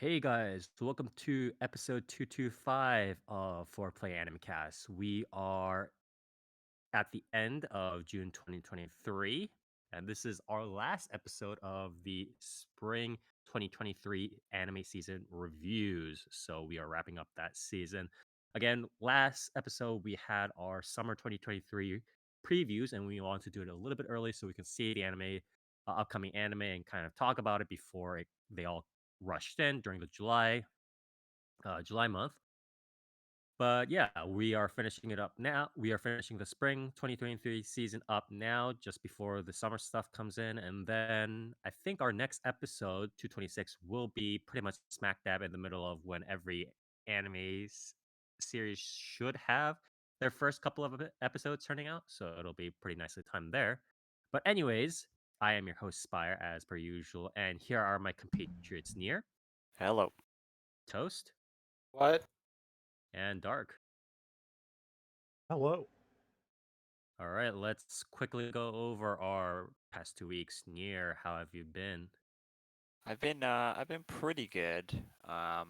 Hey guys, welcome to episode 225 of 4PlayAnimecast. We are at the end of June 2023, and this is our last episode of the spring 2023 anime season reviews. So we are wrapping up that season. Again, last episode we had our summer 2023 previews, and we wanted to do it a little bit early so we can see the upcoming anime, and kind of talk about it before they all rushed in during the July month. But yeah, we are finishing it up now. We are finishing the spring 2023 season up now, just before the summer stuff comes in. And then I think our next episode, 226, will be pretty much smack dab in the middle of when every anime series should have their first couple of episodes turning out. So it'll be pretty nicely timed there. But, anyways, I am your host, Spire, as per usual. And here are my compatriots Near, Hello. Toast, What? and Dark. Hello. All right, let's quickly go over our past 2 weeks. Near, how have you been? I've been pretty good. Yeah,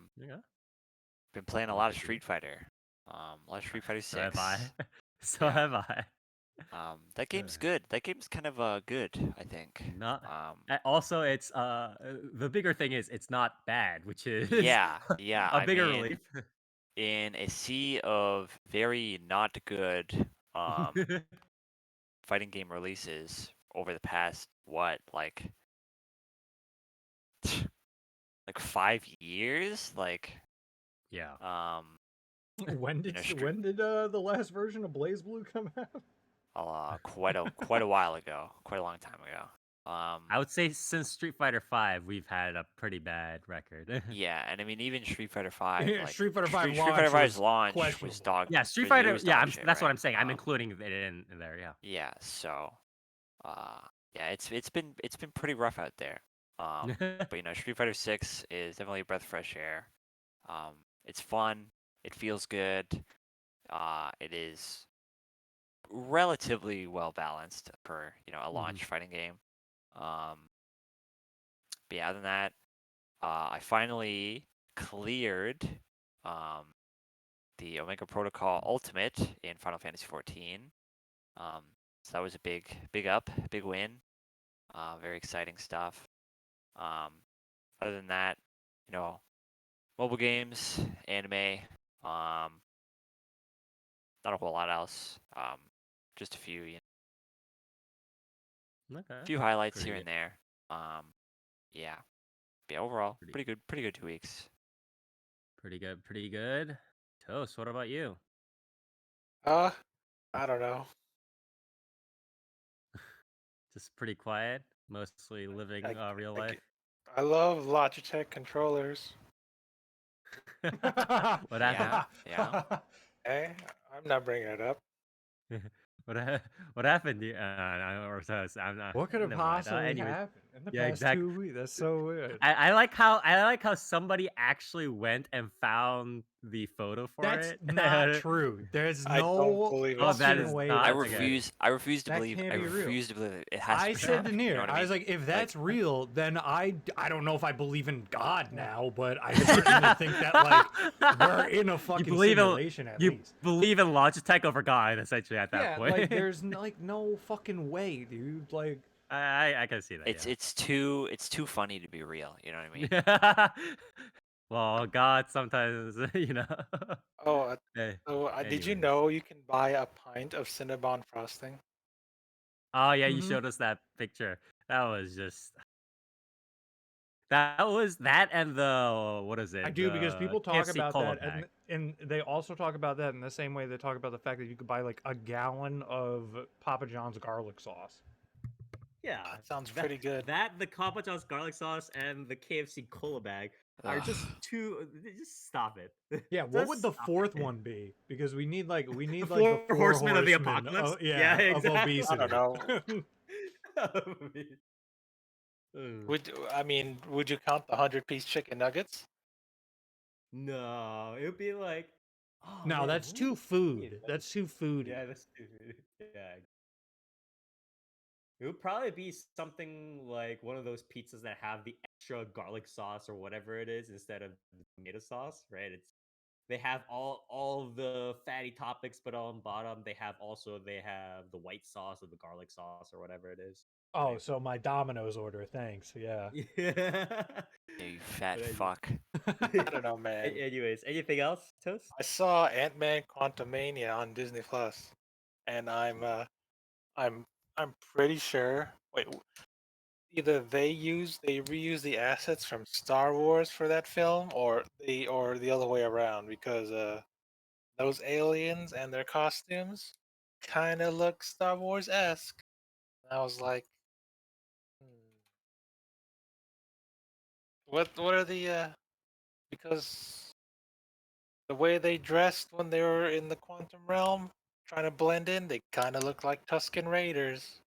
Been playing a love lot to of see Street it. Fighter. A lot of Street Fighter So have 6. I. So Yeah. have I. That game's good. That game's kind of good, I think. Not. Also, it's the bigger thing is it's not bad, which is Yeah. a I bigger mean, relief. in a sea of very not good fighting game releases over the past like 5 years, Yeah. When did the last version of Blaze Blue come out? quite a while ago, quite a long time ago. I would say since Street Fighter V, we've had a pretty bad record. Yeah, and I mean even Street Fighter 5, Yeah, like Street Fighter V Street launch Fighter 5's was launch was questionable. dog. Yeah, Street it Fighter. was Yeah, dog shit, that's what right? I'm saying. I'm including it in there. Yeah. Yeah, so, yeah, it's been pretty rough out there. But Street Fighter 6 is definitely a breath of fresh air. It's fun. It feels good. It is relatively well balanced for a launch fighting game. But yeah, other than that, I finally cleared the Omega Protocol Ultimate in Final Fantasy XIV. So that was a big up, big win. Very exciting stuff. Other than that, mobile games, anime, not a whole lot else. Just a few, Okay. few highlights Pretty here and there. Yeah. But yeah, overall, pretty good 2 weeks. Pretty good. Pretty good. Toast, what about you? I don't know. Just pretty quiet, mostly living real life. I love Logitech controllers. What happened? Yeah. Hey, I'm not bringing it up. What happened? I'm not. What could have never mind. possibly Anyways, happened in the yeah, past exactly. 2 weeks? That's so weird. I like how somebody actually went and found the photo for That's it. not true. There's I don't no believe it. Oh, that fucking is way. not- I okay. refuse to That believe. can't I be real. refuse to believe it has to I be said to real. Nir, You know what I was mean? like, if that's real, then I don't know if I believe in God now, but I certainly think that like we're in a fucking simulation at you least. believe in Logitech over God, essentially, at that Yeah, point. like there's like no fucking way, dude. Like I can see that. It's too funny to be real. You know what I mean? Yeah. Well, God sometimes, Oh, Hey, did you anyways. know you can buy a pint of Cinnabon frosting? Oh yeah, you Mhm. showed us that picture. That was just. That was that and the what is it? I do because the people talk KFC about cola that, bag. and they also talk about that in the same way they talk about the fact that you could buy like a gallon of Papa John's garlic sauce. Yeah, That sounds pretty good. That the Papa John's garlic sauce and the KFC cola bag are just Ugh. too. Just stop it. Yeah, what Just would the stop fourth it. one be? Because we need like The the four horsemen of the apocalypse? of Yeah, of exactly. obesity. I don't know. Ugh. Would you count the 100-piece chicken nuggets? No, it would be like. Oh, No, man, that's what too would it be? food. That's too food. Yeah, that's too food. Yeah. It would probably be something like one of those pizzas that have the extra garlic sauce or whatever it is instead of the tomato sauce, right? They have all the fatty topics, but on bottom they have the white sauce or the garlic sauce or whatever it is. Oh, Right? so my Domino's order, thanks. Yeah. Yeah. Yeah, you fat But fuck. I don't know, man. Anyways, anything else, Toast? I saw Ant-Man Quantumania on Disney Plus, and I'm pretty sure. Wait, either they reuse the assets from Star Wars for that film, or the other way around, because those aliens and their costumes kind of look Star Wars-esque. I was like, hmm, what are the because the way they dressed when they were in the quantum realm, trying to blend in, they kind of look like Tusken Raiders.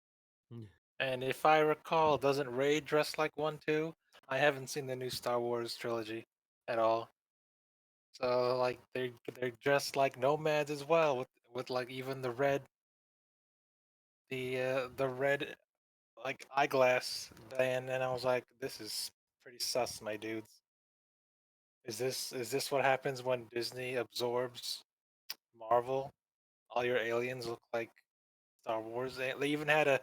And if I recall, doesn't Rey dress like one too? I haven't seen the new Star Wars trilogy at all. So like they're dressed like nomads as well, with like even the red like eyeglass band, and I was like, this is pretty sus, my dudes. Is this what happens when Disney absorbs Marvel? All your aliens look like Star Wars. They even had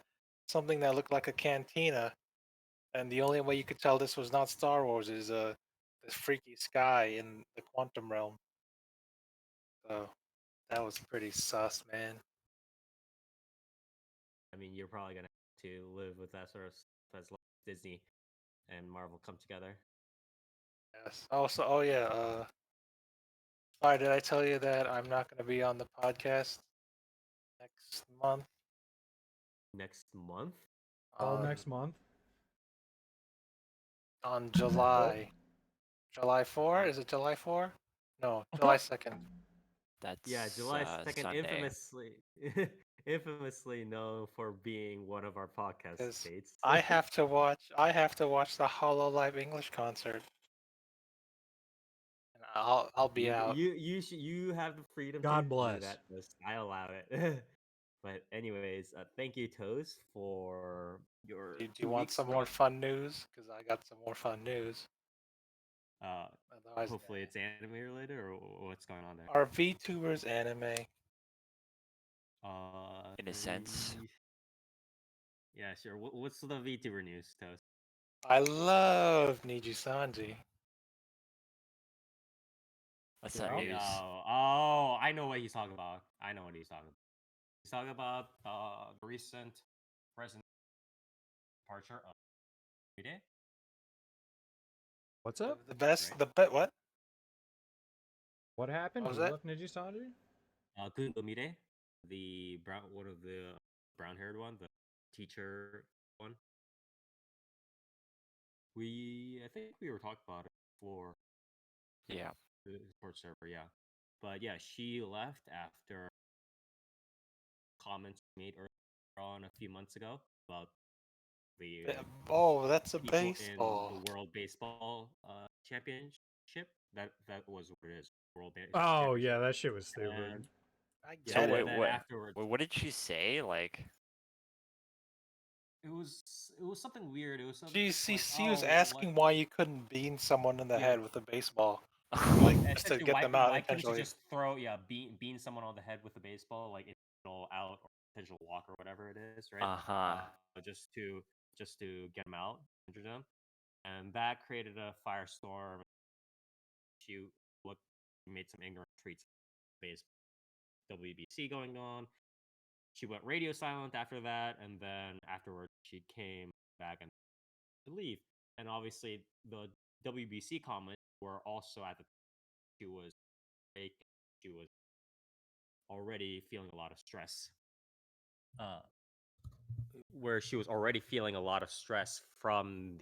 something that looked like a cantina, and the only way you could tell this was not Star Wars is this freaky sky in the quantum realm. So that was pretty sus, man. I mean, you're probably gonna have to live with that sort of stuff as long as Disney and Marvel come together. Yes. Oh yeah. Sorry, did I tell you that I'm not going to be on the podcast next month? Next month? All On next month. on July 4? Is it July 4? No, July 2nd. That's Yeah, July 2nd, Sunday. infamously known for being one of our podcast Because dates. I have to watch the Hololive English concert, and I'll be out. You have the freedom God to bless. do that. Toast. I allow it. But anyways, thank you, Toast, for your Do you 2 want weeks some more fun news? Because I got some more fun news. Otherwise, hopefully it's anime related or what's going on there. are VTubers anime? In a sense. Yeah, sure. What's the VTuber news, Toast? I love Niji Sanji. That's Yeah. not news. I know what he's talking about. I know what he's talking about. He's talking about the recent present departure of Mide. What's up? The best, Right. the bet. What? What happened? What was Who that? left Nijisanji? Kundo Mide, one of the brown-haired one, the teacher one. I think we were talking about it before Yeah. the sports server, yeah. But yeah, she left after comments made earlier on a few months ago about the Oh, that's a people in baseball. the World Baseball Championship. That was what it is. World Oh Championship. yeah, that shit was stupid. And I yeah, So get wait, it. and then what? afterwards, What did she say? Like, it was something weird. It was something She like, was oh, what? asking why you couldn't bean someone in the Yeah, head with a baseball, yeah. like just to Essentially, get them out why couldn't you intentionally. just bean someone on the head with a baseball, like intentional out or potential walk or whatever it is, right? uh-huh. Just to get them out, injure them, and that created a firestorm. She looked made some ignorant tweets, based WBC going on. She went radio silent after that, and then afterwards she came back and leave. And obviously the WBC comments were also at the she was fake. She was already feeling a lot of stress. Uh, where she was already feeling a lot of stress from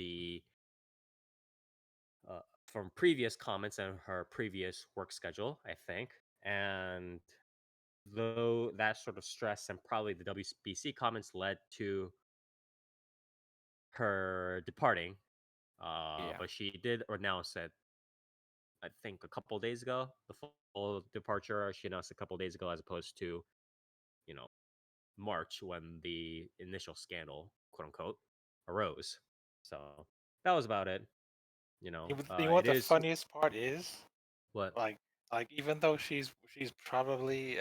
previous comments and her previous work schedule, I think. And though that sort of stress and probably the WBC comments led to her departing, Yeah. but she did announce it, I think, a couple days ago. The full departure she announced a couple days ago, as opposed to, you know, March when the initial scandal, quote unquote, arose. So that was about it. You know what It the is funniest part is? what. Like even though she's probably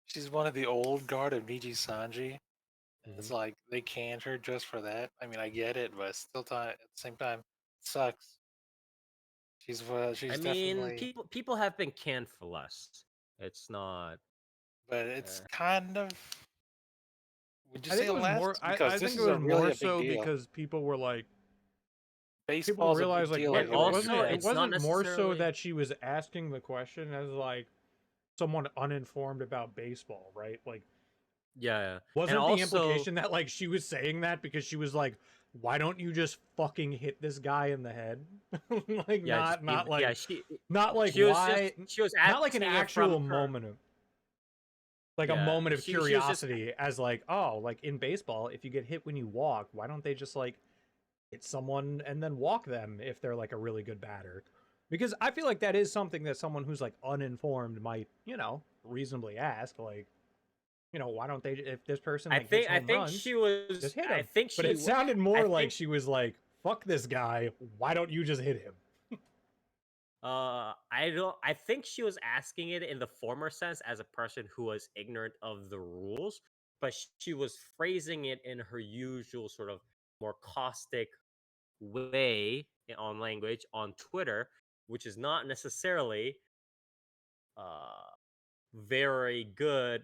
she's one of the old guard of Niji Sanji, it's Mhm. like they canned her just for that. I mean, I get it, but still, at the same time, it sucks. I She's mean, definitely, people have been canned for less. It's not. but it's Uh, kind of. Would you I think say it was less? more. Because I this think it is a was really more a big so deal. because people were like, people Baseball's a big realized like, deal wait, and it everywhere. also, wasn't. It it's not wasn't more so necessarily. that she was asking the question as like someone uninformed about baseball, right? Like, Yeah, and wasn't the also, implication that like she was saying that because she was like, why don't you just fucking hit this guy in the head? Like, yeah, just be, not like, yeah. not like She was just why, she was not like an asking it from actual her. moment of like a Yeah, moment of she was just. curiosity as like, oh, like in baseball, if you get hit when you walk, why don't they just like hit someone and then walk them if they're like a really good batter? Because I feel like that is something that someone who's like uninformed might, reasonably ask. Like, why don't they, if this person like hits I home think runs, she was. just hit I him? think But she. it sounded I more like think. she was like, fuck this guy. Why don't you just hit him? I don't. I think she was asking it in the former sense as a person who was ignorant of the rules, but she was phrasing it in her usual sort of more caustic way on language on Twitter, which is not necessarily uh very good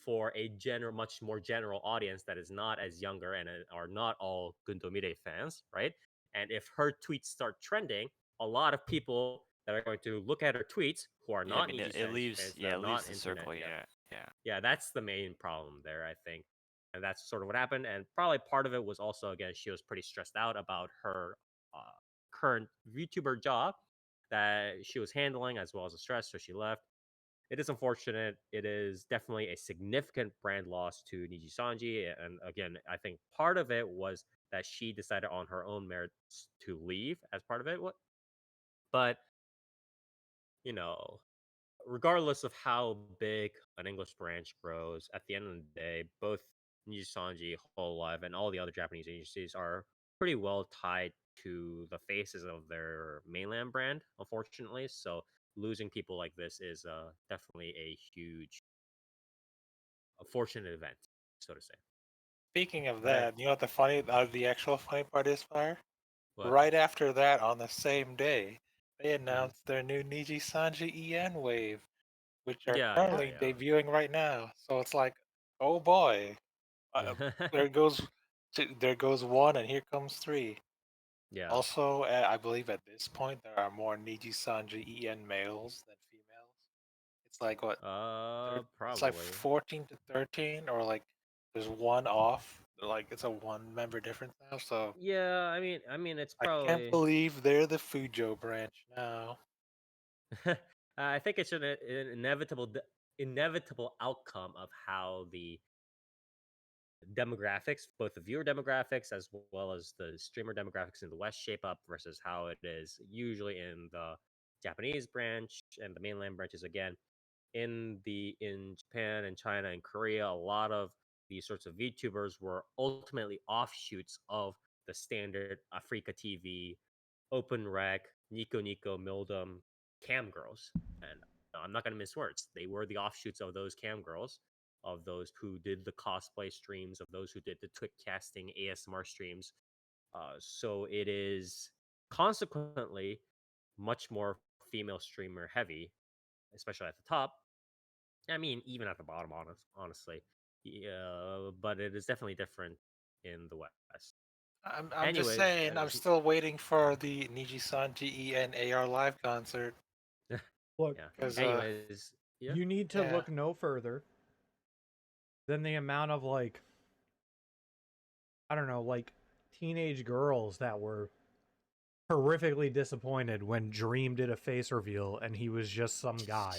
for a much more general audience that is not as younger and are not all Gundomire fans, right? And if her tweets start trending, a lot of people that are going to look at her tweets who are Yeah, I not mean, Niji it Sanji leaves, fans, that yeah, are it leaves not the internet, circle. yeah, Yeah, yeah. yeah, that's the main problem there, I think. And that's sort of what happened. And probably part of it was also, again, she was pretty stressed out about her uh, current VTuber job that she was handling, as well as the stress, so she left. It is unfortunate. It is definitely a significant brand loss to Niji Sanji. And again, I think part of it was that she decided on her own merits to leave as part of it. But, you know, regardless of how big an English branch grows, at the end of the day, both Niji Sanji, Whole Life, and all the other Japanese agencies are pretty well tied to the faces of their mainland brand, unfortunately. So losing people like this is definitely a huge, fortunate event, so to say. Speaking of But that, you know what the actual funny part is, Fire? what? Right after that, on the same day, they Mhm. announced their new Niji Sanji EN wave, which are Yeah, currently debuting right now. So it's like, oh boy, uh, yeah. there goes, there goes one, and here comes three. Yeah. Also, I believe at this point there are more Niji Sanji EN males than females. It's like what? It's like Probably. 14 to 13, or like there's one off. Like it's a one member difference now. So Yeah, I mean, it's I can't probably. believe they're the Fujo branch now. I think it's an inevitable outcome of how the demographics, both the viewer demographics as well as the streamer demographics in the West, shape up versus how it is usually in the Japanese branch and the mainland branches. Again, in Japan and China and Korea, a lot of these sorts of VTubers were ultimately offshoots of the standard Africa TV, Open Rec, Nico Nico, Mildum cam girls. And I'm not going to miss words. They were the offshoots of those cam girls, of those who did the cosplay streams, of those who did the Twitch casting ASMR streams. So it is consequently much more female streamer heavy, especially at the top. I mean, even at the bottom, honestly. Yeah, but it is definitely different in the West. I'm just Anyways, saying, I'm still waiting for the Niji Sanji EN AR live concert. Look, yeah. Because Anyways, yeah. you need to yeah, look no further than the amount of like, I don't know, like teenage girls that were horrifically disappointed when Dream did a face reveal and he was just some guy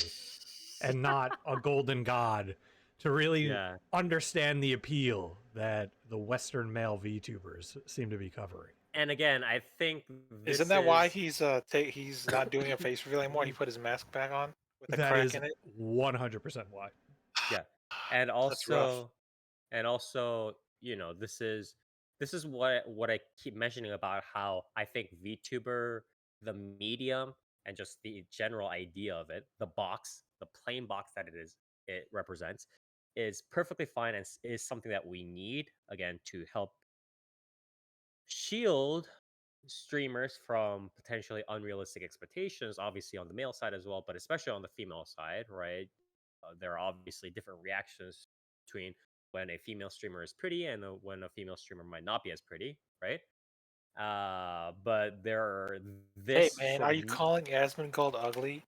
and not a golden god, to really Yeah. understand the appeal that the Western male VTubers seem to be covering. And again, I think this isn't that why is he's not doing a face reveal anymore? He put his mask back on with a That crack is in it. 100% why. yeah. And That's rough. also And also, this is what I keep mentioning about how I think VTuber, the medium, and just the general idea of it, the plain box that it represents, is perfectly fine and is something that we need again to help shield streamers from potentially unrealistic expectations, obviously on the male side as well, but especially on the female side, right? There are obviously different reactions between when a female streamer is pretty and when a female streamer might not be as pretty, right? But there are Hey this man, sort are of you calling Asmongold ugly?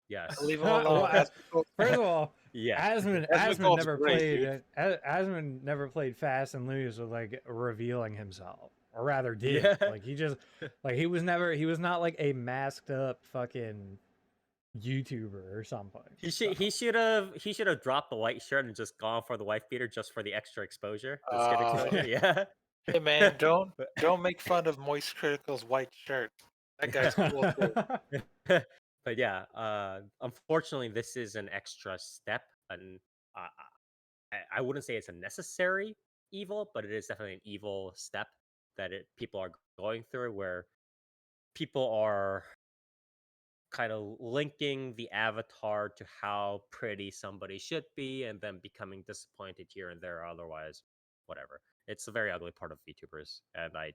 yes, Leave him alone. First of all, yeah, Asmund never played. played. Asmund never played Fast and Loose with like revealing himself, or rather did. yeah. Like he just like he was not like a masked up fucking YouTuber or something. He should have dropped the white shirt and just gone for the wife beater just for the extra exposure, the skin exposure. Yeah. Hey man, don't make fun of Moist Critical's white shirt. That guy's cool too. But yeah, unfortunately, this is an extra step, and uh, I wouldn't say it's a necessary evil, but it is definitely an evil step that people are going through, where people are kind of linking the avatar to how pretty somebody should be, and then becoming disappointed here and there. Otherwise, whatever. It's a very ugly part of VTubers, and I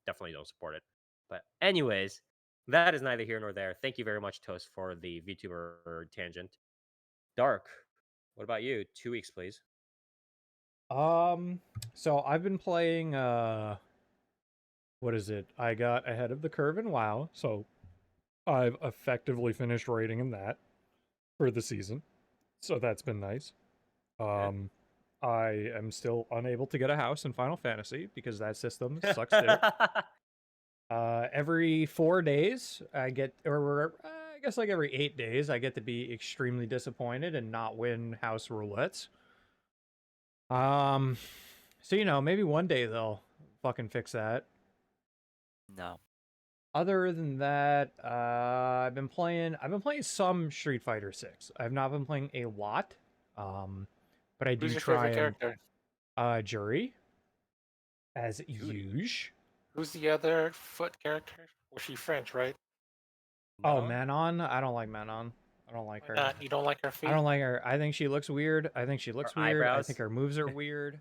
definitely don't support it. But anyways, that is neither here nor there. Thank you very much, Toast, for the VTuber tangent. Dark, what about you? 2 weeks, please. So I've been playing what is it? I got ahead of the curve in WoW, so I've effectively finished rating in that for the season. So that's been nice. I am still unable to get a house in Final Fantasy because that system sucks dick. Every 4 days, I get, or I guess like every 8 days, I get to be extremely disappointed and not win house roulettes. So maybe one day they'll fucking fix that. No. Other than that, I've been playing some Street Fighter 6. I've not been playing a lot. But I do Who's your try favorite and character? Jury as huge. Who's the other foot character? Was she French, right? Oh, No? Manon? I don't like Manon. I don't like Why her. not? You don't like her feet? I don't like her. I think she looks weird. I think eyebrows? her moves are weird.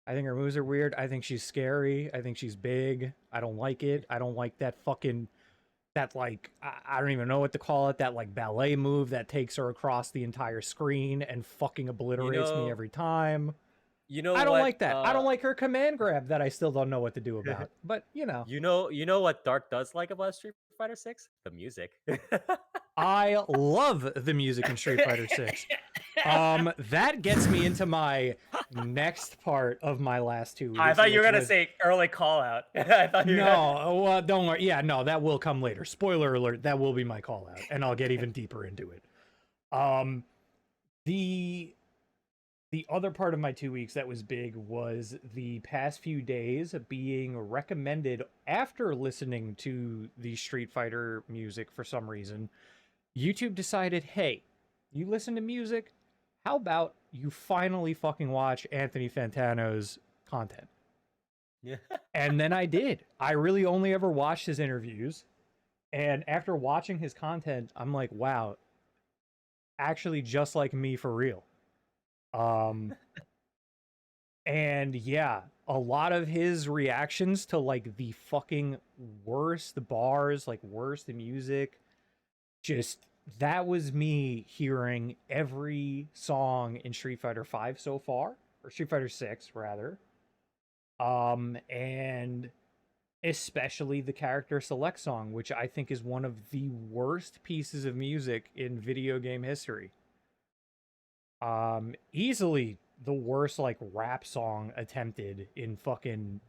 I think she's scary. I think she's big. I don't like it. I don't like that fucking I don't even know what to call it, that like ballet move that takes her across the entire screen and fucking obliterates me every time. I don't like that. I don't like her command grab that I still don't know what to do about. But You know what Dark does like about Street Fighter 6? The music. I love the music in Street Fighter 6. That gets me into my next part of my last 2 weeks. I thought you were gonna say early call out. I thought you well, don't worry. Yeah, no, that will come later. Spoiler alert, that will be my call out, and I'll get even deeper into it. The other part of my 2 weeks that was big was the past few days being recommended after listening to the Street Fighter music for some reason. YouTube decided, hey, you listen to music, how about you finally fucking watch Anthony Fantano's content? Yeah. And then I did. I really only ever watched his interviews. And after watching his content, I'm like, wow, actually just like me for real. And yeah, a lot of his reactions to like the fucking worst bars, like worst music, just that was me hearing every song in Street Fighter 5 so far, or Street Fighter 6 rather. And especially the character select song, which I think is one of the worst pieces of music in video game history. Easily the worst like rap song attempted in fucking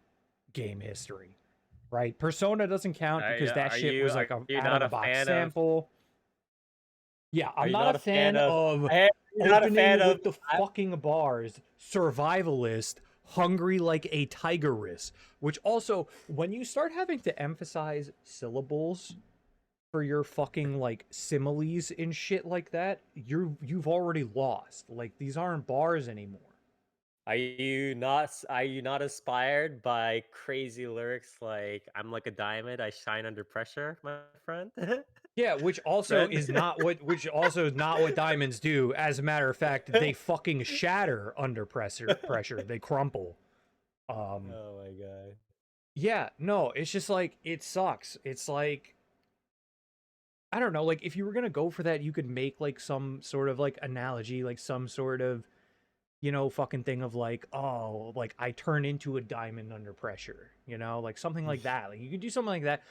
game history, right? Persona doesn't count because that shit was like a out of the box sample. Yeah, I'm not a fan of opening with the fucking bars, survivalist, hungry like a tigress, which also, when you start having to emphasize syllables for your fucking like similes and shit like that, you've already lost. Like, these aren't bars anymore. Are you not inspired by crazy lyrics like "I'm like a diamond, I shine under pressure," my friend? Yeah, which also Friend? is not what diamonds do. As a matter of fact, they fucking shatter under pressure. They crumple. Oh my god. Yeah, no, it's just like it sucks. It's like I don't know, like if you were gonna go for that, you could make like some sort of like analogy, like some sort of fucking thing of like, oh, like I turn into a diamond under pressure, like something like that. Like you could do something like that.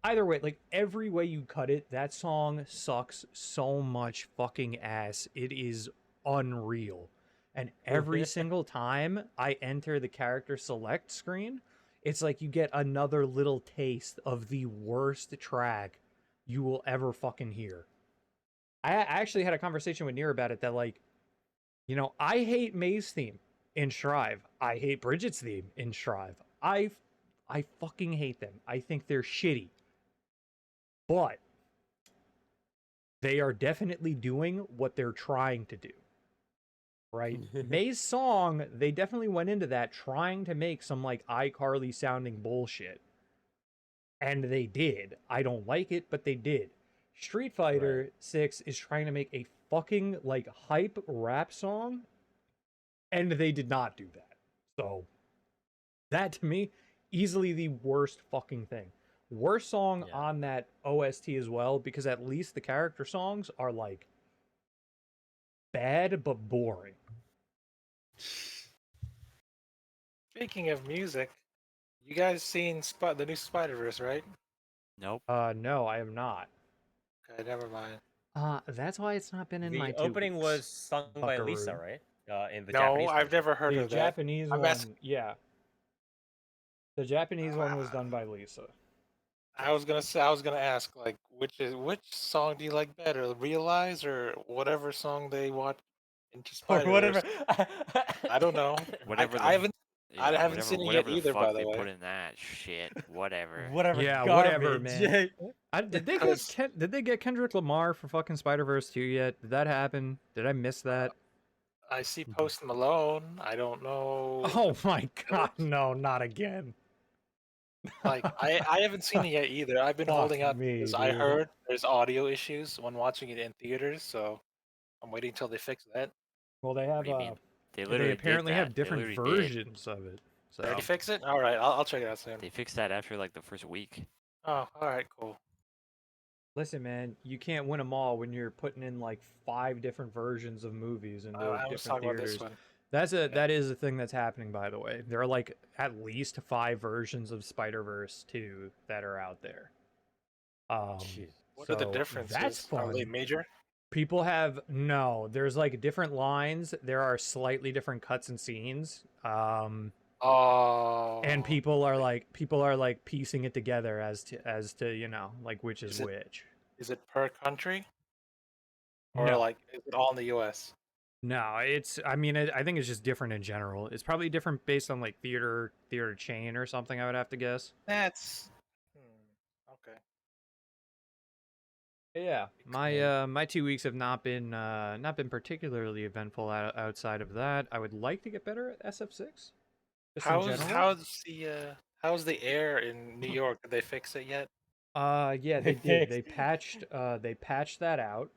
Either way, like every way you cut it, that song sucks so much fucking ass. It is unreal. And every single time I enter the character select screen, it's like you get another little taste of the worst track you will ever fucking hear. I actually had a conversation with Nier about it that like, I hate May's theme in Shrive. I hate Bridget's theme in Shrive. I fucking hate them. I think they're shitty. But they are definitely doing what they're trying to do. Right? May's song, they definitely went into that trying to make some like iCarly sounding bullshit. And they did. I don't like it, but they did. Street Fighter 6 is trying to make a fucking like hype rap song, and they did not do that. So that to me, easily the worst fucking thing. Worst song Yeah. on that OST as well, because at least the character songs are like bad but boring. Speaking of music, you guys seen the new Spider-Verse, right? Nope. No, I am not. Okay, never mind. That's why it's not been in my The 2 opening weeks. was sung by Lisa, Buckaroo. right? In the No, Japanese I've version. never heard The of that. Japanese I'm one, asking- yeah. The Japanese one was done by Lisa. I was gonna ask, like, which song do you like better, Realize or whatever song they watch into Or Spider-Verse? whatever. I don't know. Whatever I haven't yeah, haven't seen it yet whatever the either, fuck by the they way. put in that shit. Whatever. Whatever. Yeah, garbage. whatever, man. Did they get 'Cause- Did they get Kendrick Lamar for fucking Spider-Verse 2 yet? Did that happen? Did I miss that? I see Post Malone. I don't know. Oh my god, no, not again. Like I haven't seen it yet either. I've been Fuck holding out me, because I dude. heard there's audio issues when watching it in theaters, so I'm waiting till they fix that. Well, they have What do you mean? They they literally apparently did that. have different They literally did. versions of it. So Already fix it? All right, I'll check it out soon. They fixed that after like the first week. Oh, all right, cool. listen, man, you can't win them all when you're putting in like 5 different versions of movies into I was different talking about theaters. this one. That is a thing that's happening, by the way. There are like at least 5 versions of Spider-Verse 2 that are out there. What are the so differences? That's fun. Are they major? People have there's like different lines. There are slightly different cuts and scenes. Oh. And people are like piecing it together as to like which is which. Is it per country? Or No. like is it all in the US? No, I think it's just different in general. It's probably different based on like theater chain or something, I would have to guess. That's okay. But yeah, my 2 weeks have not been particularly eventful outside of that. I would like to get better at SF6. How's the air in New York? Did they fix it yet? Yeah, they did. They patched that out.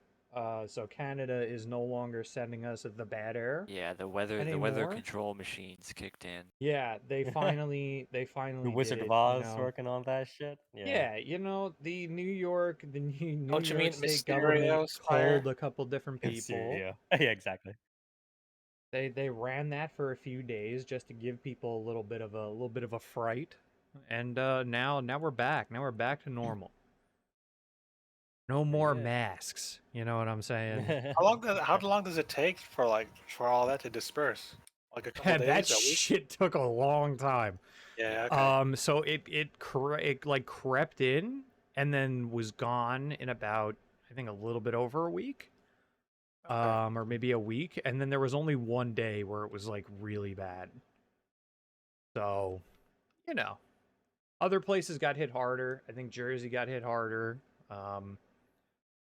So Canada is no longer sending us the bad air. Yeah, the weather anymore. control machines kicked in. Yeah, they finally The did Wizard it, of Oz working on that shit. Yeah, the New York Don't you mean State government Mysterio Spire? called a couple different people. Yeah, exactly. They ran that for a few days just to give people a little bit of a fright, and now we're back. Now we're back to normal. No more masks. You know what I'm saying? How long does it take for all that to disperse? Like a couple days? That a week? shit took a long time. Yeah. Okay. So it like crept in and then was gone in about I think a little bit over a week. Okay. Or maybe a week, and then there was only one day where it was like really bad. So, other places got hit harder. I think Jersey got hit harder.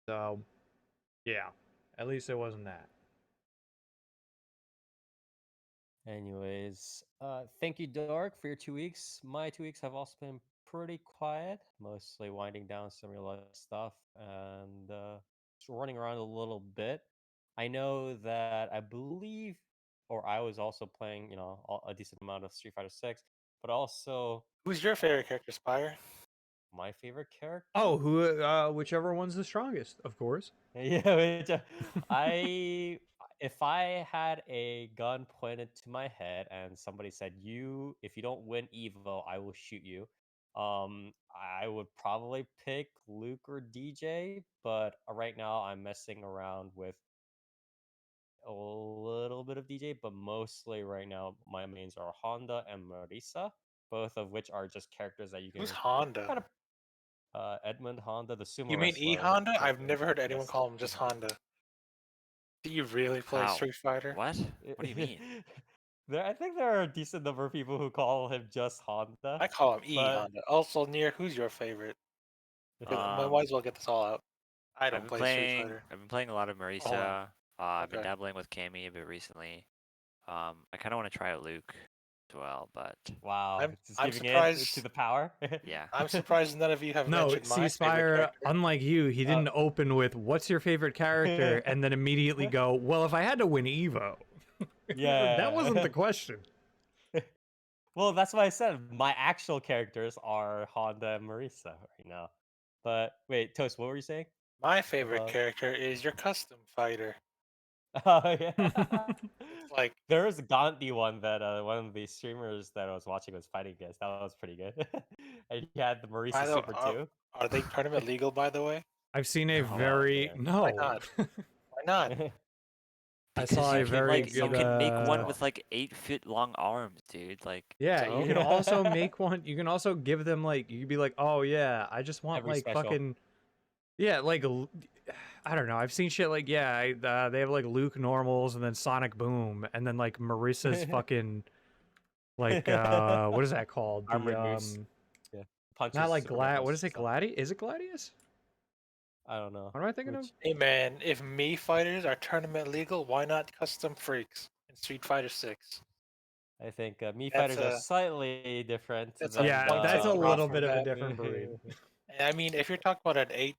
So, yeah, at least it wasn't that. Anyways, thank you, Dark, for your 2 weeks. My 2 weeks have also been pretty quiet, mostly winding down some real life stuff and just running around a little bit. I know that I believe, or I was also playing, a decent amount of Street Fighter 6, but also Who's your favorite character, Spire? my favorite character. Oh, whichever one's the strongest, of course. Yeah, I if I had a gun pointed to my head and somebody said, if you don't win Evo, I will shoot you." I would probably pick Luke or DJ, but right now I'm messing around with a little bit of DJ, but mostly right now my mains are Honda and Marisa, both of which are just characters that you can Who's Honda? kind of Edmund Honda, the sumo You mean E wrestler. Honda? I've never heard anyone Yes. call him just Honda. Do you really play How? Street Fighter? What? What do you mean? I think there are a decent number of people who call him just Honda. I call him E But Honda. Also, Nier, who's your favorite? We might as well get this all out. I don't play Street Fighter. I've been playing a lot of on. Marisa. I've been Okay. dabbling with Kimi a bit recently. I kind of want to try out Luke as well, but wow, I'm just giving surprised. it to the power. yeah. I'm surprised none of you have No, mentioned my see, favorite Spire, character. unlike you, he didn't open with "What's your favorite character?" and then immediately go, "Well, if I had to win Evo." Yeah. That wasn't the question. Well, that's why I said my actual characters are Honda and Marisa right now. But wait, Toast, what were you saying? My favorite About- character is your custom fighter. Oh yeah. It's like There was a Gandhi one that one of the streamers that I was watching was fighting against. That was pretty good. And he had the Marisa Super too. are they tournament legal, by the way? I've seen a No. very man. no. Why not? Why not? I Because saw you a can, very like, good. you can make one with like 8-foot long arms, dude. Like, Yeah, So? you can also make one. You can also give them like you could be like, oh yeah, I just want Every like special. fucking yeah, like I don't know. I've seen shit like yeah, they have like Luke normals and then Sonic Boom and then like Marissa's fucking like what is that called? Armored Moose. Yeah. Punches not like Superman What is punches it? Gladi? Is it Gladius? I don't know. What am I thinking of? Which- Hey man, if Mii fighters are tournament legal, why not custom freaks in Street Fighter 6? I think Mii That's fighters are a- slightly different. that's a than, Yeah, one that's a thing little from bit of a that. different breed. And I mean, if you're talking about an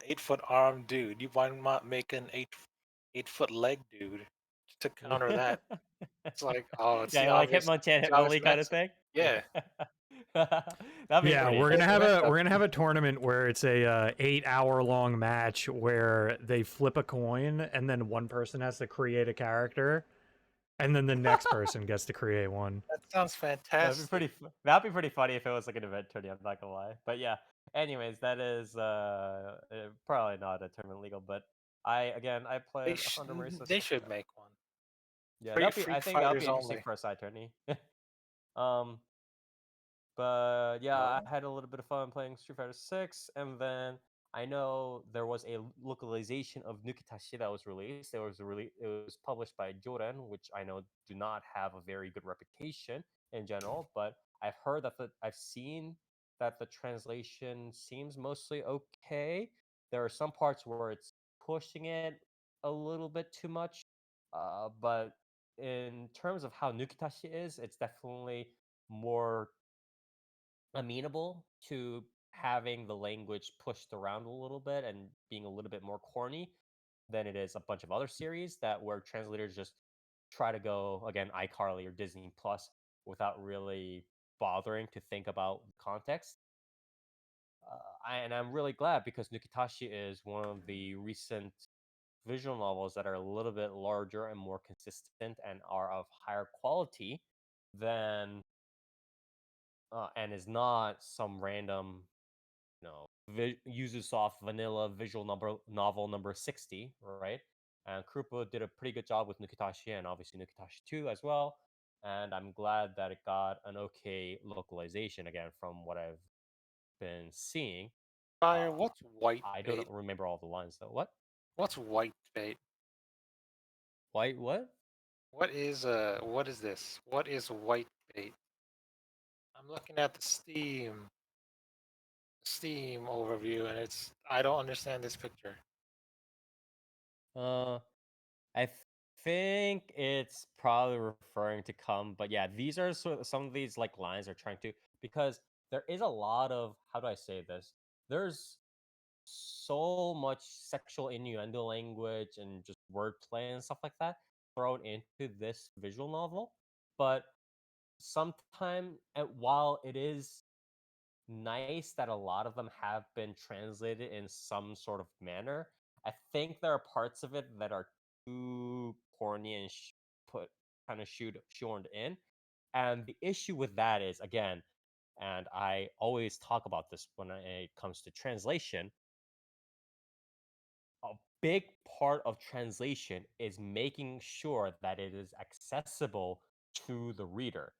8-foot arm dude, you why not make an 8-foot leg dude to counter that? It's like, oh, it's the yeah, like obvious. Hitmonchan, it's obvious Hitmonlee kind of matchup. thing. Yeah. That'd be Yeah, pretty we're gonna That's have the a matchup. we're gonna have a tournament where it's a 8-hour long match where they flip a coin and then one person has to create a character, and then the next person gets to create one. That sounds That'd fantastic. be pretty. That'd be pretty funny if it was like an event tourney. I'm not gonna lie, but yeah. Anyways, that is probably not a tournament legal, but I played Honda Marisa. They should make one. Yeah, Free- that'd be. free I think that'll be fighters interesting only. for a side tourney. um, but yeah, I had a little bit of fun playing Street Fighter 6, and then I know there was a localization of Nukitashi that was released. It was published by Joran, which I know do not have a very good reputation in general, but I've heard that I've seen that the translation seems mostly okay. There are some parts where it's pushing it a little bit too much, but in terms of how Nukitashi is, it's definitely more amenable to having the language pushed around a little bit and being a little bit more corny than it is a bunch of other series that where translators just try to go again iCarly or Disney Plus without really bothering to think about context. And I'm really glad because Nukitashi is one of the recent visual novels that are a little bit larger and more consistent and are of higher quality than and is not some random, uses off vanilla novel number 60, right? And Krupa did a pretty good job with Nukitashi and obviously Nukitashi 2 as well. And I'm glad that it got an okay localization again from what I've been seeing. Fire, what's white I bait? don't remember all the lines though. What? What's white bait? White what? What is this? What is white bait? I'm looking at the Steam overview, and I don't understand this picture. I think it's probably referring to come, but yeah, these are sort of some of these like lines are trying to, because there is a lot of, how do I say this? There's so much sexual innuendo language and just wordplay and stuff like that thrown into this visual novel. But sometime, while it is nice that a lot of them have been translated in some sort of manner, I think there are parts of it that are too corny and put kind of shoehorned in. And the issue with that is, again, and I always talk about this when it comes to translation, a big part of translation is making sure that it is accessible to the reader.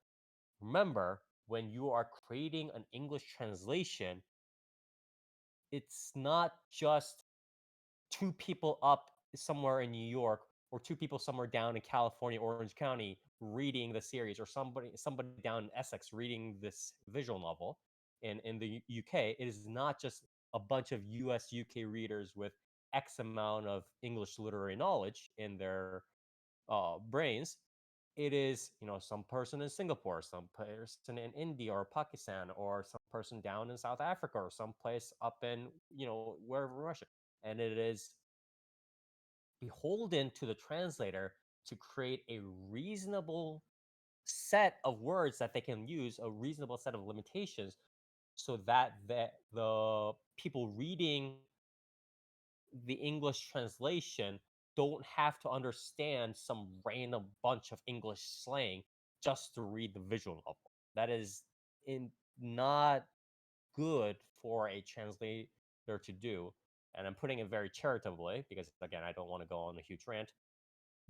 Remember, when you are creating an English translation, it's not just two people up somewhere in New York or two people somewhere down in California, Orange County reading the series, or somebody down in Essex reading this visual novel in the UK. It is not just a bunch of US UK readers with X amount of English literary knowledge in their brains. It is, some person in Singapore, some person in India or Pakistan, or some person down in South Africa, or someplace up in, wherever, Russia. And it is beholden to the translator to create a reasonable set of words that they can use, a reasonable set of limitations, so that the people reading the English translation don't have to understand some random bunch of English slang just to read the visual novel. That is not good for a translator to do. And I'm putting it very charitably because, again, I don't want to go on a huge rant.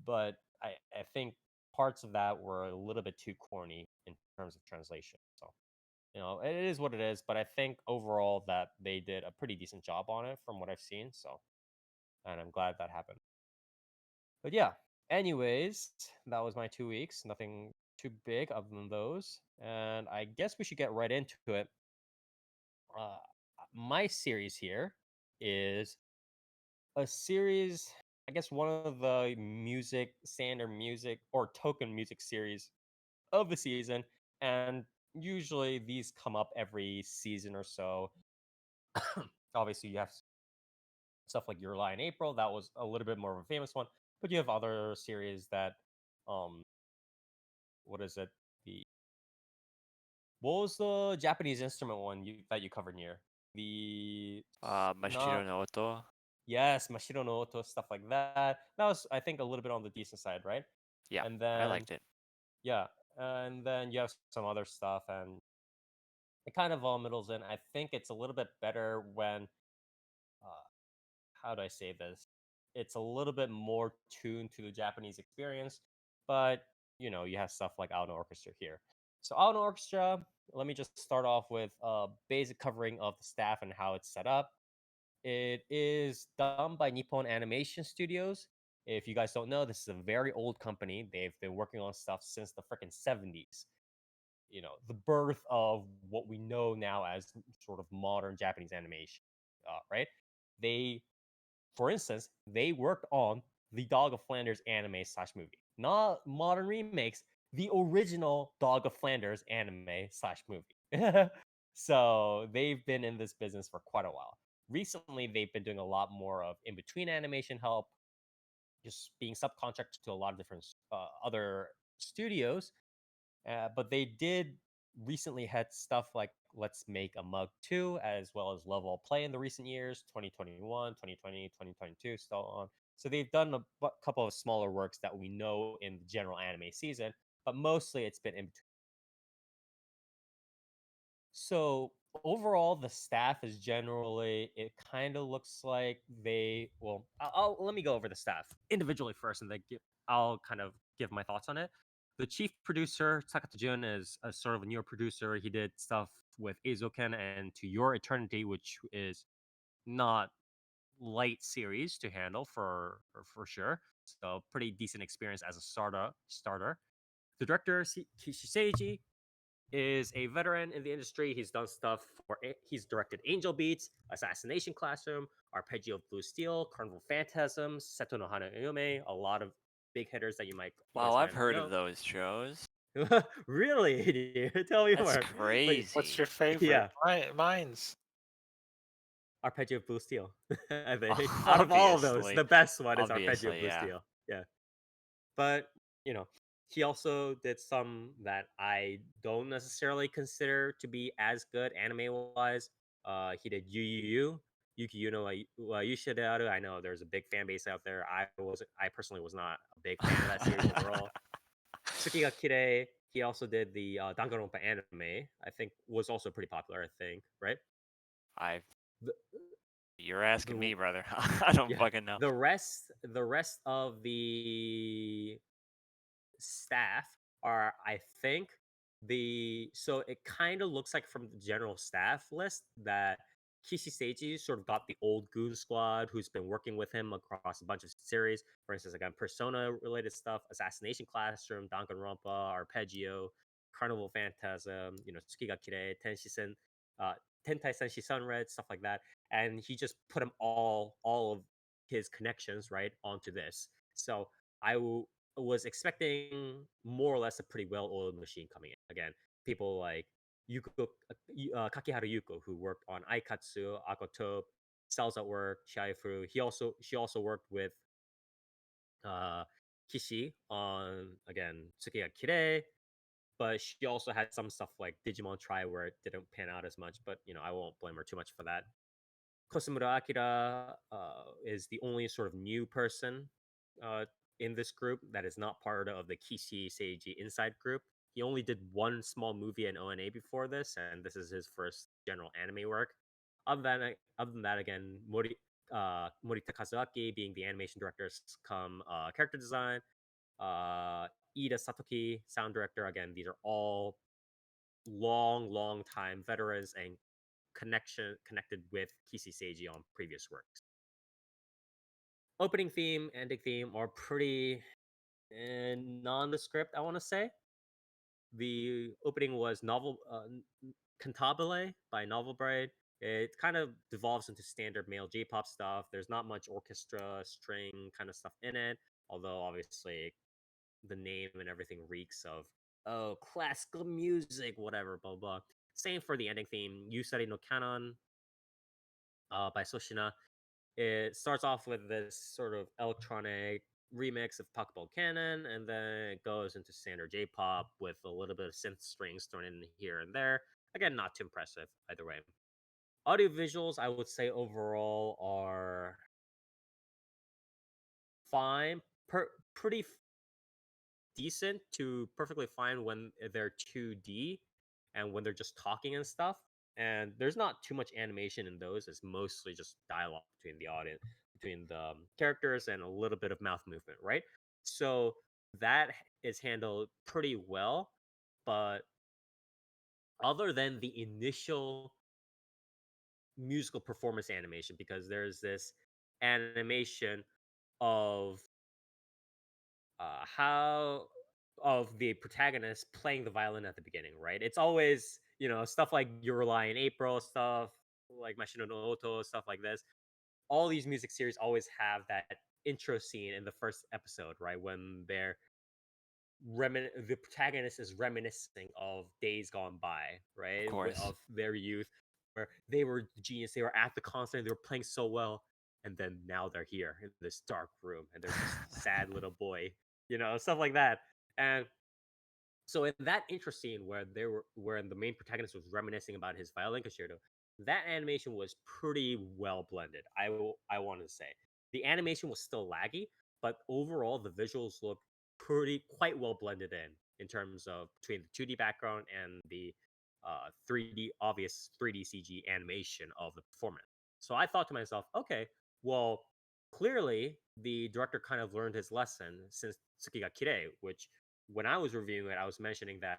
But I think parts of that were a little bit too corny in terms of translation. So, it is what it is. But I think overall that they did a pretty decent job on it from what I've seen. So, and I'm glad that happened. But yeah, anyways, that was my 2 weeks. Nothing too big other than those. And I guess we should get right into it. Uh, my series here is a series, I guess one of the standard music or token music series of the season. And usually these come up every season or so. Obviously, you have stuff like Your Lie in April. That was a little bit more of a famous one. But you have other series that, um, what is it? The What was the Japanese instrument one that you covered here? The Mashiro not no Oto. Yes, Mashiro no Oto, stuff like that. That was, I think, a little bit on the decent side, right? Yeah, And I then liked it. yeah, and then you have some other stuff, and it kind of all middles in. I think it's a little bit better when, uh, how do I say this? It's a little bit more tuned to the Japanese experience, but you have stuff like Out Orchestra here. So Out Orchestra, let me just start off with a basic covering of the staff and how it's set up. It is done by Nippon Animation Studios. If you guys don't know, this is a very old company. They've been working on stuff since the freaking 70s. The birth of what we know now as sort of modern Japanese animation, right? They, for instance, they worked on the Dog of Flanders anime slash movie, not modern remakes, the original Dog of Flanders anime slash movie. So they've been in this business for quite a while. Recently, they've been doing a lot more of in between animation help, just being subcontracted to a lot of different other studios. But they did recently had stuff like Let's Make a Mug 2, as well as Level Up Play in the recent years, 2021, 2020, 2022, so on. So they've done a couple of smaller works that we know in the general anime season, but mostly it's been in between. So overall, the staff is generally, it kind of looks like let me go over the staff individually first, and then I'll kind of give my thoughts on it. The chief producer, Takata Jun, is a sort of a newer producer. He did stuff with Eizouken and To Your Eternity, which is not light series to handle for sure. So pretty decent experience as a starter. The director, Kishi Seiji, is a veteran in the industry. He's done stuff he's directed Angel Beats, Assassination Classroom, Arpeggio of Blue Steel, Carnival Phantasms, Seto no Hana Yume, a lot of big hitters that you might Wow, I've might not heard of know. those shows. Really? Dude? Tell me That's more. crazy. What's your favorite? Yeah, Mine's Arpeggio of Blue Steel. I think out of all of those, Obviously. the best one is Arpeggio of Obviously, Blue yeah. Steel. Yeah, but you know, he also did some that I don't necessarily consider to be as good anime wise. He did Yuki Yuno wa Yushiraru. I know there's a big fan base out there. I personally was not a big fan of that series overall. Tsuki ga Kirei. He also did the Danganronpa anime. I think was also pretty popular. I think, right? I The, You're asking the me, brother. I don't yeah, fucking know. the rest of the staff are, I think, so it kind of looks like from the general staff list that Kishi Seiji sort of got the old Goon Squad who's been working with him across a bunch of series. For instance, like on Persona related stuff, Assassination Classroom, Danganronpa, Arpeggio, Carnival Phantasm, Tsukiga Kirei, Tentai Senshi Sunred, stuff like that. And he just put them all of his connections right onto this. So I was expecting more or less a pretty well-oiled machine coming in. Again, people like Kakiharu Yuko, who worked on Aikatsu, Akotope, Cells at Work, Shiaifuru. She also worked with uh, Kishi on again Tsukiya Kirei, but she also had some stuff like Digimon Try where it didn't pan out as much. But I won't blame her too much for that. Kosumura Akira is the only sort of new person uh, in this group that is not part of the Kishi Seiji Inside group. He only did one small movie and ONA before this, and this is his first general anime work. Other than that, again, Morita Kazuaki being the animation director, come character design. Ida Satoki, sound director. Again, these are all long time veterans and connected with Kishi Seiji on previous works. Opening theme, ending theme are pretty nondescript, I want to say. The opening was Cantabile by Novel Bride. It kind of devolves into standard male J-pop stuff. There's not much orchestra, string kind of stuff in it, although obviously the name and everything reeks of classical music, whatever, blah blah. Same for the ending theme, Yusari no Canon by Soshina. It starts off with this sort of electronic remix of Puckball Cannon, and then it goes into standard J-pop with a little bit of synth strings thrown in here and there. Again, not too impressive either way. Audio visuals, I would say overall are fine, pretty decent to perfectly fine when they're 2D and when they're just talking and stuff. And there's not too much animation in those. It's mostly just dialogue between the audience, between the characters, and a little bit of mouth movement, right? So that is handled pretty well. But other than the initial musical performance animation, because there's this animation of how of the protagonist playing the violin at the beginning, right? It's always, stuff like Your Lie in April, stuff like Mashino no Oto, stuff like this. All these music series always have that intro scene in the first episode, right? When the protagonist is reminiscing of days gone by, right? Of course. Of their youth, where they were genius, they were at the concert, they were playing so well, and then now they're here in this dark room, and they're just sad little boy, stuff like that. And so in that intro scene where the main protagonist was reminiscing about his violin concerto, that animation was pretty well blended. I want to say the animation was still laggy, but overall the visuals look quite well blended in terms of between the 2D background and the 3D CG animation of the performance. So I thought to myself, okay, well, clearly the director kind of learned his lesson since Tsuki ga Kirei, which when I was reviewing it, I was mentioning that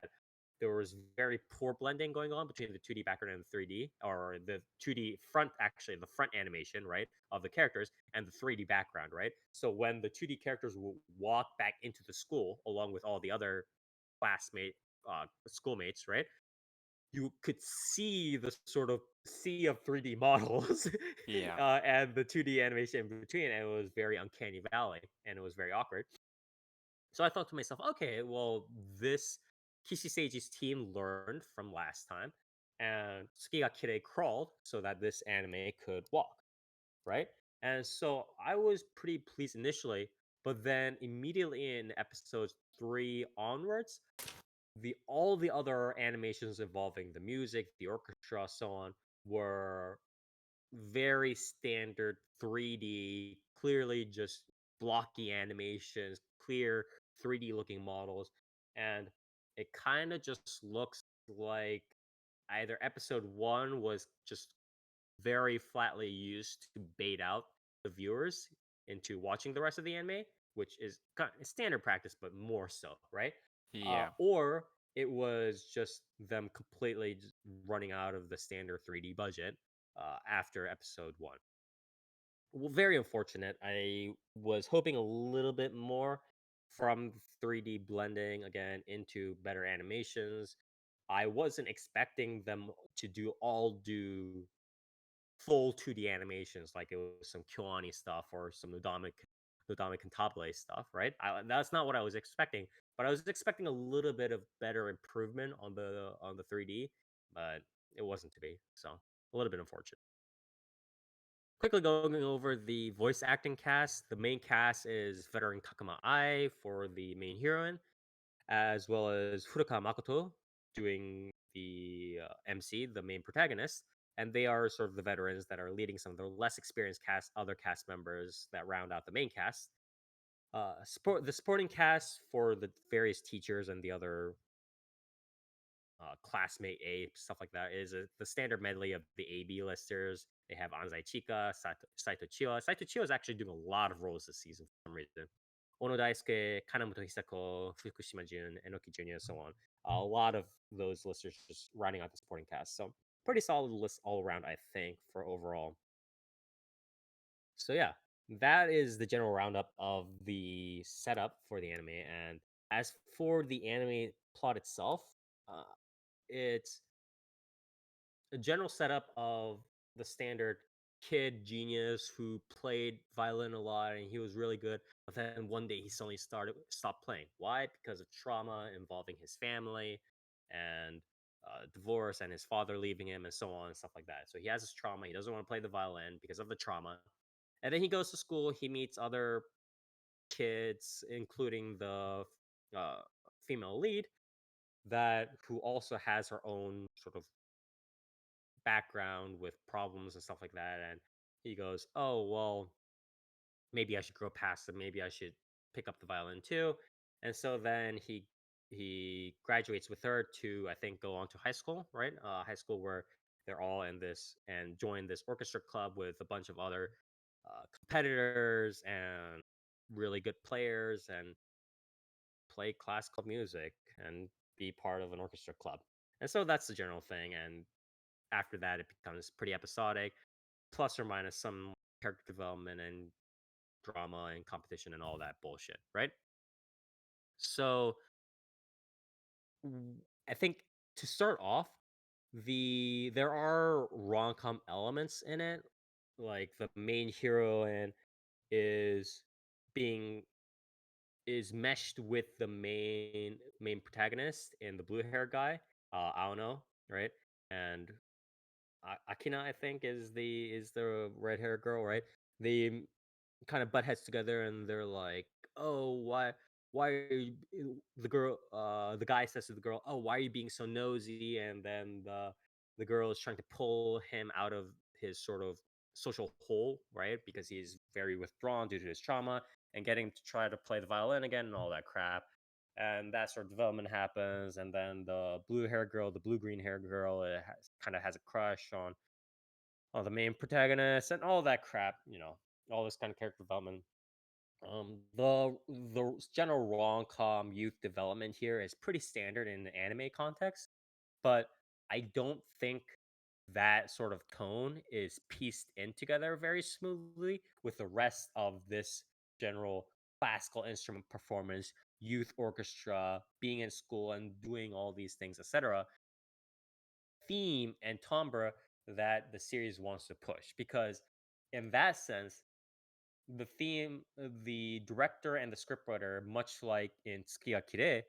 there was very poor blending going on between the 2D background and the 3D, or the 2D front, actually, the front animation, right, of the characters, and the 3D background, right? So when the 2D characters will walk back into the school along with all the other schoolmates, right? You could see the sort of sea of 3D models Yeah. and the 2D animation in between, and it was very uncanny valley, and it was very awkward. So I thought to myself, okay, well, this Kishiseji's team learned from last time, and Tsukigakure crawled so that this anime could walk, right? And so I was pretty pleased initially, but then immediately in episodes 3 onwards, the all the other animations involving the music, the orchestra, so on, were very standard 3D, clearly just blocky animations, clear 3D looking models, and it kind of just looks like either episode 1 was just very flatly used to bait out the viewers into watching the rest of the anime, which is kind of standard practice, but more so, right? Yeah. Or it was just them completely running out of the standard 3D budget after episode 1. Well, very unfortunate. I was hoping a little bit more from 3D blending again into better animations. I wasn't expecting them to do full 2D animations like it was some Kyoani stuff or some Nodame Cantabile stuff, right? That's not what I was expecting, but I was expecting a little bit of better improvement on the 3D, but it wasn't to be. So a little bit unfortunate. Quickly going over the voice acting cast, the main cast is veteran Takuma Ai for the main heroine, as well as Furukawa Makoto doing the MC, the main protagonist, and they are sort of the veterans that are leading some of the less experienced other cast members that round out the main cast. The supporting cast for the various teachers and the other classmate A, stuff like that, is the standard medley of the AB listers. They have Anzai Chika, Saito Chiwa. Saito Chiwa is actually doing a lot of roles this season for some reason. Ono Daisuke, Kanamoto Hisako, Fukushima Jun, Enoki Jr., and so on. A lot of those listers just rounding out the supporting cast. So pretty solid list all around, I think, for overall. So yeah, that is the general roundup of the setup for the anime. And as for the anime plot itself, uh, it's a general setup of the standard kid genius who played violin a lot and he was really good, but then one day he suddenly stopped playing. Why? Because of trauma involving his family and divorce and his father leaving him and so on and stuff like that. So he has this trauma. He doesn't want to play the violin because of the trauma. And then he goes to school. He meets other kids, including the uh, female lead, that who also has her own sort of background with problems and stuff like that. And he goes, "Oh, well, maybe I should grow past it. Maybe I should pick up the violin too." And so then he graduates with her to, I think, go on to high school, right? High school where they're all in this and join this orchestra club with a bunch of other competitors and really good players and play classical music and be part of an orchestra club. And so that's the general thing. And after that, it becomes pretty episodic, plus or minus some character development and drama and competition and all that bullshit, right? So I think to start off, there are rom-com elements in it, like the main heroine is being is meshed with the main protagonist and the blue hair guy, Aono, right? And Akina, I think, is the red hair girl, right? They kind of butt heads together, and they're like, "Oh, why are you, the guy says to the girl, "Oh, why are you being so nosy?" And then the girl is trying to pull him out of his sort of social hole, right? Because he's very withdrawn due to his trauma, and getting to try to play the violin again and all that crap. And that sort of development happens, and then the blue green hair girl, kind of has a crush on the main protagonist and all that crap, all this kind of character development. The general rom-com youth development here is pretty standard in the anime context, but I don't think that sort of tone is pieced in together very smoothly with the rest of this general classical instrument performance, youth orchestra, being in school and doing all these things, etc. Theme and timbre that the series wants to push, because in that sense the theme, the director and the scriptwriter, much like in Tsukiyakire,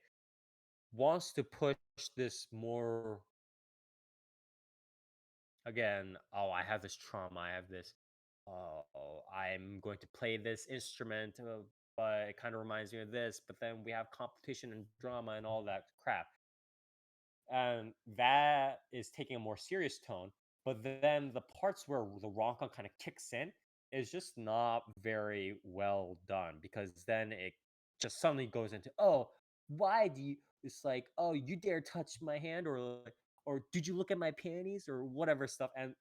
wants to push this more. Again, oh, I have this trauma. I have this. Oh, I'm going to play this instrument, but it kind of reminds me of this. But then we have competition and drama and all that crap. And that is taking a more serious tone. But then the parts where the rom-com kind of kicks in is just not very well done, because then it just suddenly goes into, oh, why do you? It's like, oh, you dare touch my hand, or did you look at my panties, or whatever stuff, and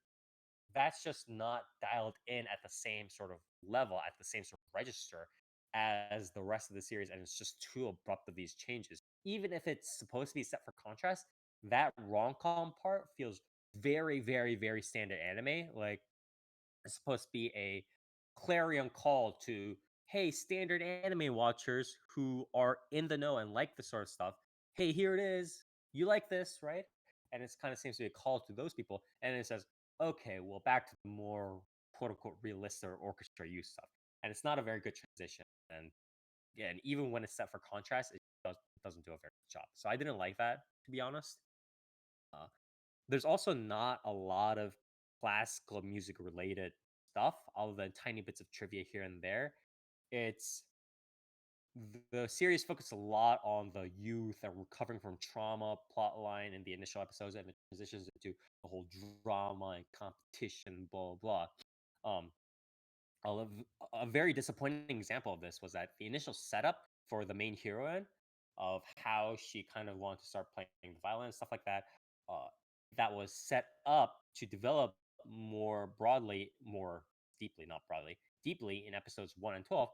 that's just not dialed in at the same sort of level, at the same sort of register as the rest of the series, and it's just too abrupt of these changes. Even if it's supposed to be set for contrast, that rom-com part feels very, very, very standard anime. Like, it's supposed to be a clarion call to, hey, standard anime watchers who are in the know and like this sort of stuff. Hey, here it is. You like this, right? And it kind of seems to be a call to those people. And it says, okay, well, back to the more quote unquote realistic or orchestra use stuff. And it's not a very good transition. And again, even when it's set for contrast, doesn't do a very good job. So I didn't like that, to be honest. Uh, there's also not a lot of classical music related stuff, other than tiny bits of trivia here and there. It's the series focuses a lot on the youth and recovering from trauma plot line in the initial episodes, and it transitions into the whole drama and competition, blah blah. Um, a very disappointing example of this was that the initial setup for the main heroine, of how she kind of wanted to start playing the violin and stuff like that, uh, that was set up to develop more broadly, more deeply, not broadly, deeply in episodes 1 and 12,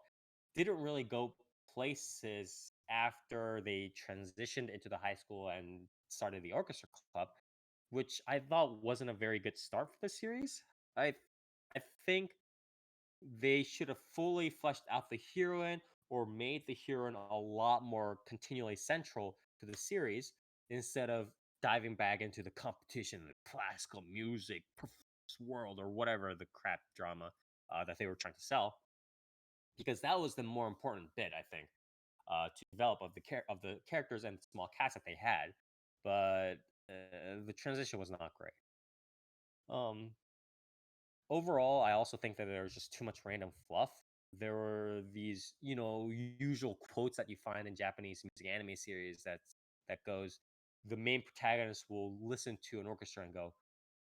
didn't really go places after they transitioned into the high school and started the orchestra club, which I thought wasn't a very good start for the series. I I think they should have fully fleshed out the heroine, or made the heroine a lot more continually central to the series, instead of diving back into the competition, the classical music performance world, or whatever the crap drama that they were trying to sell. Because that was the more important bit, I think, to develop of the characters and the small cast that they had. But the transition was not great. Um, Overall, I also think that there was just too much random fluff. There were these, usual quotes that you find in Japanese music anime series, that goes, the main protagonist will listen to an orchestra and go,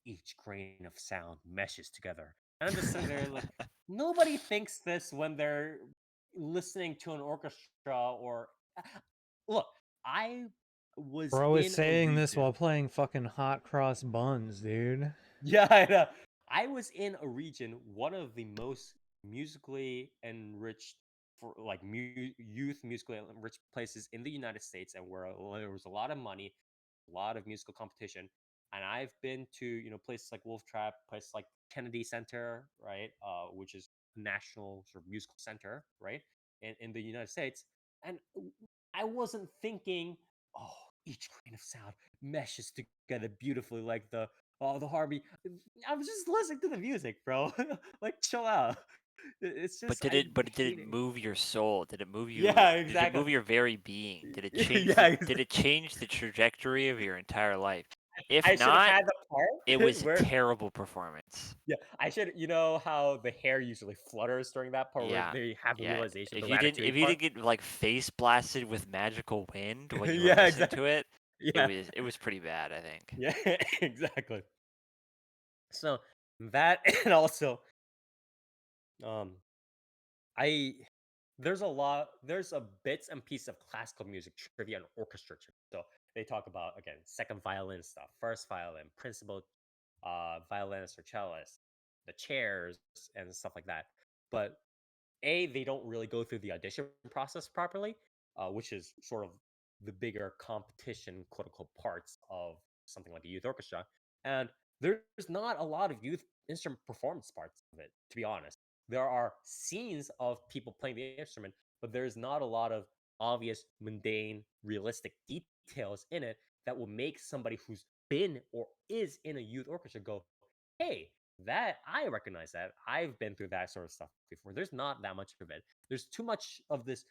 each grain of sound meshes together. And I'm just sitting there like, nobody thinks this when they're listening to an orchestra. Or look, I was Bro is in a saying this while region. playing fucking hot cross buns, dude. Yeah, I know. I was in a region, one of the most musically enriched, for like youth musically enriched places in the United States, and where there was a lot of money, a lot of musical competition. And I've been to, places like Wolf Trap, places like Kennedy Center, right, which is a national sort of musical center, right, in the United States. And I wasn't thinking, oh, each grain of sound meshes together beautifully, like the Harvey. I was just listening to the music, bro. Like, chill out. It's But just, did I it? But did hate it it. move your soul? Did it move you? Yeah, Did it exactly. move your very being? Did it change Yeah, the? Did exactly. it change the trajectory of your entire life? If I should have not, had the it part was a where, terrible performance. yeah, I should, how the hair usually flutters during that part, where Yeah, they have the yeah. realization, the ratatouille If you part. didn't get like face blasted with magical wind when you were Yeah, listening exactly. to it, Yeah, it was pretty bad, I think. yeah, exactly. So that, and also, um, I there's a bits and pieces of classical music trivia and orchestra trivia. So they talk about, again, second violin stuff, first violin, principal violinist or cellist, the chairs and stuff like that. But they don't really go through the audition process properly, which is sort of the bigger competition, quote unquote, parts of something like a youth orchestra. And there's not a lot of youth instrument performance parts of it, to be honest. There are scenes of people playing the instrument, but there's not a lot of obvious, mundane, realistic details in it that will make somebody who's been or is in a youth orchestra go, hey, that I recognize that. I've been through that sort of stuff before. There's not that much of it. There's too much of this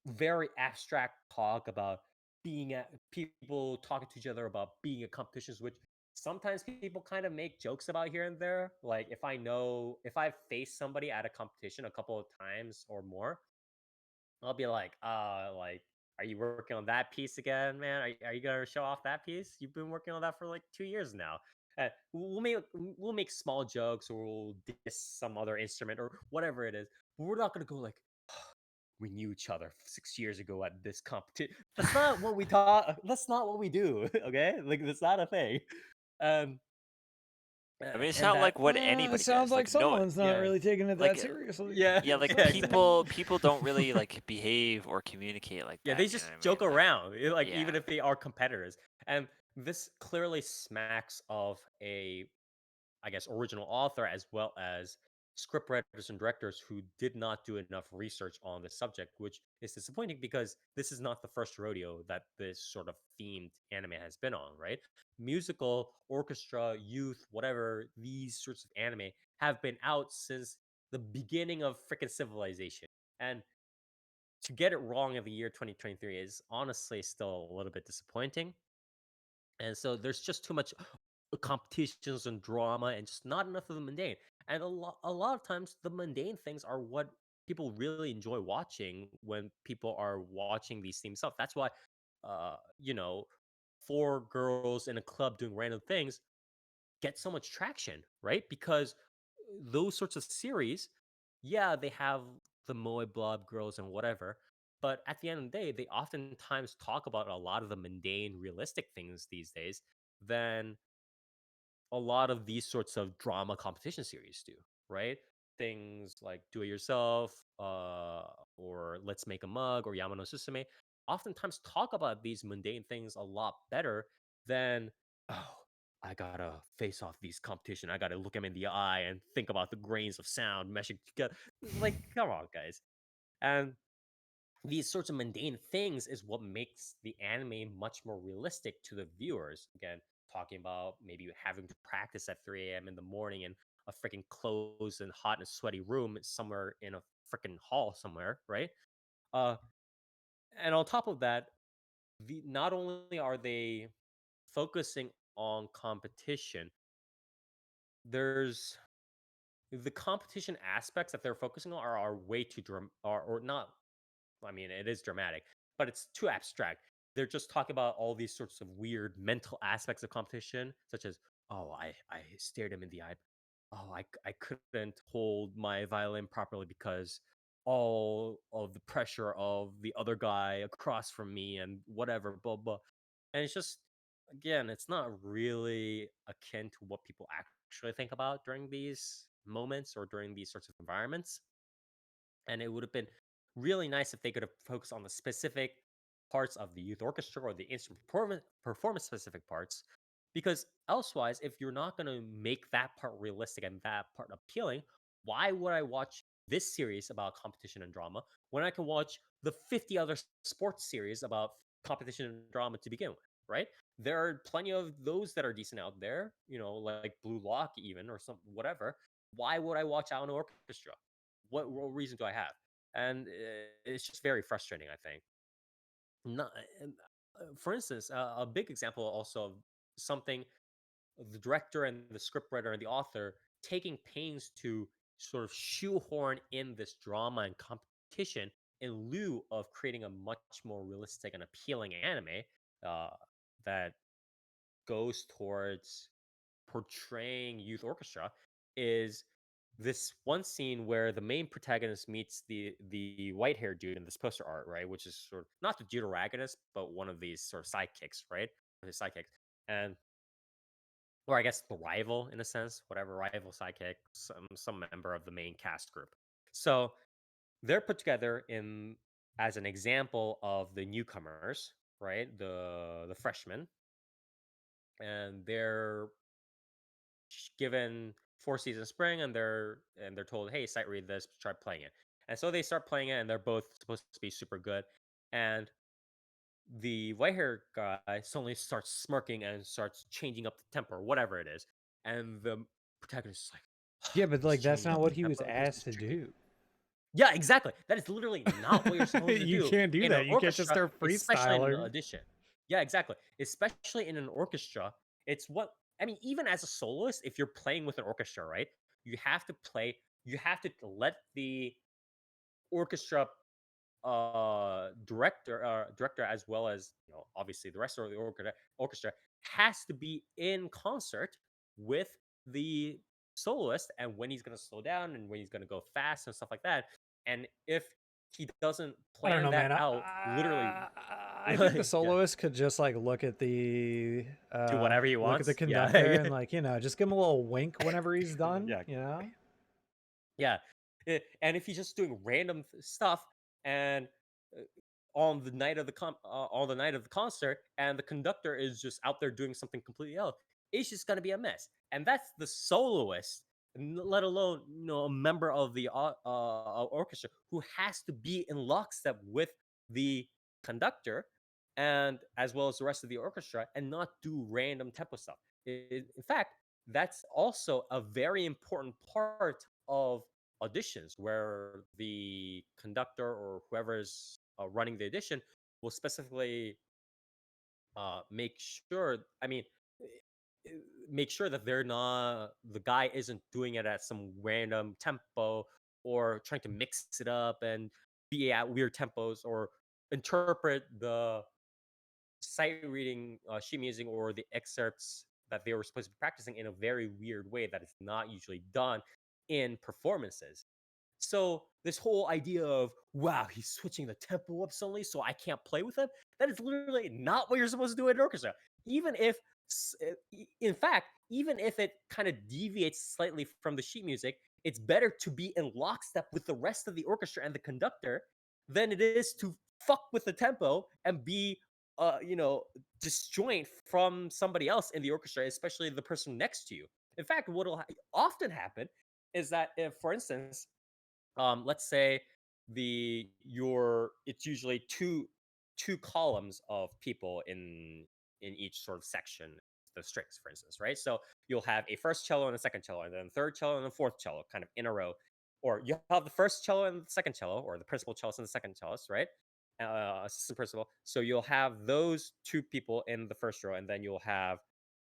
very abstract talk about being at people talking to each other about being at competitions, which sometimes people kind of make jokes about here and there. Like if I've faced somebody at a competition a couple of times or more, I'll be like, are you working on that piece again, man? Are you gonna show off that piece? You've been working on that for like 2 years now. We'll make small jokes or we'll diss some other instrument or whatever it is. But we're not gonna go like we knew each other 6 years ago at this competition. That's not what we taught. That's not what we do. Okay, like that's not a thing. Um, I mean, it's and not that like what It anybody sounds does. like No, someone's not yeah. really taking it Like, that seriously. yeah, yeah, like yeah, people don't really like behave or communicate like Yeah, that. they You know just what I joke mean? Like, around, like even yeah. if they are competitors. And this clearly smacks of a, I guess, original author as well as script writers and directors who did not do enough research on the subject, which is disappointing because this is not the first rodeo that this sort of themed anime has been on, right? Musical, orchestra, youth, whatever, these sorts of anime have been out since the beginning of freaking civilization. And to get it wrong in the year 2023 is honestly still a little bit disappointing. And so there's just too much competitions and drama and just not enough of the mundane. And a lot of times the mundane things are what people really enjoy watching when people are watching these themed stuff. That's why you know, four girls in a club doing random things get so much traction, right? Because those sorts of series, yeah, they have the Moe Blob girls and whatever, but at the end of the day, they oftentimes talk about a lot of the mundane, realistic things these days than a lot of these sorts of drama competition series do, right? Things like Do It Yourself, or Let's Make a Mug, or Yamano Susume, oftentimes talk about these mundane things a lot better than, oh, I gotta face off these competition. I gotta look them in the eye and think about the grains of sound meshing together. Like, come on, guys. And these sorts of mundane things is what makes the anime much more realistic to the viewers. Again, talking about maybe having to practice at 3 a.m. in the morning in a freaking closed and hot and sweaty room somewhere in a freaking hall somewhere, right? Uh, and on top of that, not only are they focusing on competition, there's the competition aspects that they're focusing on are way too or not. I mean, it is dramatic, but it's too abstract. They're just talking about all these sorts of weird mental aspects of competition, such as, oh, I stared him in the eye. Oh, I couldn't hold my violin properly because all of the pressure of the other guy across from me and whatever, blah, blah. And it's just, again, it's not really akin to what people actually think about during these moments or during these sorts of environments. And it would have been really nice if they could have focused on the specific parts of the youth orchestra or the instrument performance specific parts. Because elsewise, if you're not going to make that part realistic and that part appealing, why would I watch this series about competition and drama when I can watch the 50 other sports series about competition and drama to begin with, right? There are plenty of those that are decent out there, like Blue Lock even or some whatever. Why would I watch Out Orchestra? What reason do I have? And it's just very frustrating, I think. Not, for instance, a big example also of something the director and the scriptwriter and the author taking pains to sort of shoehorn in this drama and competition in lieu of creating a much more realistic and appealing anime uh, that goes towards portraying youth orchestra is this one scene where the main protagonist meets the white haired dude in this poster art, right? Which is sort of not the deuteragonist, but one of these sort of sidekicks, right? His sidekicks, and or I guess the rival in a sense, whatever rival sidekick, some member of the main cast group. So they're put together in as an example of the newcomers, right? The freshmen, and they're given 4 seasons spring and they're told, hey, sight read this, try playing it. And so they start playing it and they're both supposed to be super good. And the white hair guy suddenly starts smirking and starts changing up the tempo or whatever it is. And the protagonist is like, Yeah, but like that's change not up what the he was tempo, this asked is to tricky. do. Yeah, exactly. That is literally not what you're supposed to You do can't do in an that. You can't just orchestra, start especially in an freestyling. audition. Yeah, exactly. Especially in an orchestra, it's what I mean. Even as a soloist, if you're playing with an orchestra, right? You have to play. You have to let the orchestra director as well as obviously the rest of the orchestra has to be in concert with the soloist and when he's going to slow down and when he's going to go fast and stuff like that. And if he doesn't I don't plan know, that man. out literally I think the yeah, soloist could just like look at the do whatever he the wants. conductor and like just give him a little wink whenever he's done. Yeah. Yeah. And if he's just doing random stuff and on the night of the concert and the conductor is just out there doing something completely else, it's just going to be a mess. And that's the soloist, let alone a member of the orchestra who has to be in lockstep with the conductor and as well as the rest of the orchestra and not do random tempo stuff. In fact, that's also a very important part of auditions where the conductor or whoever is running the audition will specifically make sure make sure that the guy isn't doing it at some random tempo or trying to mix it up and be at weird tempos or interpret the sight reading sheet music or the excerpts that they were supposed to be practicing in a very weird way that is not usually done in performances. So this whole idea of wow, he's switching the tempo up suddenly, so I can't play with him. That is literally not what you're supposed to do in an orchestra. Even if, in fact, even if it kind of deviates slightly from the sheet music, it's better to be in lockstep with the rest of the orchestra and the conductor than it is to fuck with the tempo and be, disjoint from somebody else in the orchestra, especially the person next to you. In fact, what will often happen is that if, for instance, let's say it's usually two columns of people in each sort of section, the strings for instance, right? So you'll have a first cello and a second cello and then third cello and a fourth cello kind of in a row, or you have the first cello and the second cello, or the principal cellist and the second cellist, right? Assistant principal. So you'll have those two people in the first row and then you'll have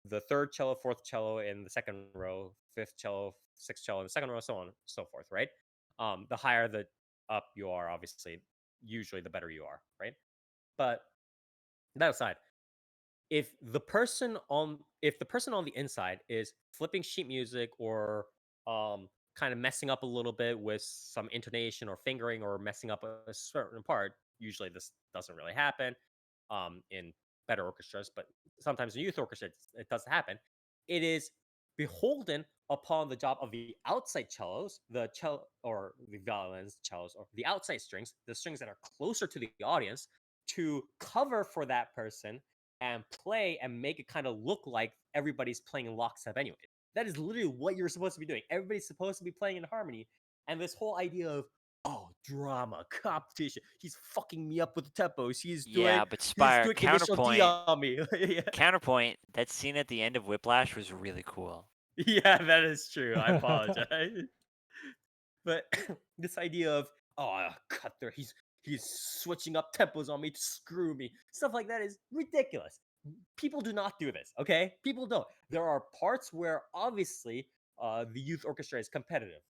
the third cello, fourth cello in the second row, fifth cello, sixth cello in the second row, so on and so forth, right? The higher the up you are, obviously, usually the better you are, right? But that aside, if the person on the inside is flipping sheet music or kind of messing up a little bit with some intonation or fingering or messing up a certain part, usually this doesn't really happen in better orchestras, but sometimes in youth orchestras it does happen. It is beholden upon the job of the outside cellos, the cello or the violins, cellos, or the outside strings, the strings that are closer to the audience, to cover for that person and play and make it kind of look like everybody's playing in lockstep anyway. That is literally what you're supposed to be doing. Everybody's supposed to be playing in harmony. And this whole idea of, oh, drama, competition, he's fucking me up with the tempos. He's Yeah, but doing Spire, initial D counterpoint, on me. Yeah. counterpoint, that scene at the end of Whiplash was really cool. Yeah, that is true. I apologize. But this idea of, oh, cut there, he's switching up tempos on me to screw me. Stuff like that is ridiculous. People do not do this, okay? People don't. There are parts where obviously the youth orchestra is competitive.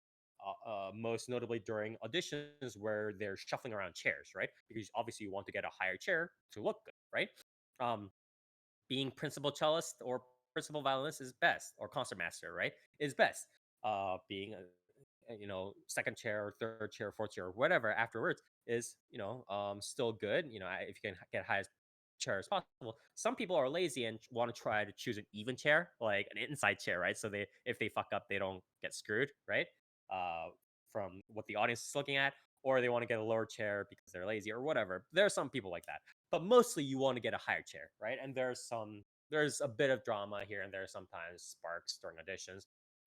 Most notably during auditions where they're shuffling around chairs, right? Because obviously you want to get a higher chair to look good, right? Being principal cellist or principal violinist is best, or concertmaster, right? Is best. Being second chair or third chair or fourth chair or whatever afterwards is still good, if you can get highest chair as possible. Some people are lazy and want to try to choose an even chair, like an inside chair, right? So if they fuck up they don't get screwed, right? From what the audience is looking at, or they want to get a lower chair because they're lazy or whatever. There are some people like that, but mostly you want to get a higher chair, right? And there's a bit of drama here and there, sometimes sparks during auditions,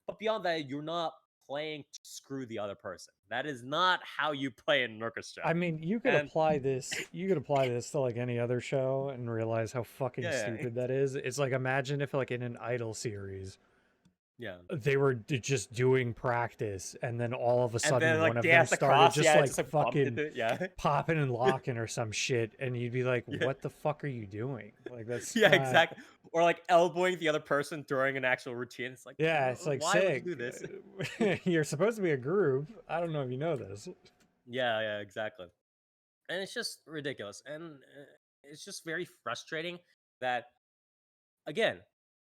but beyond that, you're not playing to screw the other person. That is not how you play in an orchestra. I mean, you could apply this. You could apply this to like any other show and realize how fucking stupid that is. It's like, imagine if like in an Idol series, Yeah. they were just doing practice, and then all of a And sudden then one like of them dance started across, just yeah, like just like bumped fucking into it, yeah. popping and locking or some shit, and you'd be like, Yeah. what the fuck are you doing? Like, that's Yeah, not... exactly. Or like elbowing the other person during an actual routine. It's like, Yeah, it's like, why would you sick. do this? You're supposed to be a group. I don't know if you know this. Yeah, exactly. And it's just ridiculous. And it's just very frustrating that, again,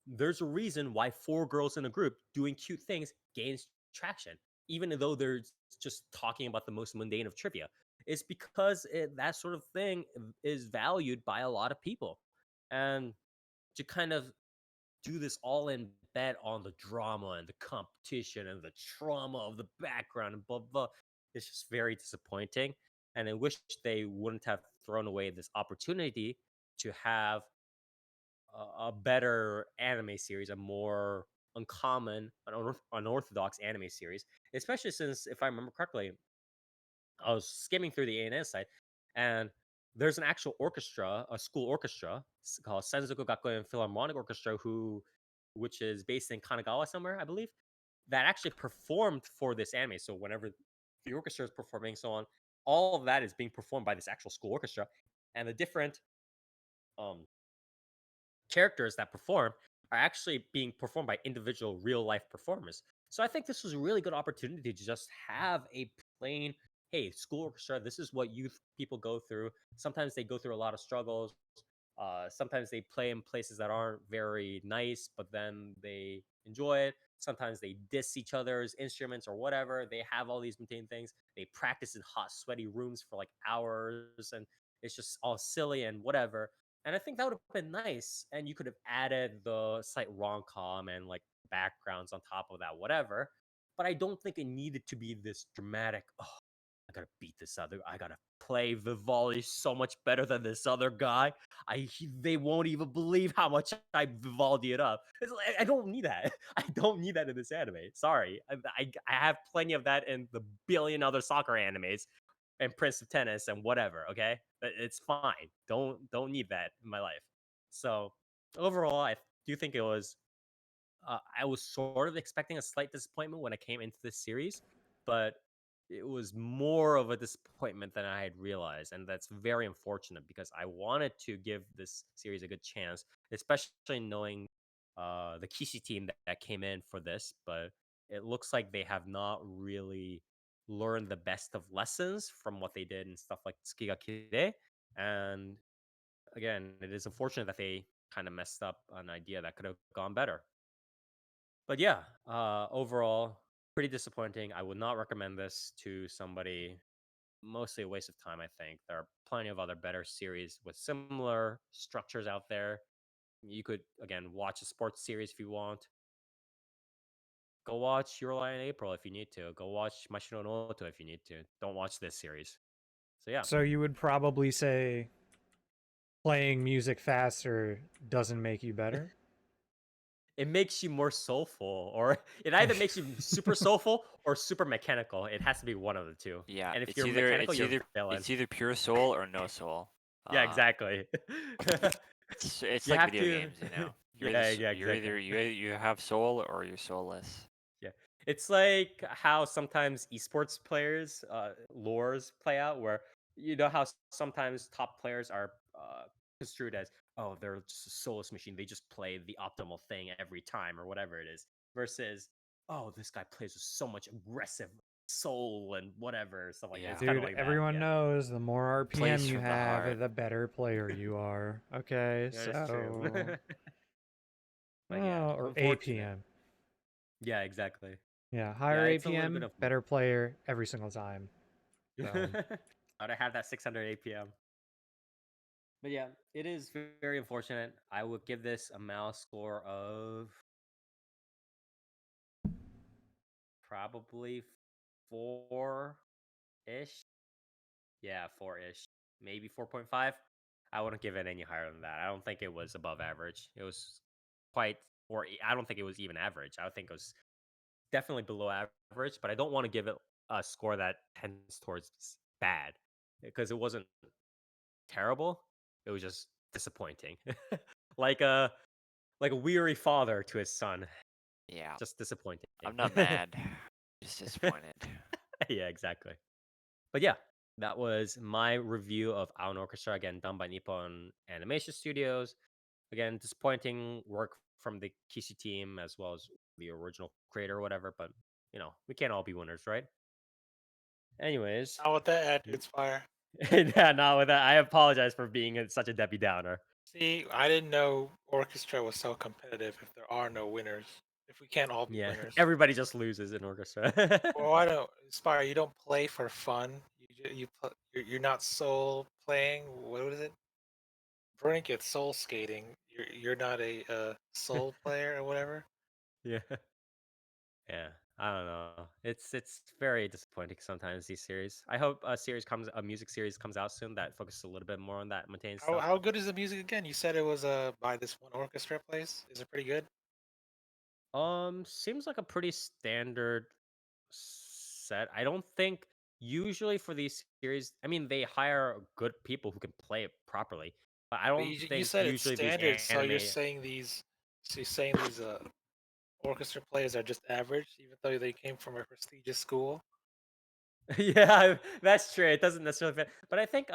there's a reason why 4 girls in a group doing cute things gains traction, even though they're just talking about the most mundane of trivia. It's because that sort of thing is valued by a lot of people. And to kind of do this all in bet on the drama and the competition and the trauma of the background and blah blah. It's just very disappointing. And I wish they wouldn't have thrown away this opportunity to have a better anime series, a more uncommon, unorthodox anime series. Especially since, if I remember correctly, I was skimming through the ANS site, and there's an actual orchestra, a school orchestra called Senzoku Gakuen Philharmonic Orchestra, which is based in Kanagawa somewhere, I believe, that actually performed for this anime. So whenever the orchestra is performing, so on, all of that is being performed by this actual school orchestra, and the different um characters that perform are actually being performed by individual real life performers. So I think this was a really good opportunity to just have a plain, hey, school orchestra, this is what youth people go through. Sometimes they go through a lot of struggles. Sometimes they play in places that aren't very nice, but then they enjoy it. Sometimes they diss each other's instruments or whatever. They have all these maintained things. They practice in hot, sweaty rooms for like hours, and it's just all silly and whatever. And I think that would have been nice. And you could have added the slight rom com and like backgrounds on top of that, whatever. But I don't think it needed to be this dramatic. Oh, I gotta beat this other. I gotta play Vivaldi so much better than this other guy. They won't even believe how much I Vivaldi it up. I don't need that. I don't need that in this anime. Sorry, I have plenty of that in the billion other soccer animes and Prince of Tennis and whatever. Okay, it's fine. Don't need that in my life. So overall, I do think it was. I was sort of expecting a slight disappointment when I came into this series, but it was more of a disappointment than I had realized, and that's very unfortunate because I wanted to give this series a good chance, especially knowing the Kishi team that came in for this. But it looks like they have not really learned the best of lessons from what they did and stuff like Tsukigakure. And again, it is unfortunate that they kind of messed up an idea that could have gone better. But yeah, overall, pretty disappointing. I would not recommend this to somebody. Mostly a waste of time, I think. There are plenty of other better series with similar structures out there. You could, again, watch a sports series if you want. Go watch Your Lie in April if you need to. Go watch Mashiro no Oto if you need to. Don't watch this series. So yeah. So you would probably say playing music faster doesn't make you better? It makes you more soulful, or it either makes you super soulful or super mechanical. It has to be one of the two. Yeah, And if it's you're either mechanical, you're a villain. it's either pure soul or no soul. Yeah, exactly. It's You like have video to. games, you know. Yeah, You're exactly. either you have soul or you're soulless. Yeah, it's like how sometimes esports players, lores play out, where you know how sometimes top players are construed as, oh, they're just a soulless machine. They just play the optimal thing every time or whatever it is. Versus, oh, this guy plays with so much aggressive soul and whatever stuff like that. Yeah. It's kind of Dude, like that. everyone Yeah, knows the more Plays RPM you from the have, heart. the better player you are. Okay, yeah, that's true. so... But yeah, or unfortunate. APM. Yeah, exactly. Yeah, Yeah, higher it's a little bit APM, of. better player every single time. So, I'd have that 600 APM. But yeah, it is very unfortunate. I would give this a mouse score of probably 4-ish. Yeah, 4-ish. Maybe 4.5. I wouldn't give it any higher than that. I don't think it was above average. It was quite, or I don't think it was even average. I would think it was definitely below average, but I don't want to give it a score that tends towards bad because it wasn't terrible. It was just disappointing. like a like a weary father to his son. Yeah, Just disappointing. I'm not mad. Just disappointed. Yeah, exactly. But yeah, that was my review of Aon Orchestra, again, done by Nippon Animation Studios. Again, disappointing work from the Kishi team as well as the original creator or whatever, but we can't all be winners, right? Anyways, Not with that attitude's fire. yeah, not with that. I apologize for being such a Debbie Downer. See, I didn't know Orchestra was so competitive if there are no winners. If we can't all be Yeah, winners. everybody just loses in Orchestra. Well, I don't, Spire, you don't play for fun. You're not soul playing. What is it? Brink, it's soul skating. You're not a soul player or whatever. Yeah. Yeah, I don't know. It's very disappointing sometimes these series. I hope a music series comes out soon that focuses a little bit more on that mundane How stuff. how good is the music again? You said it was by this one orchestra place. Is it pretty good? Seems like a pretty standard set. I don't think usually for these series, I mean, they hire good people who can play it properly, but I But don't you think said it's usually these standard, so you're anime. saying these orchestra players are just average, even though they came from a prestigious school. Yeah, that's true. It doesn't necessarily fit, but I think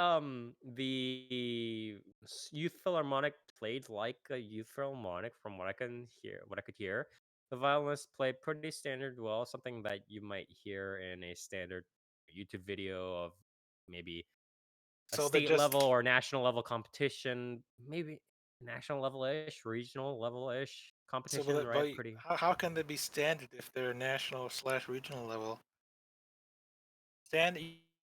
the youth philharmonic played like a youth philharmonic from what I can hear. What I could hear, the violinists played pretty standard well. Something that you might hear in a standard YouTube video of maybe a So they're state level just or national level competition, maybe national level ish, regional level ish so competition, right? but Pretty. how can they be standard if they're national/regional level? You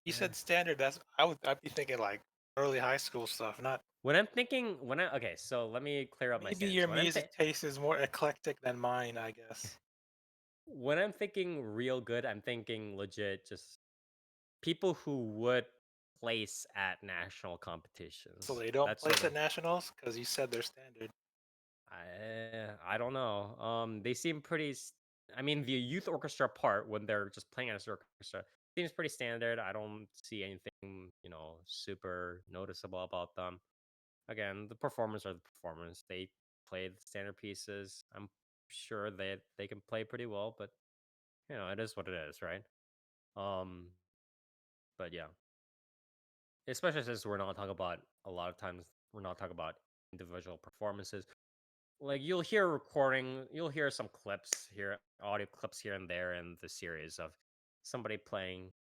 Yeah. said standard. I'd be thinking like early high school stuff, not Okay, so let me clear up my maybe stance. your music taste is more eclectic than mine, I guess. When I'm thinking real good, I'm thinking legit just people who would place at national So competitions. they don't That's sort place of at nationals because you said they're standard. I don't know. They seem I mean, the youth orchestra part when they're just playing as an orchestra seems pretty standard. I don't see anything, super noticeable about them. Again, the performers are the performers. They play the standard pieces. I'm sure they can play pretty well, but it is what it is, right? Um, but yeah, especially since we're not talking about a lot of times we're not talking about individual performances. Like you'll hear some clips here, audio clips here and there in the series of somebody playing,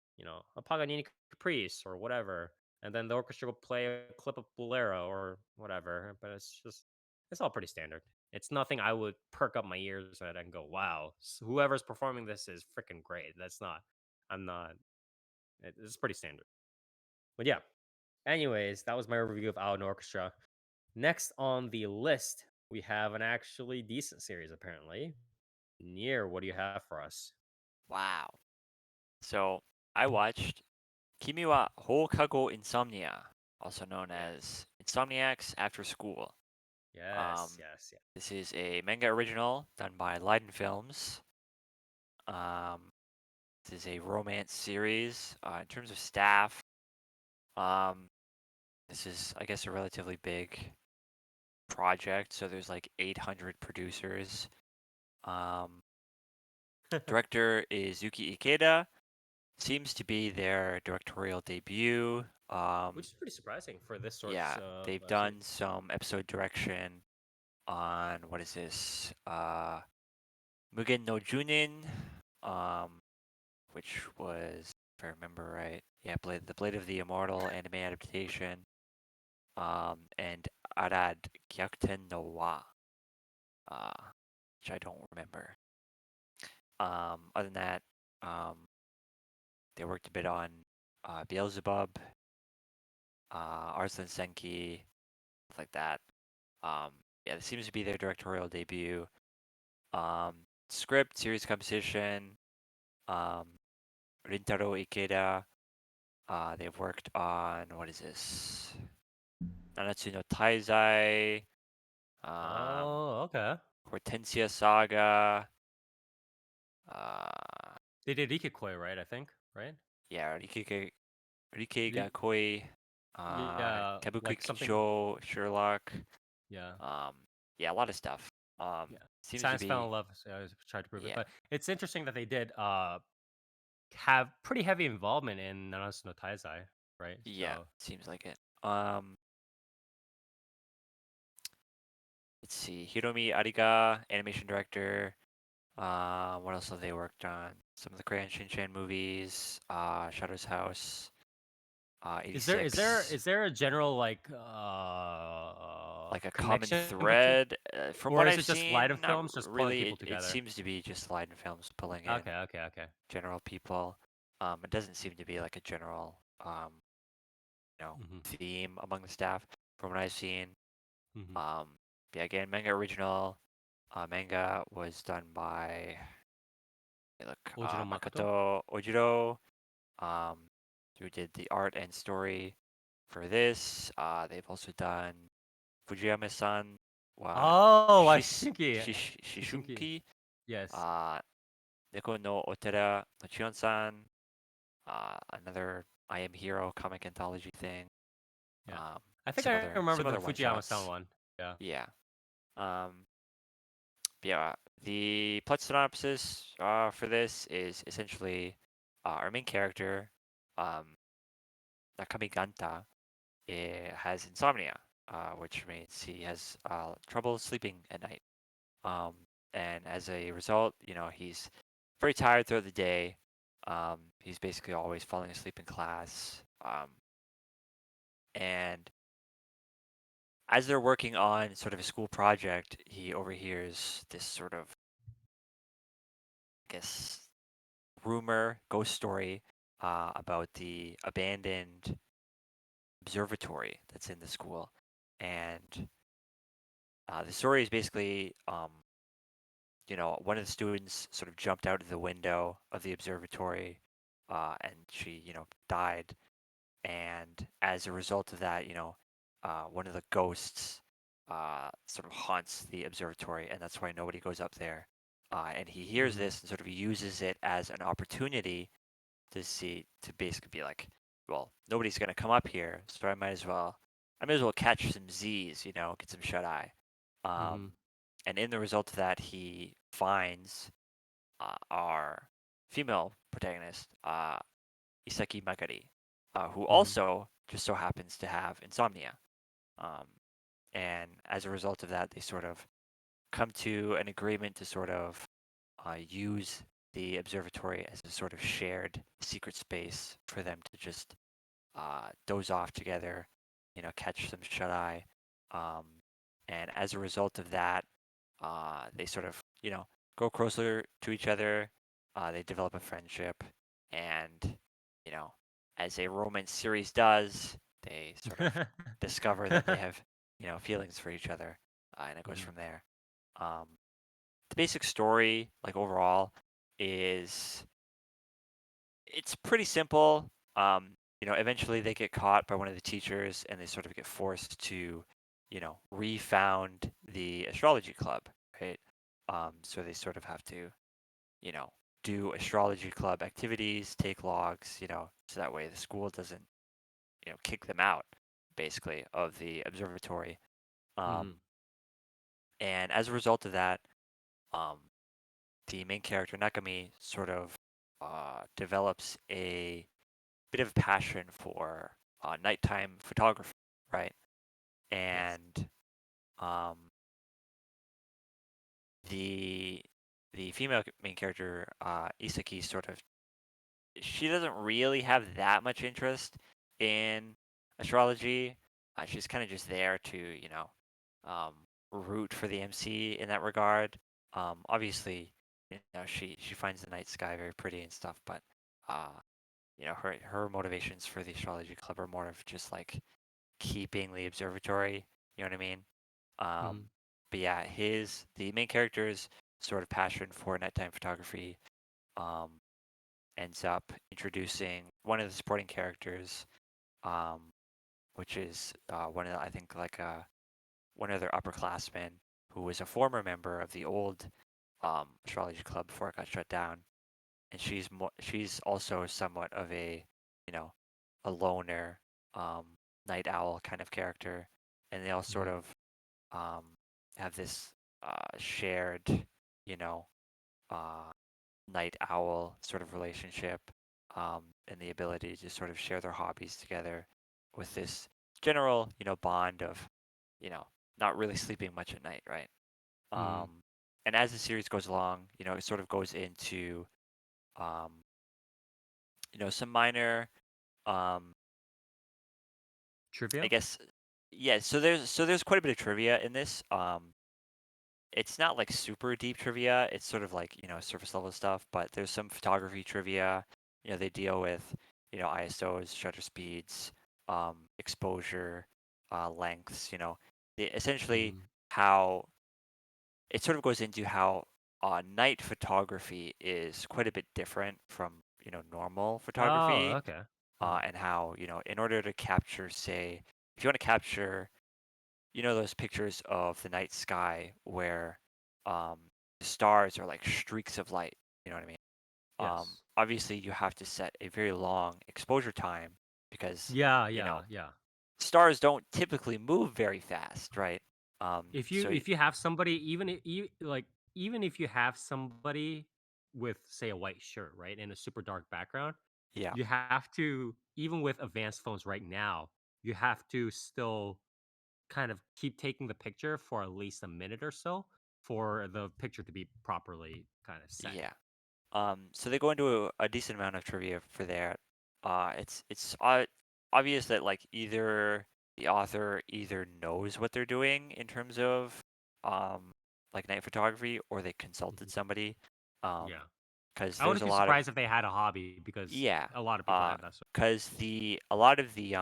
a Paganini Caprice or whatever, and then the orchestra will play a clip of Bolero or whatever. But it's all pretty standard. It's nothing I would perk up my ears at and go, "Wow, whoever's performing this is freaking great." That's not. I'm not. It's pretty standard. But yeah. Anyways, that was my review of Aon Orchestra. Next on the list, we have an actually decent series, apparently. Nier, what do you have for us? Wow. So I watched Kimi wa Houkago Insomnia, also known as Insomniacs After School. Yes, yes, yeah. This is a manga original done by Leiden Films. This is a romance series. In terms of staff, this is, I guess, a relatively big project. So there's like 800 producers. Director is Yuki Ikeda. Seems to be their directorial debut. Which is pretty surprising for this sort Yeah, of they've series. done some episode direction on what is this? Mugen no Junin, which was, if I remember right, yeah, the Blade of the Immortal anime adaptation, and Arad Gyakuten no Wa, which I don't remember. Other than that, they worked a bit on Beelzebub, Arslan Senki, stuff like that. Yeah, this seems to be their directorial debut. Script, series composition, Rintaro Ikeda. They've worked on, what is this? Nanatsu no Taizai. Oh, okay. Hortensia Saga. They did Ikikoi, right? I think, right? Yeah, Rike Ri- Gakoi. yeah, Kabuki like something. Kicho, Sherlock. Yeah. Yeah, a lot of stuff. Yeah. Seems to Science fell be in love, so I tried to prove it. yeah But it's interesting that they did have pretty heavy involvement in Nanatsu no Taizai, right? yeah So seems like it. Let's see, Hiromi Ariga, animation director. What else have they worked on? Some of the Crayon Shinchan movies. Shadow's House. is there 86. a general like Like a common connection between, thread. From or what is I've it just seen, Light of not Films just pulling really. people It together? seems to be just Leiden Films pulling in Okay. general people. It doesn't seem to be like a general, Mm-hmm. theme among the staff from what I've seen. Mm-hmm. Yeah, again, manga original. Manga was done by, Ojiro Makoto. Makoto Ojiro, who did the art and story for this. They've also done Fujiyama-san wa Oh, Shis- Shinki. Shishunki, Yes. Neko no Otera no Chion-san, another I Am Hero comic anthology thing. Yeah. I and think some I other remember the one Fujiyama-san shots. one. Yeah. Yeah. Yeah. The plot synopsis for this is essentially our main character, Nakami Ganta, has insomnia, which means he has trouble sleeping at night. And as a result, he's very tired throughout the day. He's basically always falling asleep in class. And as they're working on sort of a school project, he overhears this sort of, I guess, rumor, ghost story about the abandoned observatory that's in the school. And the story is basically, one of the students sort of jumped out of the window of the observatory and she, died. And as a result of that, one of the ghosts sort of haunts the observatory, and that's why nobody goes up there. And he hears Mm-hmm. this and sort of uses it as an opportunity to basically be like, well, nobody's gonna come up here, so I might as well catch some Z's, get some shut eye. Mm-hmm. And in the result of that, he finds our female protagonist, Isaki Magari, who Mm-hmm. also just so happens to have insomnia. Um, and as a result of that, they sort of come to an agreement to sort of use the observatory as a sort of shared secret space for them to just doze off together, catch some shut eye. Um, and as a result of that, they sort of, grow closer to each other. They develop a friendship, and you know, as a romance series does, they sort of discover that they have, feelings for each other, and it goes Mhm. from there. The basic story, like overall, is it's pretty simple. Eventually they get caught by one of the teachers, and they sort of get forced to, refound the astrology club, right? So they sort of have to, you know, do astrology club activities, take logs, so that way the school doesn't, kick them out, basically, of the observatory. Um, Mhm. and as a result of that, um, the main character Nakami sort of develops a bit of passion for nighttime photography, right? Yes. And um, the female main character Isaki sort of she doesn't really have that much interest in astrology. She's kind of just there to um, root for the MC in that regard. Obviously, she finds the night sky very pretty and stuff, but uh, her motivations for the astrology club are more of just like keeping the observatory. You know what I mean? Mhm. But yeah, the main character's sort of passion for nighttime photography um, ends up introducing one of the supporting characters, um, which is I think like one of their upperclassmen who was a former member of the old astrology club before it got shut down, and she's also somewhat of a you know a loner, um, night owl kind of character, and they all sort Mhm. of um, have this shared, you know, night owl sort of relationship, and the ability to sort of share their hobbies together with this general, bond of, not really sleeping much at night, right? Mhm. And as the series goes along, it sort of goes into, um, some minor, um, I Trivia? guess, yeah. So there's quite a bit of trivia in this. It's not like super deep trivia. It's sort of like, surface level stuff, but there's some photography trivia. They deal with, ISOs, shutter speeds, exposure, lengths, essentially Mhm. how it sort of goes into how night photography is quite a bit different from, normal Oh, photography, okay. Huh. and how, in order to capture, say, if you want to capture those pictures of the night sky where um, the stars are like streaks of light. You know what I mean? Yes. Obviously, you have to set a very long exposure time because Yeah, you yeah, know yeah. stars don't typically move very fast, right? If you So if you have somebody, even if you have somebody with, say, a white shirt, right, and a super dark background, yeah, you have to, even with advanced phones right now, you have to still kind of keep taking the picture for at least a minute or so for the picture to be properly kind of set. yeah. So they go into a decent amount of trivia for that. It's obvious that like either the author either knows what they're doing in terms of um like night photography, or they consulted Mhm. somebody. Um, Yeah. because I there's wouldn't a be lot of, surprised if they had a hobby because yeah, a lot of people have that. So. because the a lot of the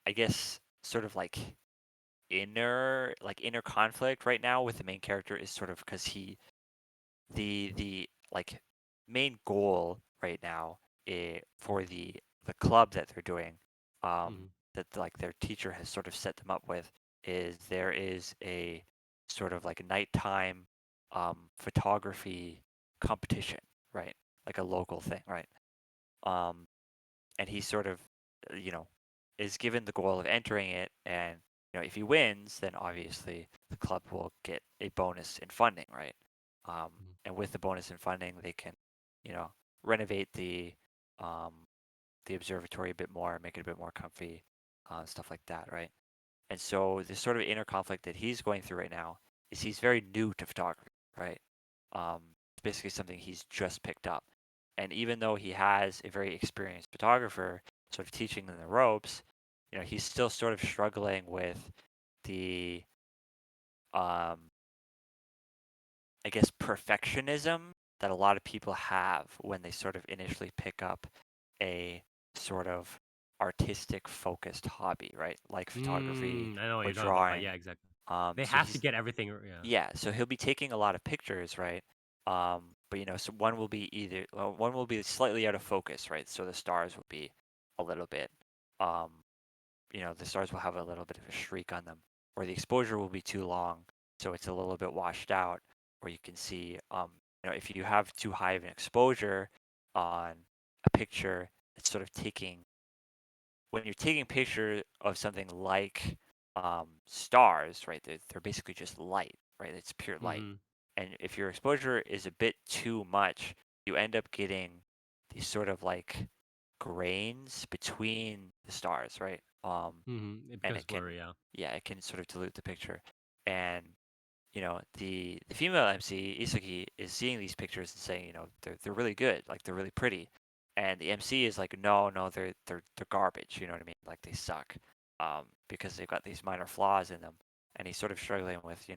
I guess sort of like inner conflict right now with the main character is sort of because the like main goal right now, for the club that they're doing, Mhm. that like their teacher has sort of set them up with, is there is a sort of like nighttime photography competition, right? Like a local thing, right? Um, and he sort of, you know, is given the goal of entering it, and if he wins, then obviously the club will get a bonus in funding, right? Mhm. And with the bonus in funding, they can, you know, renovate um, the observatory a bit more, make it a bit more comfy, stuff like that, right? And so the sort of inner conflict that he's going through right now is he's very new to photography, right? It's basically something he's just picked up. And even though he has a very experienced photographer sort of teaching him the ropes, he's still sort of struggling with the, um, I guess, perfectionism that a lot of people have when they sort of initially pick up a sort of artistic focused hobby, right? Like photography I know what or you're talking about. drawing. Yeah, exactly. They So have to he's, get everything. Yeah. yeah, so he'll be taking a lot of pictures, right? But so one will be one will be slightly out of focus, right? So the stars will be a little bit, um, the stars will have a little bit of a streak on them, or the exposure will be too long, so it's a little bit washed out, or you can see, if you have too high of an exposure on a picture, it's sort of taking when you're taking a picture of something like stars, right? They're basically just light, right? It's pure light. Mhm. And if your exposure is a bit too much, you end up getting these sort of like grains between the stars, right? Mhm. It And becomes it can, blurry. Yeah. yeah, it can sort of dilute the picture. And the female MC Isaki is seeing these pictures and saying, they're really good, like they're really pretty, and the MC is like, no, they're garbage, you know what I mean? Like they suck, because they've got these minor flaws in them, and he's sort of struggling with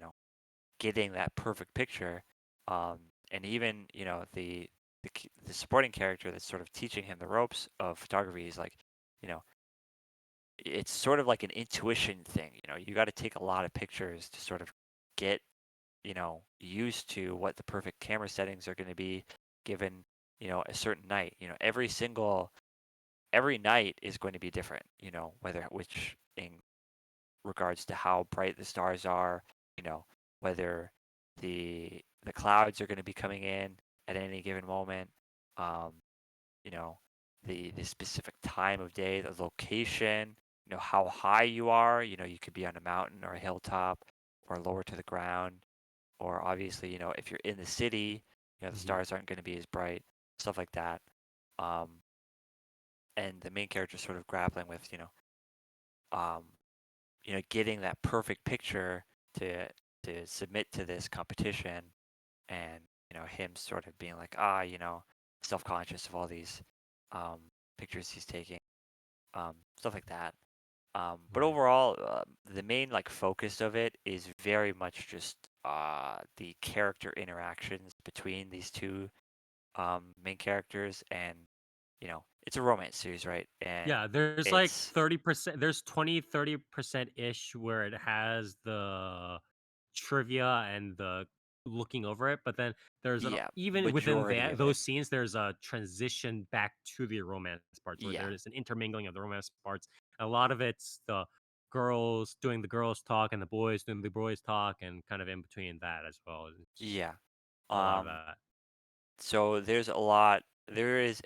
getting that perfect picture, um, and even the supporting character that's sort of teaching him the ropes of photography is like, you know, it's sort of like an intuition thing, you got to take a lot of pictures to sort of get used to what the perfect camera settings are going to be given, a certain night. Every night is going to be different, which in regards to how bright the stars are, whether the clouds are going to be coming in at any given moment, um, you know, the specific time of day, the location, how high you are, you could be on a mountain or a hilltop, or lower to the ground, or obviously, if you're in the city, the stars aren't going to be as bright, stuff like that. And the main character is sort of grappling with, um, getting that perfect picture to submit to this competition, and him sort of being like, self-conscious of all these pictures he's taking, stuff like that. But Right. overall, the main focus of it is very much just the character interactions between these two main characters, and it's a romance series, right? And Yeah, there's like it's 30%, there's 20-30% ish where it has the trivia and the looking over it, but then there's an yeah, even within majority that of it. those scenes, there's a transition back to the romance parts where Yeah, there is an intermingling of the romance parts. A lot of it's the girls doing the girls talk and the boys doing the boys talk, and kind of in between that as well. It's just yeah. a lot of Um, that. so there's a lot. There is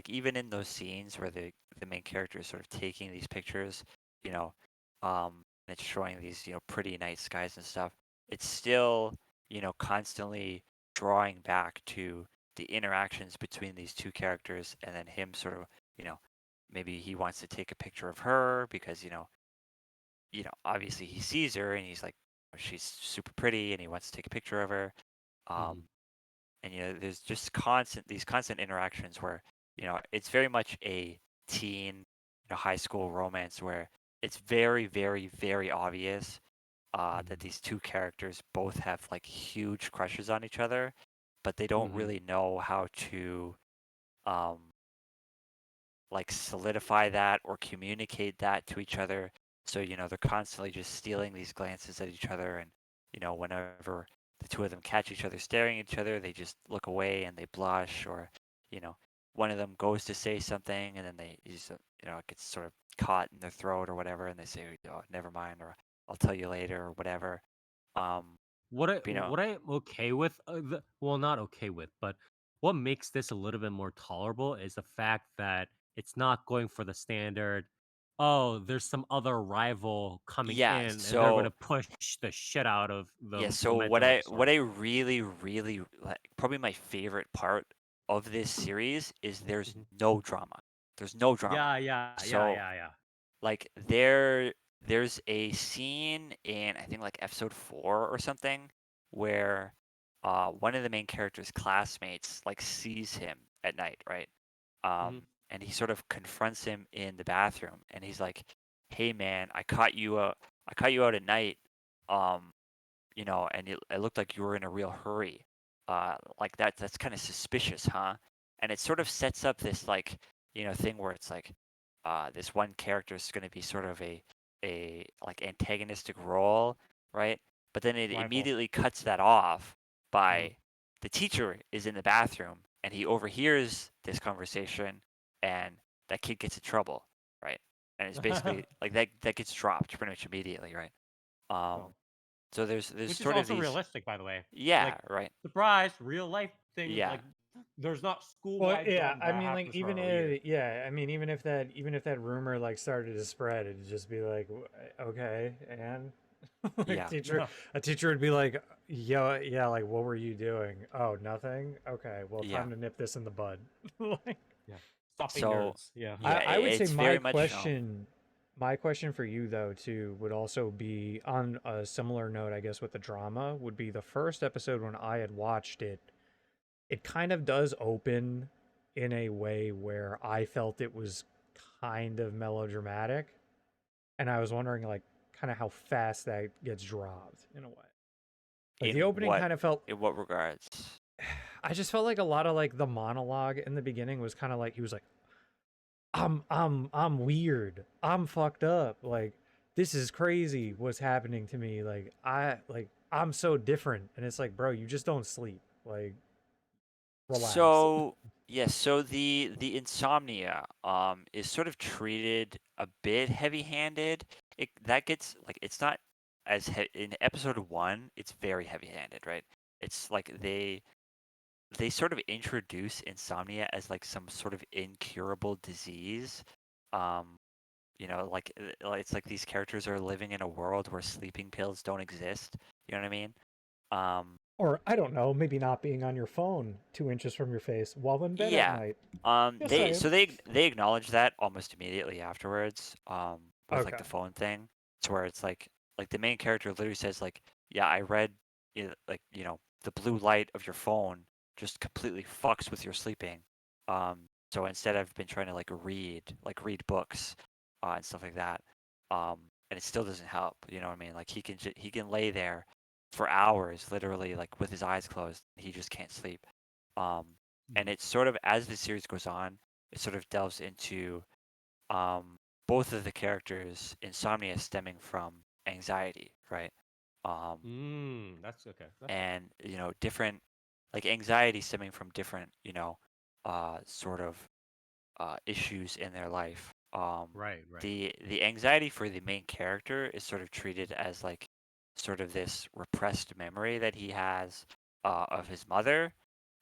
even in those scenes where the main character is sort of taking these pictures, you know, and it's showing these pretty night skies and stuff. It's still constantly drawing back to the interactions between these two characters, and then him sort of maybe he wants to take a picture of her because obviously he sees her and he's like, she's super pretty and he wants to take a picture of her. Um, Mhm. and there's just these constant interactions where it's very much a teen, high school romance where it's very, very, very obvious that Mhm. these two characters both have huge crushes on each other, but they don't Mhm. really know how to um, solidify that or communicate that to each other. So, they're constantly just stealing these glances at each other. And, whenever the two of them catch each other staring at each other, they just look away and they blush. Or, you know, one of them goes to say something and then they just, it gets sort of caught in their throat or whatever. And they say, oh, never mind, or I'll tell you later or whatever. Um, What I but, what I'm okay with, well, not okay with, but what makes this a little bit more tolerable is the fact that it's not going for the standard. Oh, there's some other rival coming yeah. in, and they're going So, to push the shit out of the yeah, so momentum of the what story. I really, really like, probably my favorite part of this series is there's Mhm. no drama. There's no drama. Yeah, yeah, yeah, So yeah, yeah. there's a scene in I think episode 4 or something where one of the main character's classmates sees him at night, right? Um, Hmm. and he sort of confronts him in the bathroom and he's like, "Hey man, I caught you out at night. Um, and it looked like you were in a real hurry. That's kind of suspicious, huh?" And it sort of sets up this thing where it's this one character is going to be sort of a antagonistic role, right? But then it Rival. immediately cuts that off Hmm. by the teacher is in the bathroom and he overhears this conversation and that kid gets in trouble, right? And it's basically that gets dropped pretty much immediately, right? Um, Oh. so there's Which is sort of also these, realistic, by the way. yeah, Like, right, surprise, real life thing. yeah, Like, there's not Well, school-wide yeah, drama I that mean, like happens for even a year. if yeah, I mean, even if that rumor started to spread, it'd just be like, okay, and like yeah. a teacher would be like, yo, yeah, like what were you doing? Oh, nothing. Okay, well, Yeah. time to nip this in the bud. Like, Yeah. Stop being So nerds. Yeah. yeah, I would say it's very much my question for you though too would also be on a similar note, I guess, with the drama would be the first episode when I had watched it. It kind of does open in a way where I felt it was kind of melodramatic, and I was wondering like kind of how fast that gets dropped in a way. Like the opening kind of felt in what regards? I just felt like a lot of like the monologue in the beginning was kind of like he was like I'm weird. I'm fucked up. Like this is crazy what's happening to me. I'm so different. And it's like, bro, you just don't sleep. Like relax. So yeah, so the insomnia is sort of treated a bit heavy-handed. That gets it's not as in episode 1, it's very heavy-handed, right? It's like they sort of introduce insomnia as some sort of incurable disease. Um you know, it's like these characters are living in a world where sleeping pills don't exist. You know what I mean? Or I don't know, maybe not being on your phone 2 inches from your face while in bed at Yeah. night. Just saying. They acknowledge that almost immediately afterwards. With like Okay. the phone thing, to where it's like the main character literally says like, yeah, I read like, you know, the blue light of your phone just completely fucks with your sleeping. So instead I've been trying to read books, and stuff like that. And it still doesn't help. You know what I mean? Like he can lay there for hours, literally like with his eyes closed. He just can't sleep. And it's sort of, as the series goes on, it sort of delves into both of the characters' insomnia stemming from anxiety, right? That's okay. And you know, different, like anxiety stemming from different, you know, sort of issues in their life. Right. The anxiety for the main character is sort of treated as like sort of this repressed memory that he has of his mother,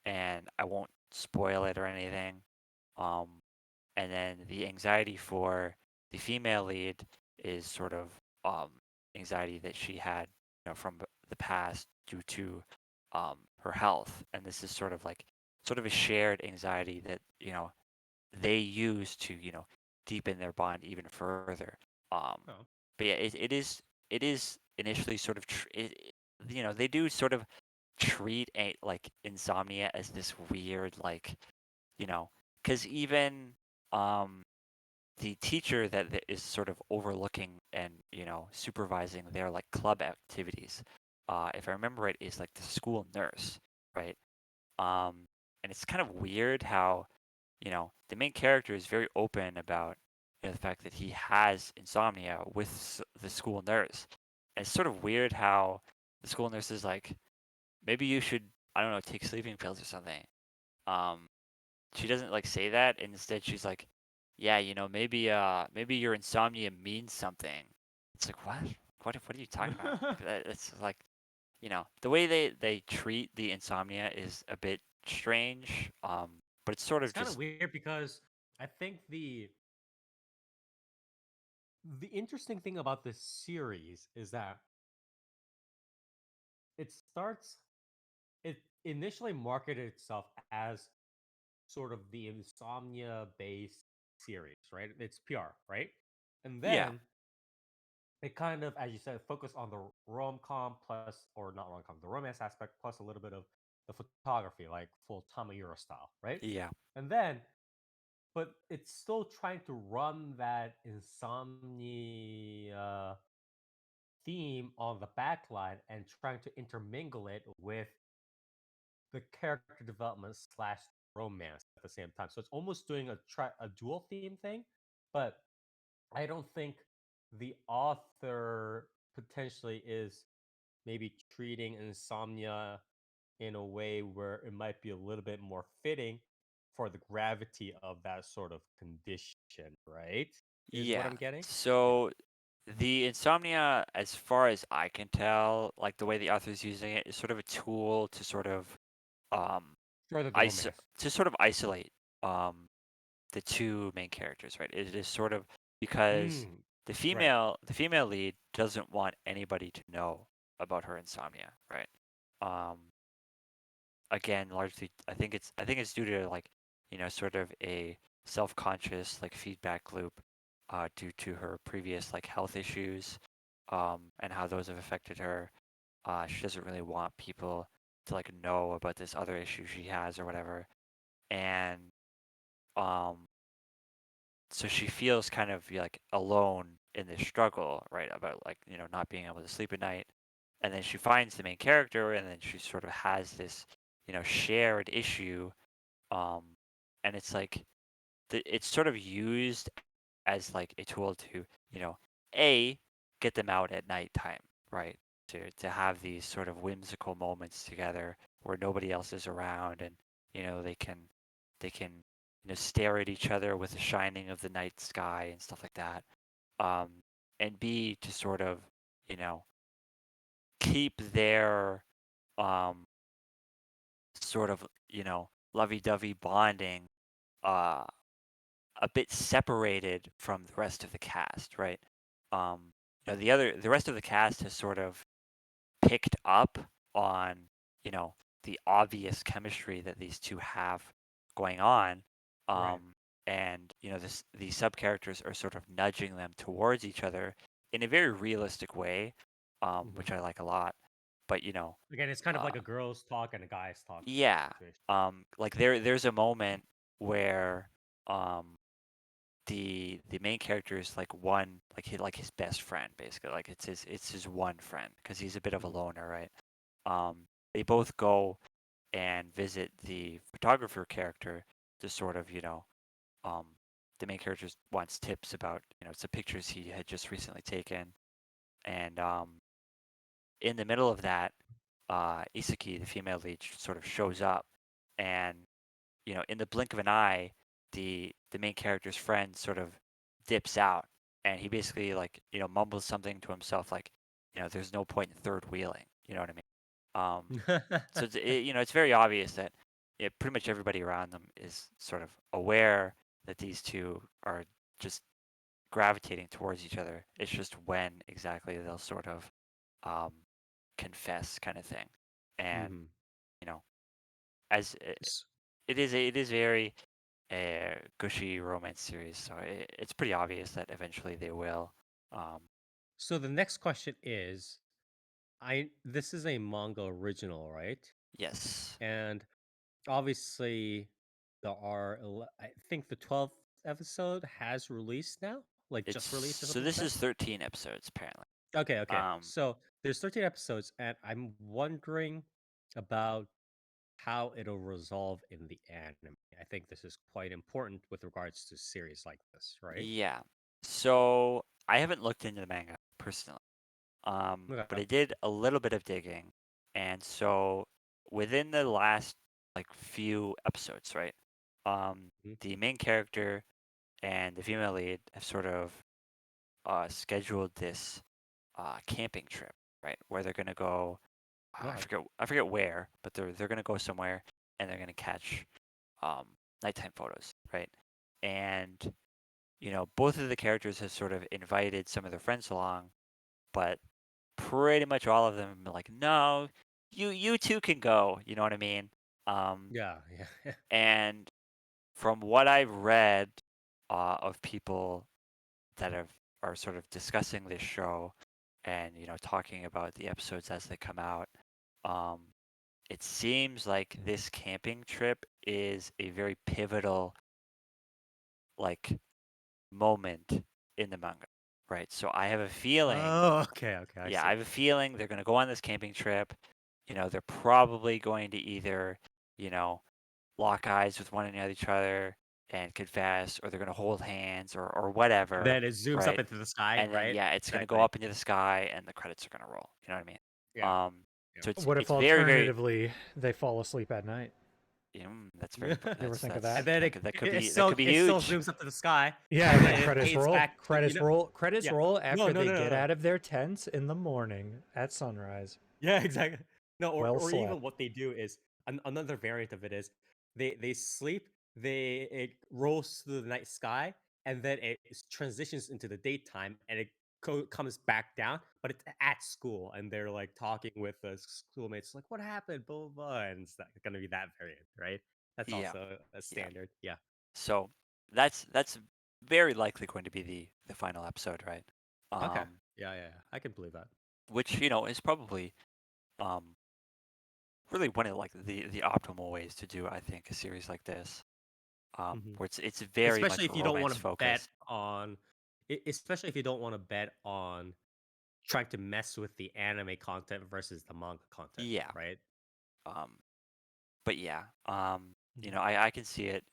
and I won't spoil it or anything. Um, and then the anxiety for the female lead is sort of anxiety that she had, you know, from the past due to her health, and this is sort of a shared anxiety that, you know, they use to, you know, deepen their bond even further. Oh. But yeah, it is initially sort of you know, they do sort of treat like insomnia as this weird, like, you know, because even um the teacher that is sort of overlooking and, you know, supervising their like club activities, if I remember right, is like the school nurse, right? And it's kind of weird how, you know, the main character is very open about, you know, the fact that he has insomnia with the school nurse. And it's sort of weird how the school nurse is like, maybe you should, I don't know, take sleeping pills or something. Um, she doesn't like say that, and instead she's like, yeah, you know, maybe your insomnia means something. It's like, what are you talking about? It's like, you know, the way they treat the insomnia is a bit strange. But it's sort It's of kind of just, weird because I think the interesting thing about this series is that it starts it initially marketed itself as sort of the insomnia based series, right? It's PR, right? And yeah, then it kind of, as you said, focused on the rom com plus, or not rom com, the romance aspect plus a little bit of the photography, like full Tamayura style, right? yeah, And then, but it's still trying to run that insomnia theme on the backline and trying to intermingle it with the character development slash romance at the same time. So it's almost doing a dual theme thing, but I don't think the author potentially is maybe treating insomnia in a way where it might be a little bit more fitting for the gravity of that sort of condition, right? Is what yeah. I'm getting? Yeah. So the insomnia, as far as I can tell, like the way the author's using it, is sort of a tool to sort of um Further the romance. isolate um the two main characters, right? It is sort of because Mm, right. the female lead doesn't want anybody to know about her insomnia, right? Um, Again, largely, I think it's due to like, you know, sort of a self-conscious like feedback loop, due to her previous like health issues, and how those have affected her. She doesn't really want people to like know about this other issue she has or whatever, and um so she feels kind of like alone in this struggle, right? About like, you know, not being able to sleep at night. And then she finds the main character, and then she sort of has this, you know, shared issue. Um, and it's like it's sort of used as like a tool to, you know, a get them out at nighttime, right? To have these sort of whimsical moments together where nobody else is around, and, you know, they can, you know, stare at each other with the shining of the night sky and stuff like that. Um, and b to sort of, you know, keep their um sort of, you know, lovey-dovey bonding uh a bit separated from the rest of the cast, right? The rest of the cast has sort of picked up on, the obvious chemistry that these two have going on. Right. And, these sub characters are sort of nudging them towards each other in a very realistic way, which I like a lot. But, Again, it's kind of like uh, a girls' talk and a guys' talk yeah, situation. like there's a moment where the main character is like his best friend basically, like it's his one friend because he's a bit of a loner, right? They both go and visit the photographer character to sort of the main character wants tips about some pictures he had just recently taken, and in the middle of that, Isaki, the female lead, sort of shows up, and in the blink of an eye, the main character's friend sort of dips out, and he basically mumbles something to himself like, there's no point in third wheeling. You know what I mean? So it's very obvious that pretty much everybody around them is sort of aware that these two are just gravitating towards each other. It's just when exactly they'll sort of um, confess, kind of thing. And Mhm. as S- it is very gushy romance series, so it's pretty obvious that eventually they will. Um, So the next question is, this is a manga original, right? yes, And obviously, I think the 12th episode has released now, like just released or something like this that. is 13 episodes apparently. Okay. So there's 13 episodes, and I'm wondering about how it'll resolve in the anime. I think this is quite important with regards to series like this, right? Yeah. So I haven't looked into the manga personally, but Okay. I did a little bit of digging, and so within the last few episodes, right? Mhm. The main character and the female lead have sort of scheduled this camping trip, right? Where they're gonna go. Okay. I forget where, but they're gonna go somewhere and they're gonna catch um, nighttime photos, right? And both of the characters have sort of invited some of their friends along, but pretty much all of them have been like, no, you too can go. You know what I mean? Yeah. And from what I've read of people that are sort of discussing this show and talking about the episodes as they come out, um, it seems like this camping trip is a very pivotal moment in the manga, right? So I have a feeling, Oh, okay. I yeah, see. I have a feeling they're going to go on this camping trip. They're probably going to either, lock eyes with one another, each other, and confess, or they're going to hold hands, or And whatever, then it zooms up right? into the sky, And then right? yeah, it's going to go Exactly. up into the sky, and the credits are going to roll. You know what I mean? Yeah. So What if it's very very. alternatively they fall asleep at night? That's very. You ever think of And that? then That could be it still huge. zooms up to the sky. Yeah, And and then then it credits fades roll. back. Credits Yeah. roll No, after no, they no, no, get no. out of their tents in the morning at sunrise. Yeah, exactly. No, Well or slept. even what they do is another variant of it is they sleep, it rolls through the night sky, and then it transitions into the daytime, and it comes back down, but it's at school, and they're like talking with the schoolmates, like, what happened, blah blah blah, and it's gonna be that variant, right? That's Yeah, also a yeah. standard. Yeah. So that's very likely going to be the final episode, right? Okay. Yeah. I can believe that. Which is probably um really one of the optimal ways to do, I think, a series like this, Mhm. where it's very Especially much if you don't want romance to bet focused. on, especially if you don't want to bet on trying to mess with the anime content versus the manga content, Yeah. right? Um, but yeah, Mhm. I can see it,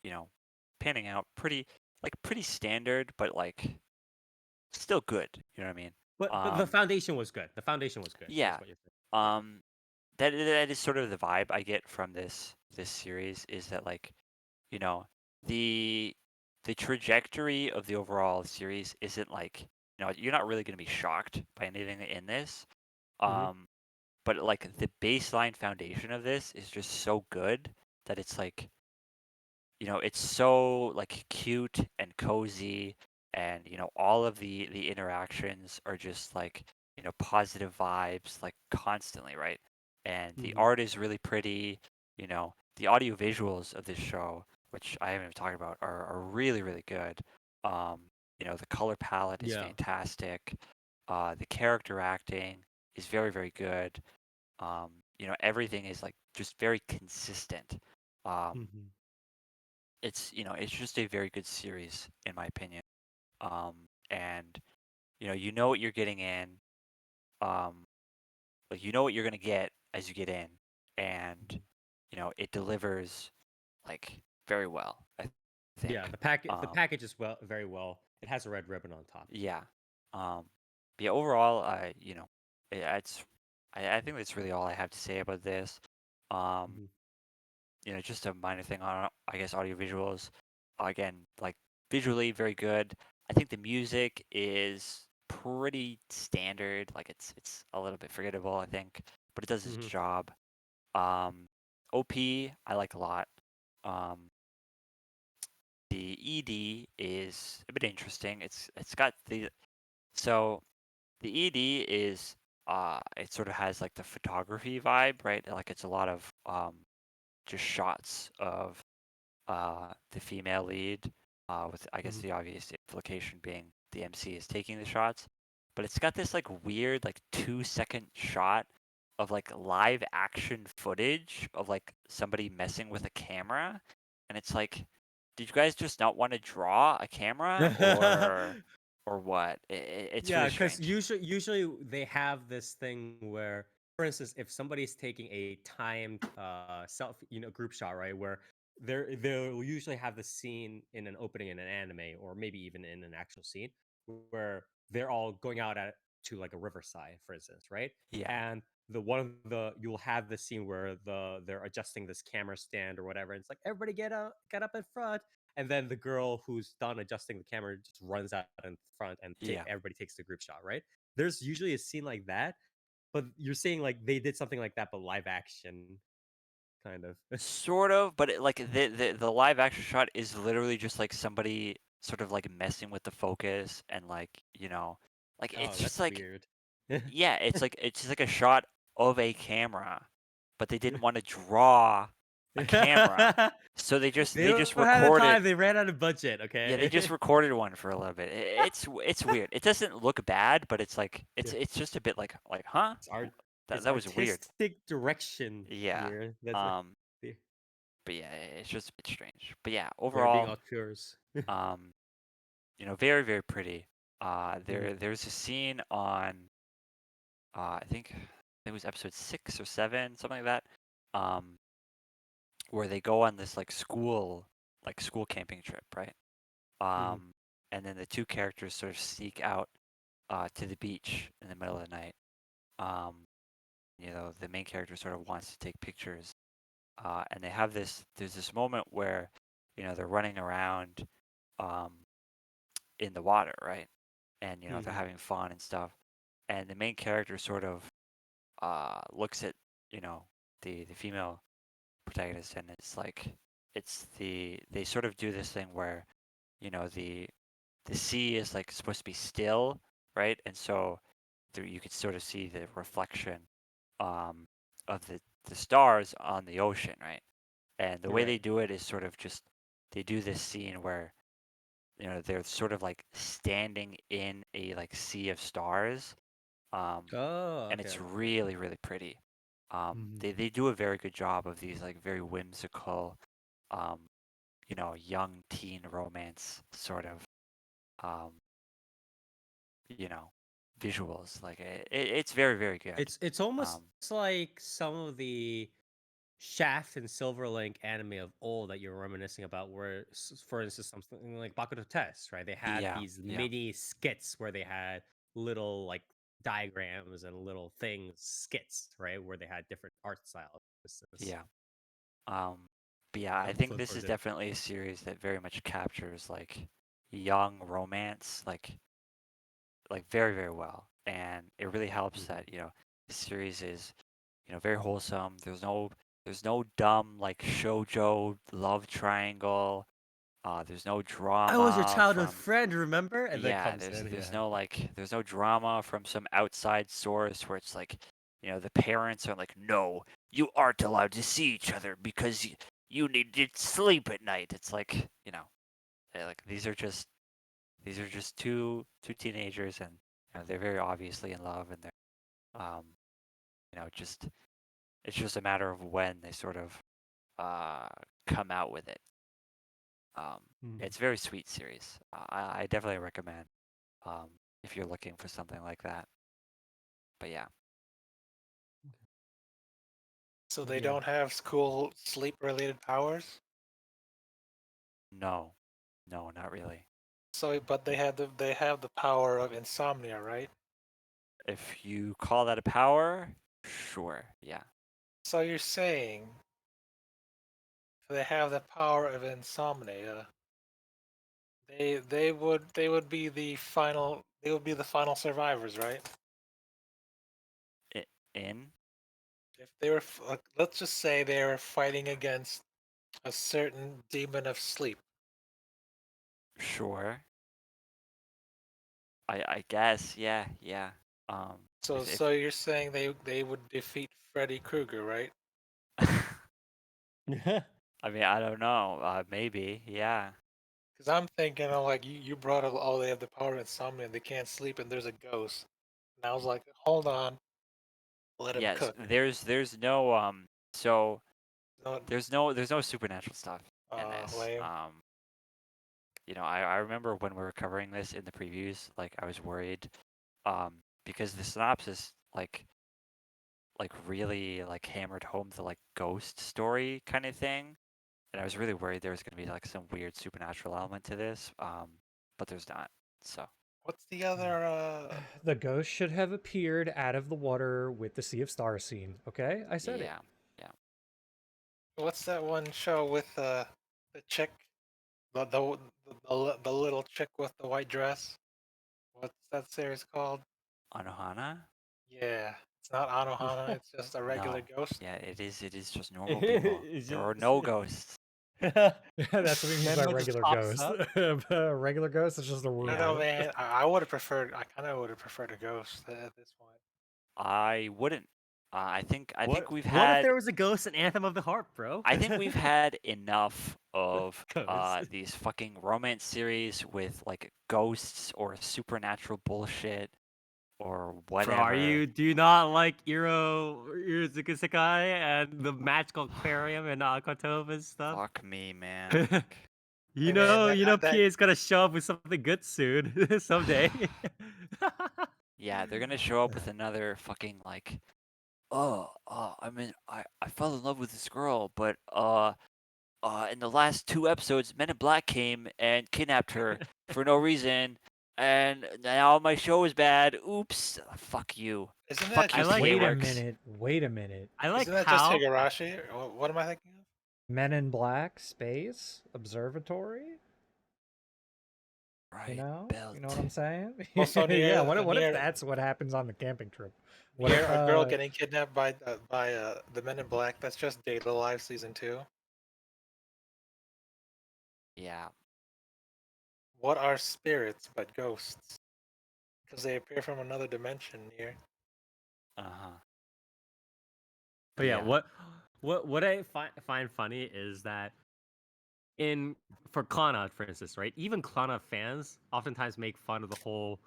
panning out pretty standard, but still good. You know what I mean? But the foundation was good. The foundation was good. Yeah. Is what you're saying. Yeah. That is sort of the vibe I get from this series, is that you know the the trajectory of the overall series isn't you're not really going to be shocked by anything in this, Mhm. but the baseline foundation of this is just so good that it's it's so like cute and cozy, and all of the interactions are just like positive vibes like constantly, right? And the Mhm. art is really pretty. The audio visuals of this show, which I haven't even talked about, are really really good. The color palette is Yeah. fantastic. The character acting is very very good. Everything is like just very consistent. Mhm. It's just a very good series in my opinion. And you know what you're getting in. Um, like you know what you're gonna get as you get in, and Mhm. it delivers like very well. I Yeah, think. the package is very well. It has a red ribbon on top. Yeah. Um, yeah. Overall, it's I think that's really all I have to say about this. Um, Mhm. just a minor thing on, I guess, audio visuals. Again, like visually very good. I think the music is pretty standard. Like it's a little bit forgettable, I think, but it does its Mhm. job. OP I like a lot. Um, the ED is a bit interesting. It's got so the ED is it sort of has like the photography vibe, right? Like it's a lot of just shots of the female lead, with I guess Mhm. the obvious implication being the MC is taking the shots, but it's got this like weird like 2-second shot of like live action footage of like somebody messing with a camera, and it's like, did you guys just not want to draw a camera or what? It's Yeah, really because strange. usually they have this thing where, for instance, if somebody's taking a timed self, group shot, right, where they'll usually have the scene in an opening in an anime or maybe even in an actual scene where they're all going out to like a riverside, for instance, right? Yeah, And the one of the you'll have the scene where they're adjusting this camera stand or whatever, and it's like everybody get up in front, and then the girl who's done adjusting the camera just runs out in front and yeah. everybody takes the group shot, right? There's usually a scene like that, but you're saying like they did something like that but live action kind of. Sort of, but like the live action shot is literally just like somebody sort of like messing with the focus, and like like Oh, it's just that's like, weird. yeah, it's just like a shot of a camera, but they didn't want to draw a camera, so They they don't just have the recorded. time, they ran out of budget, Yeah, they just okay? recorded one for a little bit. It's weird. It doesn't look bad, but it's like Yeah, it's just a bit like, huh? it's art, That it's that was weird. artistic direction Yeah. here. That's Um. the- But yeah, it's just a bit strange. But yeah, they're being overall, auteurs. um, very very pretty. Mhm. There's a scene on, I think it was episode 6 or 7, something like that, um, where they go on this like school camping trip, right? Mhm. Um, and then the two characters sort of sneak out to the beach in the middle of the night. Um, the main character sort of wants to take pictures, and there's this moment where they're running around, um, in the water, right? And they're Mhm. having fun and stuff. And the main character sort of looks at you know the female protagonist, and it's like they sort of do this thing where the sea is like supposed to be still, right? And so there, you could sort of see the reflection, um, of the stars on the ocean, right? And the way they Right. do it is sort of just they do this scene where they're sort of like standing in a like sea of stars, um, Oh, and okay, it's okay. really really pretty. Mhm. They do a very good job of these like very whimsical, um, young teen romance sort of, um, you know visuals. Like it's very very good. It's almost Um, like some of the Shaft and Silverlink anime of old that you're reminiscing about, where, for instance, something like Bakuto Test, right? They had yeah, these yeah, mini skits where they had little like diagrams and little things, skits, right? Where they had different art styles. yeah. Um, but yeah, I I'm think looking this forward is to it. definitely a series that very much captures like young romance, like very very well, and it really helps Mhm. that the series is very wholesome. There's no dumb like shoujo love triangle. There's no drama. I was your childhood from friend, remember? And then yeah. comes There's in. there's Yeah. no like there's no drama from some outside source where it's like, the parents are like, no, you aren't allowed to see each other because you need to sleep at night. It's like, like these are just two teenagers, and they're very obviously in love, and they're just it's just a matter of when they sort of come out with it. It's a very sweet series. I definitely recommend if you're looking for something like that. But yeah, So they Yeah. don't have cool sleep-related powers. no, not really. So, but they have the power of insomnia, right? If you call that a power, sure, yeah. So you're saying they have the power of insomnia. They would be the final survivors, right? In If they were like, let's just say they were fighting against a certain demon of sleep. sure, I guess, yeah. So If so you're saying they would defeat Freddy Krueger, right? I mean, I don't know. Maybe, yeah. Because I'm thinking of like you brought up, oh, they have the power of insomnia and they can't sleep and there's a ghost. And I was like, hold on, let him Yes, cook. there's no so No, there's no supernatural stuff in this. lame. I remember when we were covering this in the previews, like I was worried because the synopsis like really like hammered home the like ghost story kind of thing, and I was really worried there was going to be like some weird supernatural element to this, but there's not. So What's the other? The ghost should have appeared out of the water with the Sea of Stars scene. Okay, I said it. yeah. What's that one show with the chick, the little chick with the white dress? What's that series called? Anohana? Yeah, it's not Anohana. It's just a regular No. ghost. Yeah, it is just normal people. It's There are just- no ghosts. That's what he means by Memo just regular pops ghost. up. A regular ghost is just a I rule. don't know, man. I would have preferred. I kind of would have preferred a ghost at this point. I wouldn't. I think we've What if had there was a ghost in Anthem of the Harp, bro? I think we've had enough of Ghosts. these fucking romance series with like ghosts or supernatural bullshit or whatever. Bro, do you not like Irozuka Sekai and the magical aquarium and Akatova and stuff? Fuck me, man. You Hey, man, know, that- PA's gonna show up with something good soon, someday. Yeah, they're gonna show up with another fucking like, I mean, I fell in love with this girl, but in the last 2 episodes, Men in Black came and kidnapped her for no reason, and now my show is bad. Oops, fuck you. Isn't Fuck that you, just like- Wait a K-Works. minute. Wait a minute. I like isn't that just how Higurashi? What am I thinking of? Men in Black Space Observatory. Right, You know belt. what I'm saying? Also near- yeah. What near- if that's what happens on the camping trip? What Near if a girl getting kidnapped by the Men in Black. That's just Data Live season 2. Yeah, What are spirits but ghosts? Because they appear from another dimension here. uh-huh. But yeah, what I find funny is that for Clannad, for instance, right? Even Clannad fans oftentimes make fun of the whole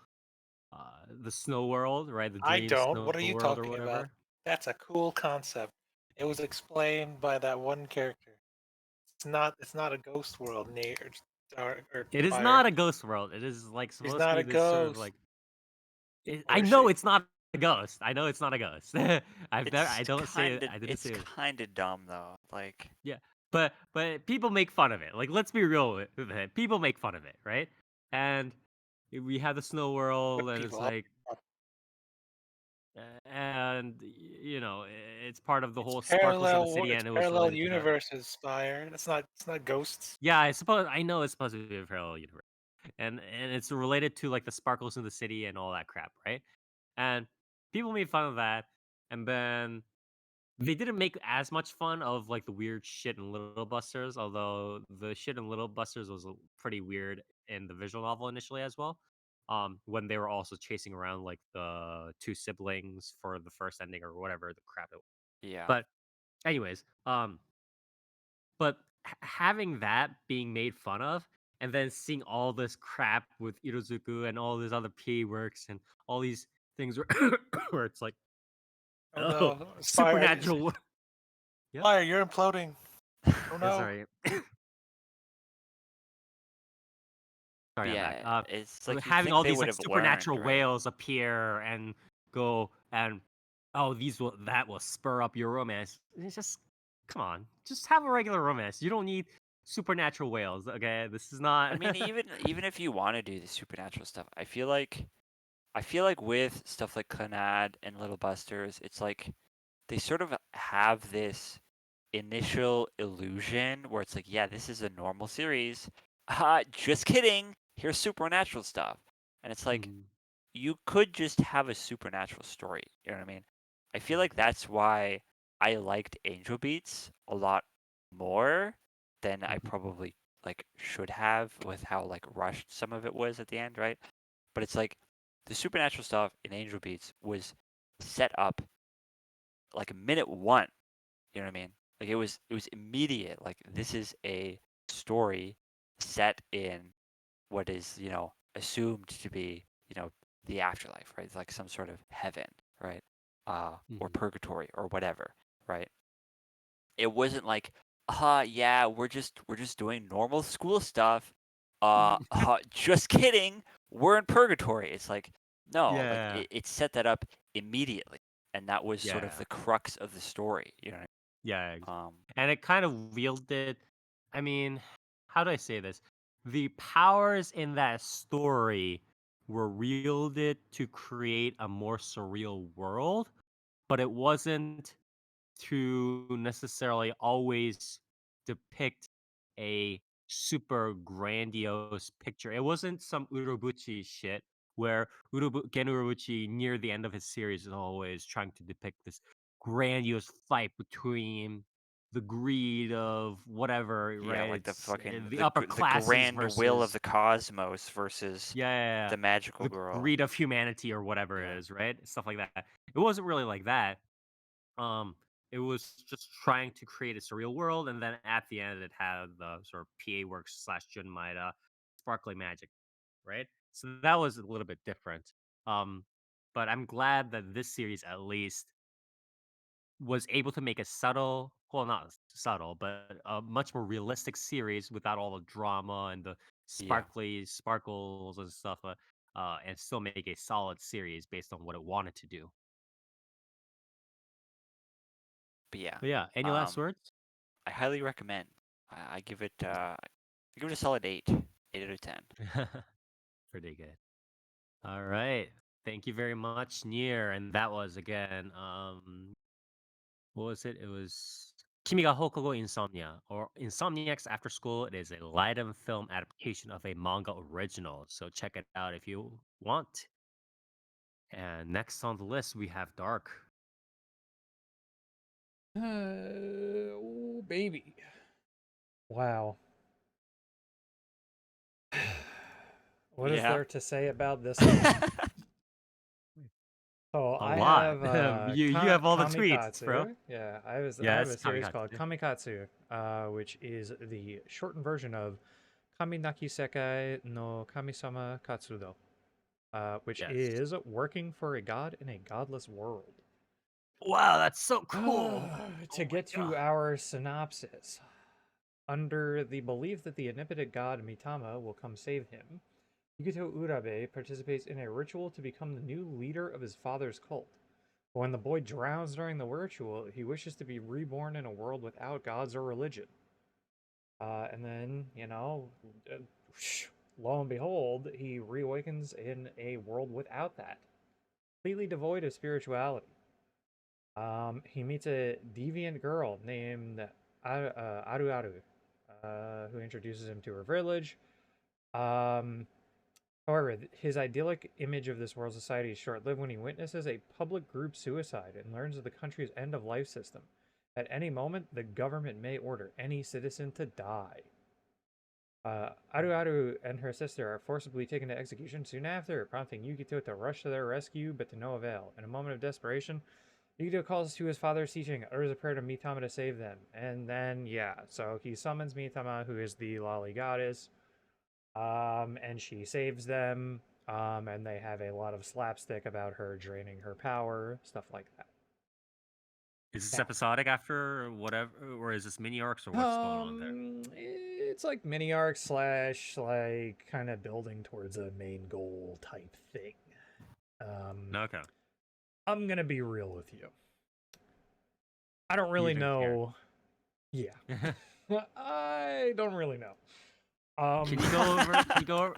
the snow world, right? The I dream don't. snow What are you world or talking whatever. about? That's a cool concept. It was explained by that one character. It's not a ghost world near or It is fire. not a ghost world. It is like supposed not to a be this sort of ghost. like. Or I is know she? it's not a ghost. I know it's not a ghost. I don't say it. I didn't It's say it. kind of dumb though. Like, But people make fun of it. Like, let's be real with it. People make fun of it, right? And we have the snow world, and it's people- like, and it's part of the whole sparkles in the city, and it was parallel related to that. universes, Spire. It's not ghosts. Yeah, I know it's supposed to be a parallel universe, and it's related to like the sparkles in the city and all that crap, right? And people made fun of that, and then They didn't make as much fun of like the weird shit in Little Busters, although the shit in Little Busters was pretty weird in the visual novel initially as well. When they were also chasing around like the two siblings for the first ending or whatever the crap it was. Yeah. But anyways, but having that being made fun of, and then seeing all this crap with Irozuku and all these other P works and all these things where, where it's like, Oh oh, no, supernatural. Yep. Fire, you're imploding. Oh Yeah, no. sorry. Sorry, I'm Yeah, back. it's like you Having think all they these would like have supernatural learned, right? whales appear and go and that will spur up your romance. It's just come on, just have a regular romance. You don't need supernatural whales. Okay, this is not. I mean, even if you want to do the supernatural stuff, I feel like with stuff like Clannad and Little Busters, it's like they sort of have this initial illusion where it's like, yeah, this is a normal series. Just kidding. Here's supernatural stuff. And it's like, Mhm. you could just have a supernatural story. You know what I mean? I feel like that's why I liked Angel Beats a lot more than I Mhm. probably like should have with how like rushed some of it was at the end, right? But it's like the supernatural stuff in Angel Beats was set up like minute one. You know what I mean? Like it was immediate. Like this is a story set in what is, assumed to be, the afterlife, right? It's like some sort of heaven, right? Or Mhm. purgatory or whatever, right? It wasn't like, yeah, we're just doing normal school stuff. Just kidding. We're in purgatory. It's like, no, like Yeah, it set that up immediately. And that was sort of yeah, the crux of the story, yeah. um, And it kind of wielded. I mean, how do I say this? The powers in that story were wielded to create a more surreal world, but it wasn't to necessarily always depict a super grandiose picture. It wasn't some Urobuchi shit where Gen Urobuchi near the end of his series is always trying to depict this grandiose fight between the greed of whatever, yeah, right? like the It's fucking the upper the classes grand will of versus the cosmos versus yeah, yeah, yeah, the magical the girl. greed of humanity or whatever Yeah. it is, right? Stuff like that. It wasn't really like that. Um, it was just trying to create a surreal world, and then at the end, it had the sort of PA Works slash Junmaida sparkly magic, right? So that was a little bit different. Um, but I'm glad that this series at least was able to make a subtle, well, not subtle, but a much more realistic series without all the drama and the Yeah. sparkles and stuff, and still make a solid series based on what it wanted to do. But yeah. But yeah, any last Um words? I highly recommend. I give it a solid 8. 8 out of 10. Pretty good. All right. Thank you very much, Nier. And that was again, what was it? It was Kimi ga Houkago Insomnia, or Insomniacs After School. It is a light and film adaptation of a manga original. So check it out if you want. And next on the list, we have Dark. Oh, baby. Wow. What is Yeah. there to say about this one? So A I lot. have You have all the tweets, bro. KamiKatsu. Yeah, I have Yes, a series KamiKatsu. called KamiKatsu, which is the shortened version of Kaminaki Sekai no Kamisama Katsudou, which Yes. is working for a god in a godless world. Wow, that's so cool. To Oh my get to god. our synopsis, under the belief that the omnipotent god Mitama will come save him, Yukito Urabe participates in a ritual to become the new leader of his father's cult. But when the boy drowns during the ritual, he wishes to be reborn in a world without gods or religion. And then, lo and behold, he reawakens in a world without that, completely devoid of spirituality. He meets a deviant girl named Aru Aru, who introduces him to her village. Um, However, his idyllic image of this world society is short-lived when he witnesses a public group suicide and learns of the country's end-of-life system. At any moment, the government may order any citizen to die. Aru and her sister are forcibly taken to execution soon after, prompting Yukito to rush to their rescue, but to no avail. In a moment of desperation, Yukito calls to his father's teaching, utters a prayer to Mitama to save them. And then, yeah, so he summons Mitama, who is the lolly goddess, and she saves them, and they have a lot of slapstick about her draining her power, stuff like that. Is this episodic after whatever, or is this mini arcs, or what's going on there? It's like mini arc / like kind of building towards a main goal type thing. Okay. I'm gonna be real with you. I don't really don't care. know. Yeah, I don't really know. Can you go over?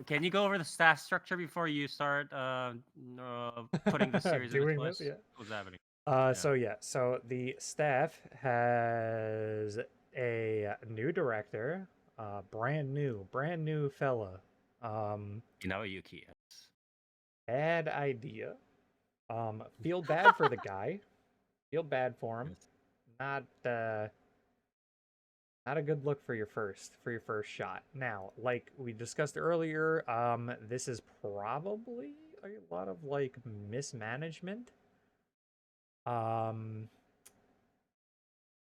Can you go over the staff structure before you start putting the series Doing into this? place? Yeah. What's happening? So the staff has a new director, brand new fella. Yuki. Bad idea. Feel bad for the guy. Feel bad for him. Not a good look for your first shot. Now, like we discussed earlier, this is probably a lot of like mismanagement.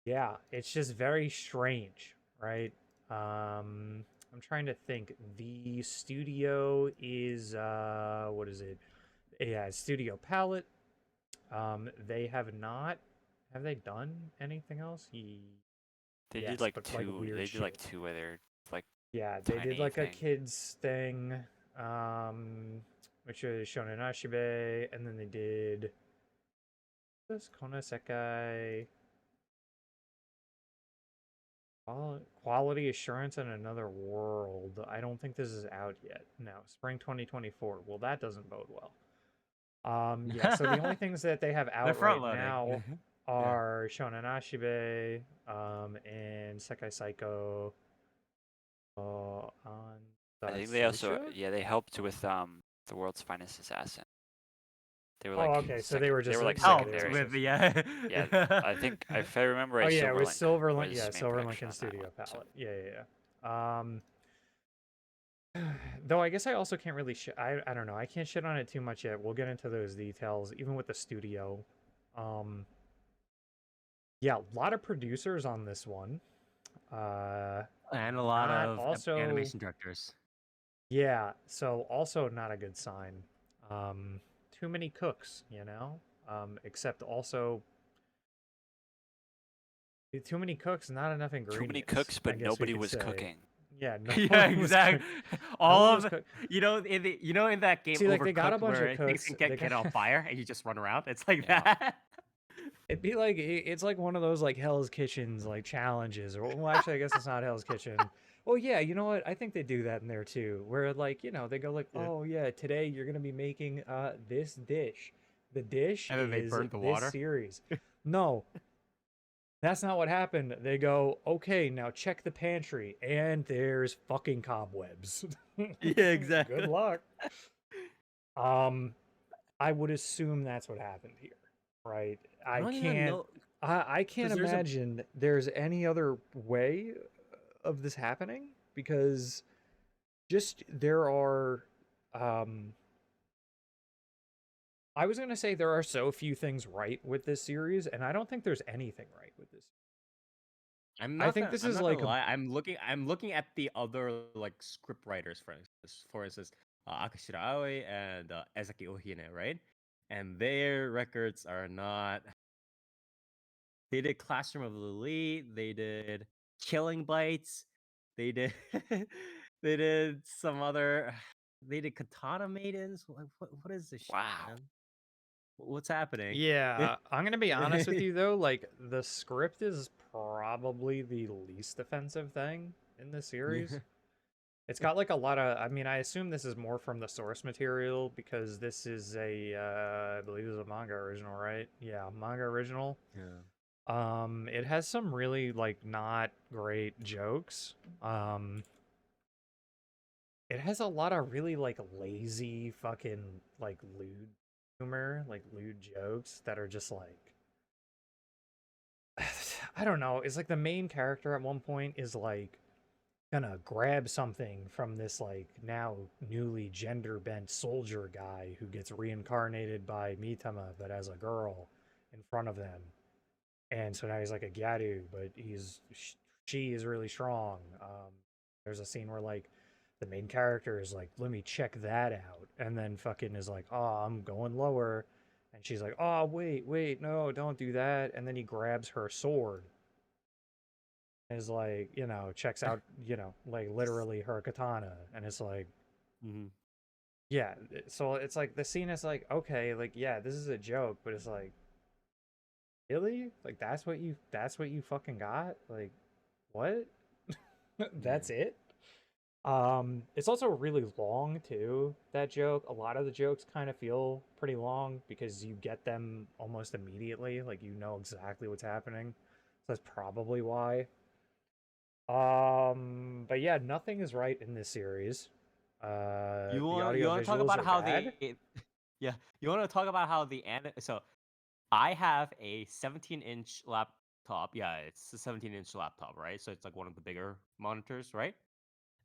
Yeah, it's just very strange, right? I'm trying to think. The studio is what is it? Yeah, Studio Palette. They have not. Have they done anything else? They Yes, did like but, two. weird They did like shit. two where they're like Yeah, they did tiny like a thing. kids thing, which is Shonen Ashibe, and then they did this Kona Sekai. Quality Assurance in Another World. I don't think this is out yet. No, spring 2024. Well, that doesn't bode well. Yeah, so the only things that they have They're out right front-loading. now are Shonen Ashibe, and Sekai Psycho. On I think they also they helped with the world's finest assassin. They were like okay, so they were just they were like helped secondary. with the Yeah, I think if I remember right, it was Silverlink Silverlink. was Yeah, main Silverlink production and on that Studio one, so- Palette. Yeah. Though I guess I also can't really I don't know. I can't shit on it too much yet. We'll get into those details, even with the studio. Yeah, a lot of producers on this one. and a lot of animation directors. Yeah, so also not a good sign. Too many cooks, except also too many cooks, not enough ingredients. Too many cooks, but nobody was cooking. Yeah, Yeah, exactly. All of in that game, see, like they got a Overcooked, bunch where of cooks. things can get on fire and you just run around. It's like Yeah. that. It'd be like it's like one of those like Hell's Kitchens like challenges, or well, actually, I guess it's not Hell's Kitchen. Well, yeah, you know what? I think they do that in there too, where like they go like, oh yeah, today you're gonna be making this dish. The dish And then they is burnt the this water? series. No, that's not what happened. They go, okay, now check the pantry, and there's fucking cobwebs. Yeah, exactly. Good luck. I would assume that's what happened here, right? I don't even can't. know- I can't 'cause there's a- imagine there's any other way of this happening, because just there are. I was gonna say there are so few things right with this series, and I don't think there's anything right with this. I think this is like I'm looking at the other like script writers, for instance, Akashira Aoi and Ezaki Ohine, right? And their records are not. They did Classroom of the Elite. They did Killing Bites. They did they did some other. They did Katana Maidens. What is this shit, Wow. man? What's happening? Yeah, I'm gonna be honest with you though. Like the script is probably the least offensive thing in the series. It's got like a lot of. I mean, I assume this is more from the source material, because this is I believe it's a manga original, right? Yeah, manga original. Yeah. It has some really like not great jokes. it has a lot of really like lazy fucking like lewd humor, like lewd jokes that are just like I don't know. It's like the main character at one point is like gonna grab something from this like now newly gender bent soldier guy who gets reincarnated by Mitama but as a girl in front of them. And so now he's like a Gyaru, but she is really strong. There's a scene where like the main character is like, "Let me check that out," and then fucking is like, "Oh, I'm going lower," and she's like, "Oh, wait, no, don't do that," and then he grabs her sword. And is like, checks out, like literally her katana, and it's like, Mm-hmm. yeah. So it's like the scene is like, okay, like yeah, this is a joke, but it's like, really? Like that's what you fucking got? Like what? That's it? It's also really long too, that joke. A lot of the jokes kind of feel pretty long because you get them almost immediately, like you know exactly what's happening. So that's probably why. But yeah, nothing is right in this series. The You audio want to talk visuals about are how bad. yeah, you want to talk about how so I have a 17-inch laptop. Yeah, it's a 17-inch laptop, right? So it's like one of the bigger monitors, right?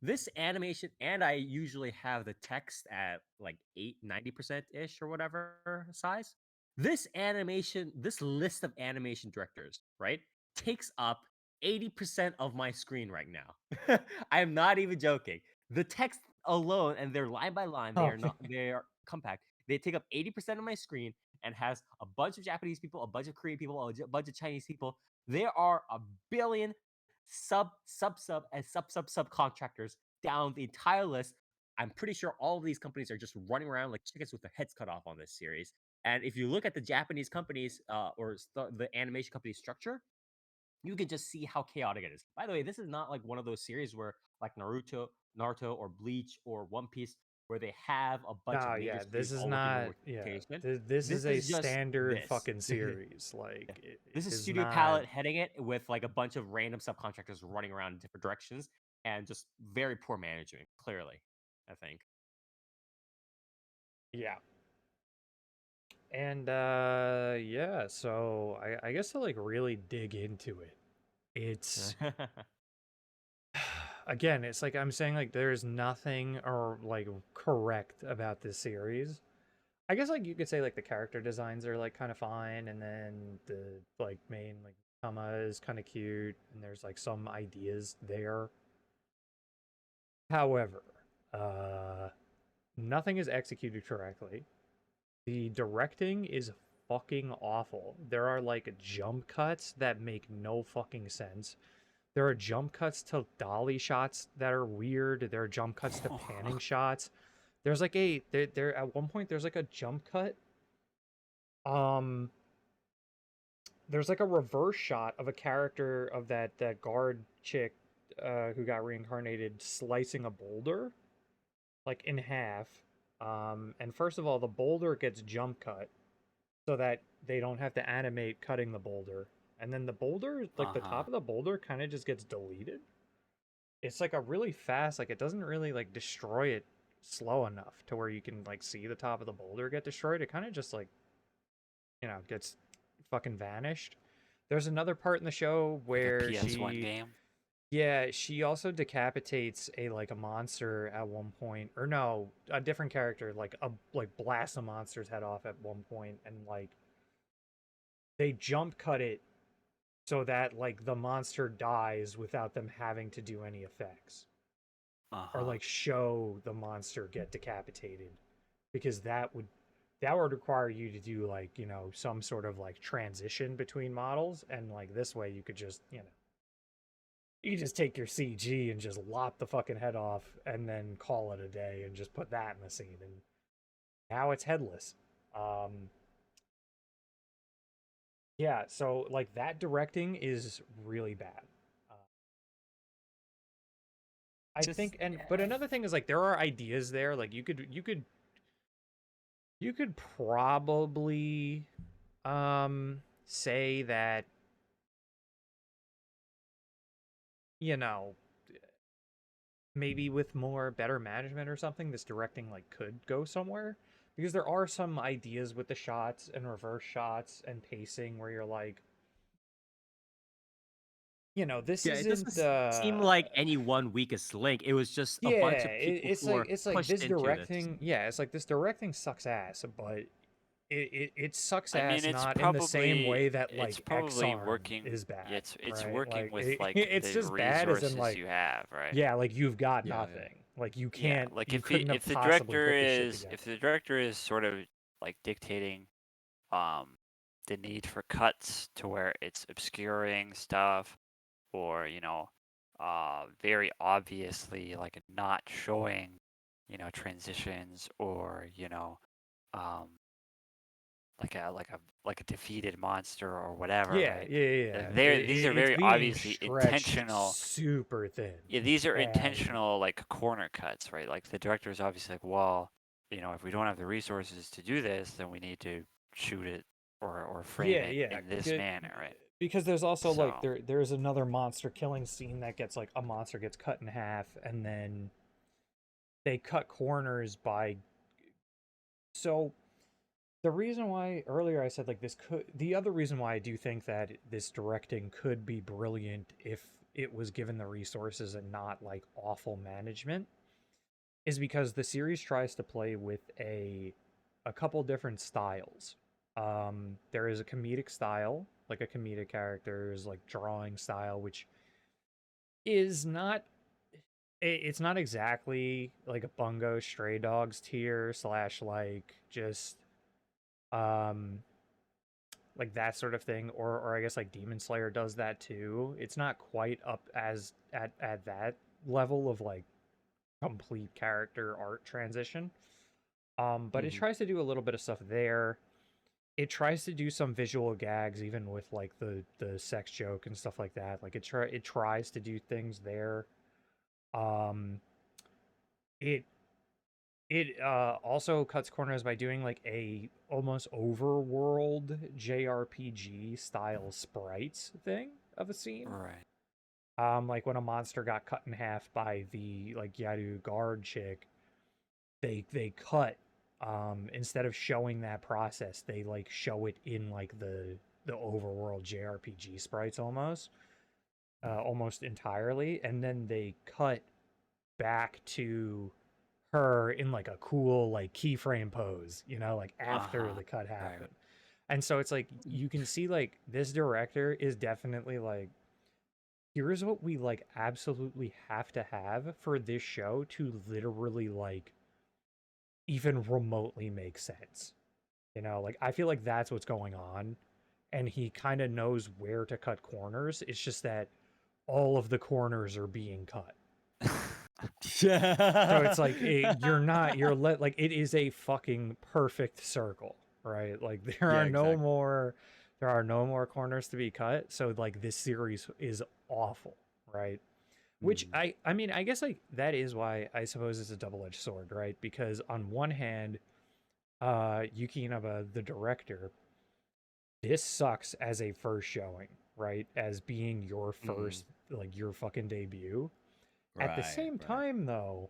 This animation, and I usually have the text at like 90% ish or whatever size. This list of animation directors, right, takes up 80% of my screen right now. I am not even joking. The text alone, and they're line by line, Oh, they are compact. They take up 80% of my screen and has a bunch of Japanese people, a bunch of Korean people, a bunch of Chinese people. There are a billion subcontractors down the entire list. I'm pretty sure all of these companies are just running around like chickens with their heads cut off on this series. And if you look at the Japanese companies the animation company structure, you can just see how chaotic it is. By the way, this is not like one of those series where like Naruto, or Bleach, or One Piece, where they have a bunch of no, major yeah, this studios is all working in not. Yeah, rotation. this This is a is just standard this. fucking series. Yeah. Like it This is is Studio not. Palette heading it with like a bunch of random subcontractors running around in different directions and just very poor management, clearly, I think. Yeah. And yeah, so I guess to like really dig into it, it's again, it's like I'm saying like there's nothing or like correct about this series. I guess like you could say like the character designs are like kind of fine, and then the like main like Kama is kind of cute, and there's like some ideas there. However, uh, nothing is executed correctly. The directing is fucking awful. There are like jump cuts that make no fucking sense. There are jump cuts to dolly shots that are weird. There are jump cuts to panning shots. There's like there at one point there's like a jump cut. Um there's like a reverse shot of a character of that guard chick who got reincarnated slicing a boulder like in half. And first of all, the boulder gets jump cut so that they don't have to animate cutting the boulder. And then the boulder, like the Uh-huh. top of the boulder kind of just gets deleted. It's like a really fast, like it doesn't really like destroy it slow enough to where you can like see the top of the boulder get destroyed. It kind of just like, gets fucking vanished. There's another part in the show Like a where PS1 game. yeah, she also decapitates a monster at one point, or no, a different character, like blasts a monster's head off at one point, and like they jump cut it so that like the monster dies without them having to do any effects or Uh-huh. like show the monster get decapitated because that would require you to do like some sort of like transition between models, and like this way you could just you just take your CG and just lop the fucking head off and then call it a day and just put that in the scene, and now it's headless. um yeah, so like that directing is really bad. uh, I Just think, but another thing is like there are ideas there. Like you could probably say that you know maybe with more better management or something, this directing like could go somewhere, because there are some ideas with the shots and reverse shots and pacing where you're like, this Yeah, it isn't doesn't seem like any one weakest link. It was just a yeah, bunch of people it's who like were it's like pushed this into this. directing, yeah, it's like this directing sucks ass, but it sucks I mean, ass not in the same way that it's like probably X-Arm working. is Yeah, bad, it's right? working Like with like it's the just bad as in resources like, you have, right? yeah, like you've got Yeah, nothing. Like Yeah, like you couldn't have if the possibly director put this shit is together. sort of like dictating um the need for cuts to where it's obscuring stuff, or very obviously like not showing transitions, or um like a defeated monster or whatever, Yeah, right? yeah, yeah. These are It's very being obviously stretched intentional. super thin. Yeah, these are And intentional like corner cuts, right? Like the director is obviously like, well, if we don't have the resources to do this, then we need to shoot it or frame yeah, it yeah. in this manner, right? Because there's also like So there's another monster killing scene that gets like a monster gets cut in half, and then they cut corners by. So the reason why earlier I said like this could, the other reason why I do think that this directing could be brilliant if it was given the resources and not like awful management, is because the series tries to play with a couple different styles. There is a comedic style, like a comedic character's like drawing style, which is not, it's not exactly like a Bungo Stray Dogs tier slash like just um like that sort of thing, or I guess like Demon Slayer does that too. It's not quite up as at that level of like complete character art transition. But it Mhm. tries to do a little bit of stuff there. It tries to do some visual gags, even with like the sex joke and stuff like that. Like it tries to do things there. Um, it also cuts corners by doing like a almost overworld JRPG style sprites thing of a scene. right. Like when a monster got cut in half by the like Yaru guard chick, they cut, instead of showing that process, they like show it in like the overworld JRPG sprites almost entirely, and then they cut back to her in like a cool like keyframe pose, like after Uh-huh. the cut Right. happened. And so it's like you can see like this director is definitely like, here's what we like absolutely have to have for this show to literally like even remotely make sense. Like I feel like that's what's going on, and he kind of knows where to cut corners. It's just that all of the corners are being cut. So it's like like it is a fucking perfect circle, right? Like Yeah, exactly. there are no more corners to be cut. So like this series is awful, right? Which Mhm. I mean, I guess like that is why I suppose it's a double-edged sword, right? Because on one hand, Yuki Inaba, the director, this sucks as a first showing, right? As being your Mhm. first, like your fucking debut. At the Right, same right. time, though,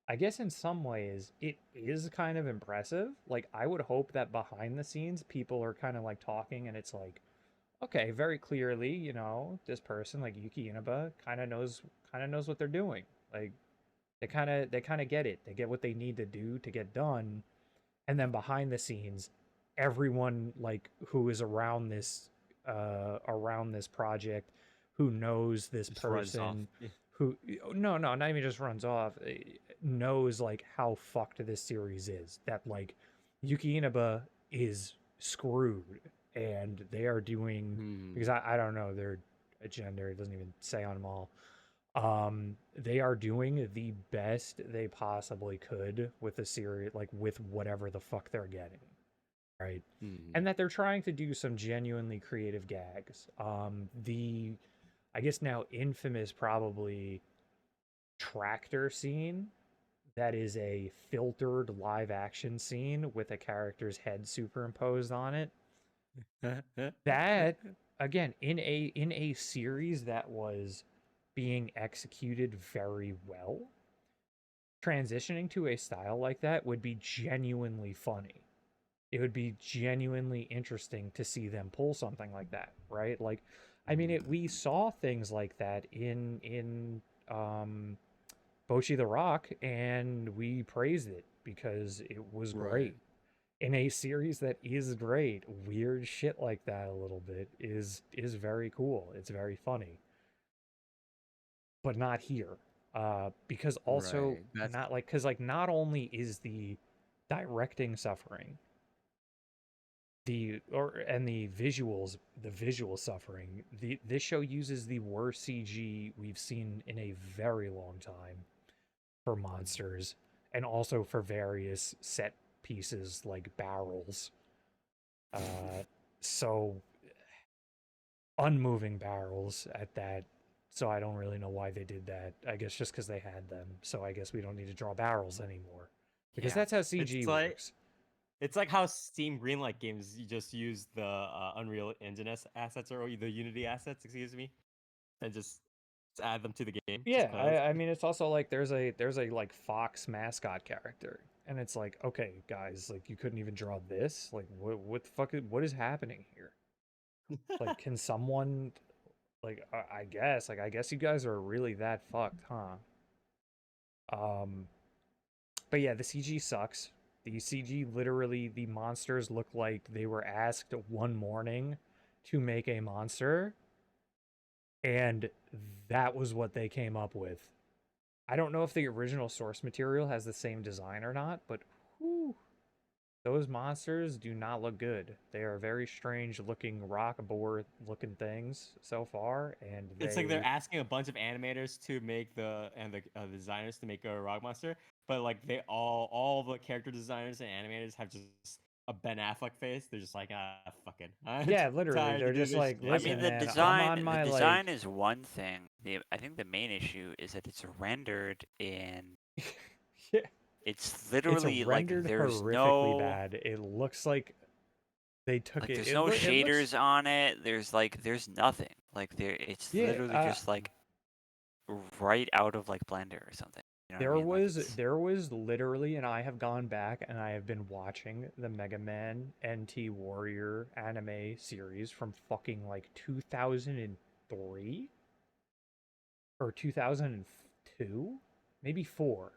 I guess in some ways it is kind of impressive. Like I would hope that behind the scenes people are kind of like talking and it's like, okay, very clearly, this person like Yuki Inaba kind of knows what they're doing. Like they kind of get it. They get what they need to do to get done. And then behind the scenes, everyone like who is around this project, who knows this Just runs off. person, who no, not even just runs off, knows like how fucked this series is, that like Yuki Inaba is screwed, and they are doing, Mhm. because I don't know their agenda, it doesn't even say on them all. They are doing the best they possibly could with the series, like with whatever the fuck they're getting, right? Mhm. And that they're trying to do some genuinely creative gags. I guess now infamous probably tractor scene, that is a filtered live action scene with a character's head superimposed on it. That, again, in a series that was being executed very well, transitioning to a style like that would be genuinely funny. It would be genuinely interesting to see them pull something like that, right? Like, I mean, we saw things like that in Bocchi the Rock, and we praised it because it was great. In a series that is great, weird shit like that a little bit is very cool. It's very funny. But not here. Because also not like, because like not only is the directing suffering, the visual suffering, this show uses the worst CG we've seen in a very long time for monsters, and also for various set pieces like barrels. So unmoving barrels at that. So I don't really know why they did that. I guess just because they had them. So I guess we don't need to draw barrels anymore. Because that's how CG works. It's like how Steam Greenlight games, you just use the Unreal Engine assets, or the Unity assets, excuse me, and just add them to the game. Yeah, I mean, it's also like there's a like Fox mascot character, and it's like, okay, guys, like you couldn't even draw this. Like, what the fuck? What is happening here? Like, can someone, like, I guess you guys are really that fucked, huh? But yeah, the CG sucks. The CG, literally, the monsters look like they were asked one morning to make a monster, and that was what they came up with. I don't know if the original source material has the same design or not, but whew, those monsters do not look good. They are very strange looking rock boar looking things so far, and it's like they're asking a bunch of animators to make the designers to make a rock monster, but like they all the character designers and animators have just a Ben Affleck face. They're just like, fucking. Yeah, literally, they're just like, listen, I mean, the man, design, I'm on my, the design like... is one thing. I think the main issue is that it's rendered in. Yeah. It's literally it's like rendered there's horrifically no bad. It looks like they took it. There's no shaders on it. There's nothing. Like it's literally just like right out of like Blender or something. You know there what I mean? was there was literally, and I have gone back and I have been watching the Mega Man NT Warrior anime series from fucking like 2003 or 2002, maybe 4.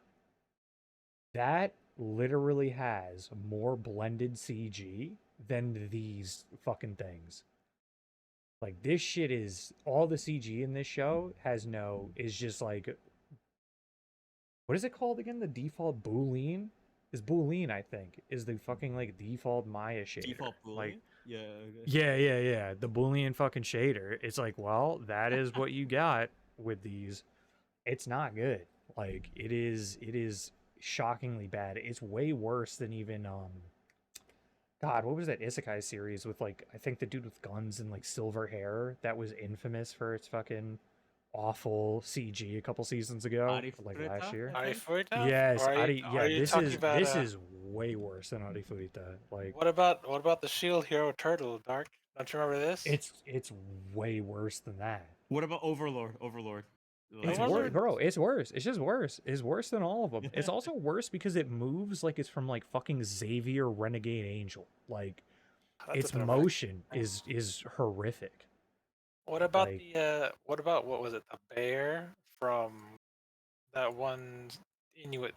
That literally has more blended CG than these fucking things. Like, this shit is, all the CG in this show is just like, what is it called again? The default Boolean? Is Boolean, I think, is the fucking, like, default Maya shader. Default Boolean? Like, yeah. Yeah. The Boolean fucking shader. It's like, well, that is what you got with these. It's not good. Like, it is shockingly bad. It's way worse than even, God, what was that Isekai series with, like, I think the dude with guns and, like, silver hair that was infamous for its fucking awful CG a couple seasons ago, like last year? Arifureta? Yes, This is way worse than Arifureta. Like, what about the Shield Hero Turtle, Dark? Don't you remember this? It's way worse than that. What about Overlord? It's worse, bro. It's worse. It's just worse. It's worse than all of them. It's also worse because it moves like it's from like fucking Xavier Renegade Angel. Like, its motion is horrific. What about what was it? The bear from that one Inuit?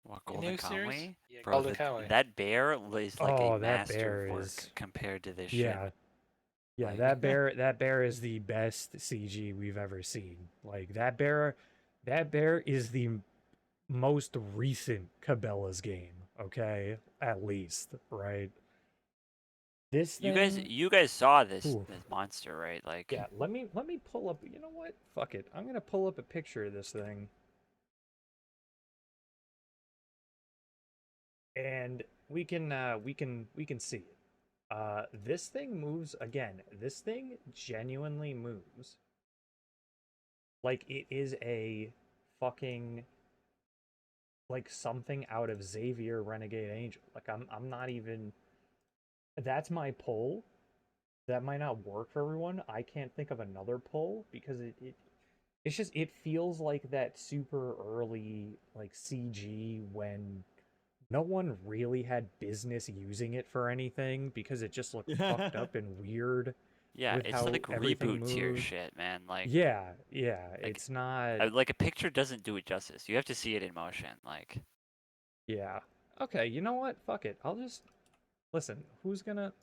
What, Golden Kamuy? Yeah, Bro, Golden Kamuy. that bear is like a masterwork is... compared to this yeah. shit. Yeah, like... that bear is the best CG we've ever seen. Like, that bear is the most recent Cabela's game, okay? At least, right? This thing... You guys saw this monster, right? Like, yeah, let me pull up, you know what? Fuck it. I'm going to pull up a picture of this thing. And we can see it. This thing moves again. This thing genuinely moves like it is a fucking, like, something out of Xavier Renegade Angel. Like, I'm not even... That's my pull. That might not work for everyone. I can't think of another pull because it it's just it feels like that super early like CG when no one really had business using it for anything because it just looked fucked up and weird Yeah, with it's how like everything reboot tier moved. shit, man. Like, Yeah, like, it's not. like a picture doesn't do it justice. You have to see it in motion. Like, Yeah. Okay, you know what? Fuck it. I'll just listen. Who's gonna?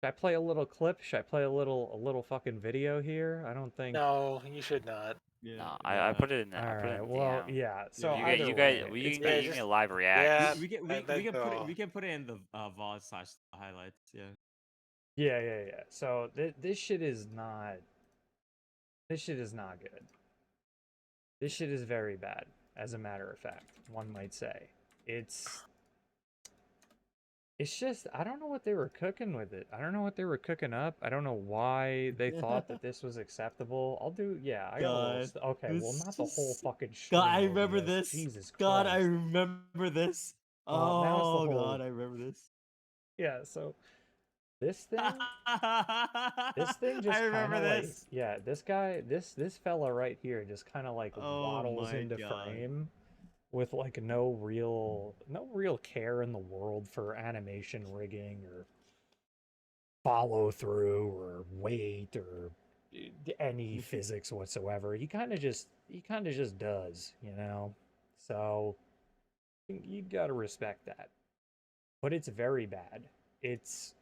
Should I play a little clip? Should I play a little fucking video here? I don't think. No, you should not. no, I put it in the All I put it right. in the Well, DM. yeah. So You either guys, way, we it's can Yeah, get been. a live react. Yeah, We can put it. go. We can put it in the VOD / highlights. Yeah. Yeah. So this shit is not. This shit is not good. This shit is very bad, as a matter of fact. One might say. It's. It's just I don't know what they were cooking with it. I don't know what they were cooking up. I don't know why they thought that this was acceptable. I'll do yeah, I got a little God, okay, well this not the whole is- fucking stream. God, I over remember this. Jesus God, I Christ. remember this. Well, now's the Oh whole God, I remember this. yeah, so this thing just I remember kind of like this. yeah, this fella right here just kind of like Oh waddles my into God. frame with like no real care in the world for animation rigging or follow through or weight or any physics whatsoever. He kind of just does, you know. So you got to respect that. But it's very bad. It's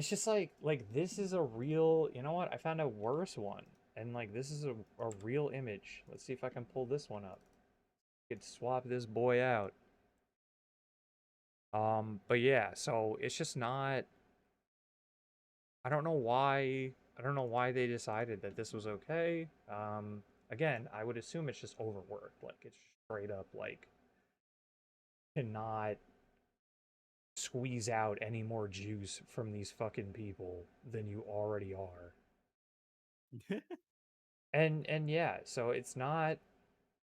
just like this is a real, you know what? I found a worse one. And like this is a real image. Let's see if I can pull this one up. Could swap this boy out. But yeah, so it's just not I don't know why they decided that this was okay. Again, I would assume it's just overworked. Like it's straight up like cannot squeeze out any more juice from these fucking people than you already are. And yeah, so it's not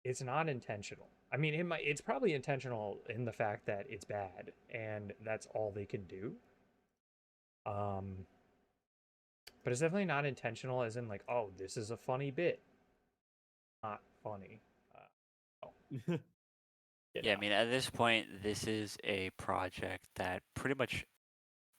intentional. I mean, it's probably intentional in the fact that it's bad and that's all they can do. But it's definitely not intentional as in like, oh, this is a funny bit. Not funny. Oh. Yeah, I mean, at this point, this is a project that pretty much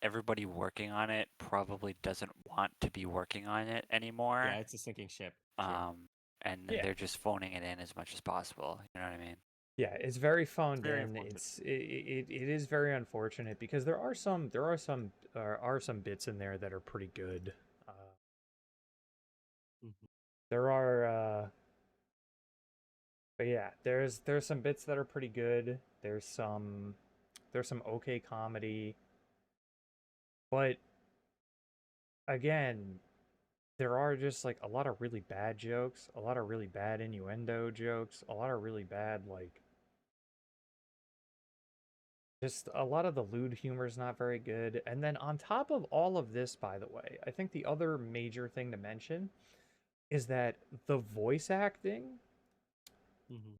everybody working on it probably doesn't want to be working on it anymore. Yeah, it's a sinking ship. Sure. And Yeah. they're just phoning it in as much as possible. You know what I mean? Yeah, it's very phoned Very in. unfortunate. It is very unfortunate because there are some bits in there that are pretty good. Mhm. There are but yeah, there's some bits that are pretty good. There's some okay comedy. But again, there are just like a lot of really bad jokes, a lot of really bad innuendo jokes, a lot of really bad like just a lot of the lewd humor is not very good. And then on top of all of this, by the way, I think the other major thing to mention is that the voice acting. Mhm.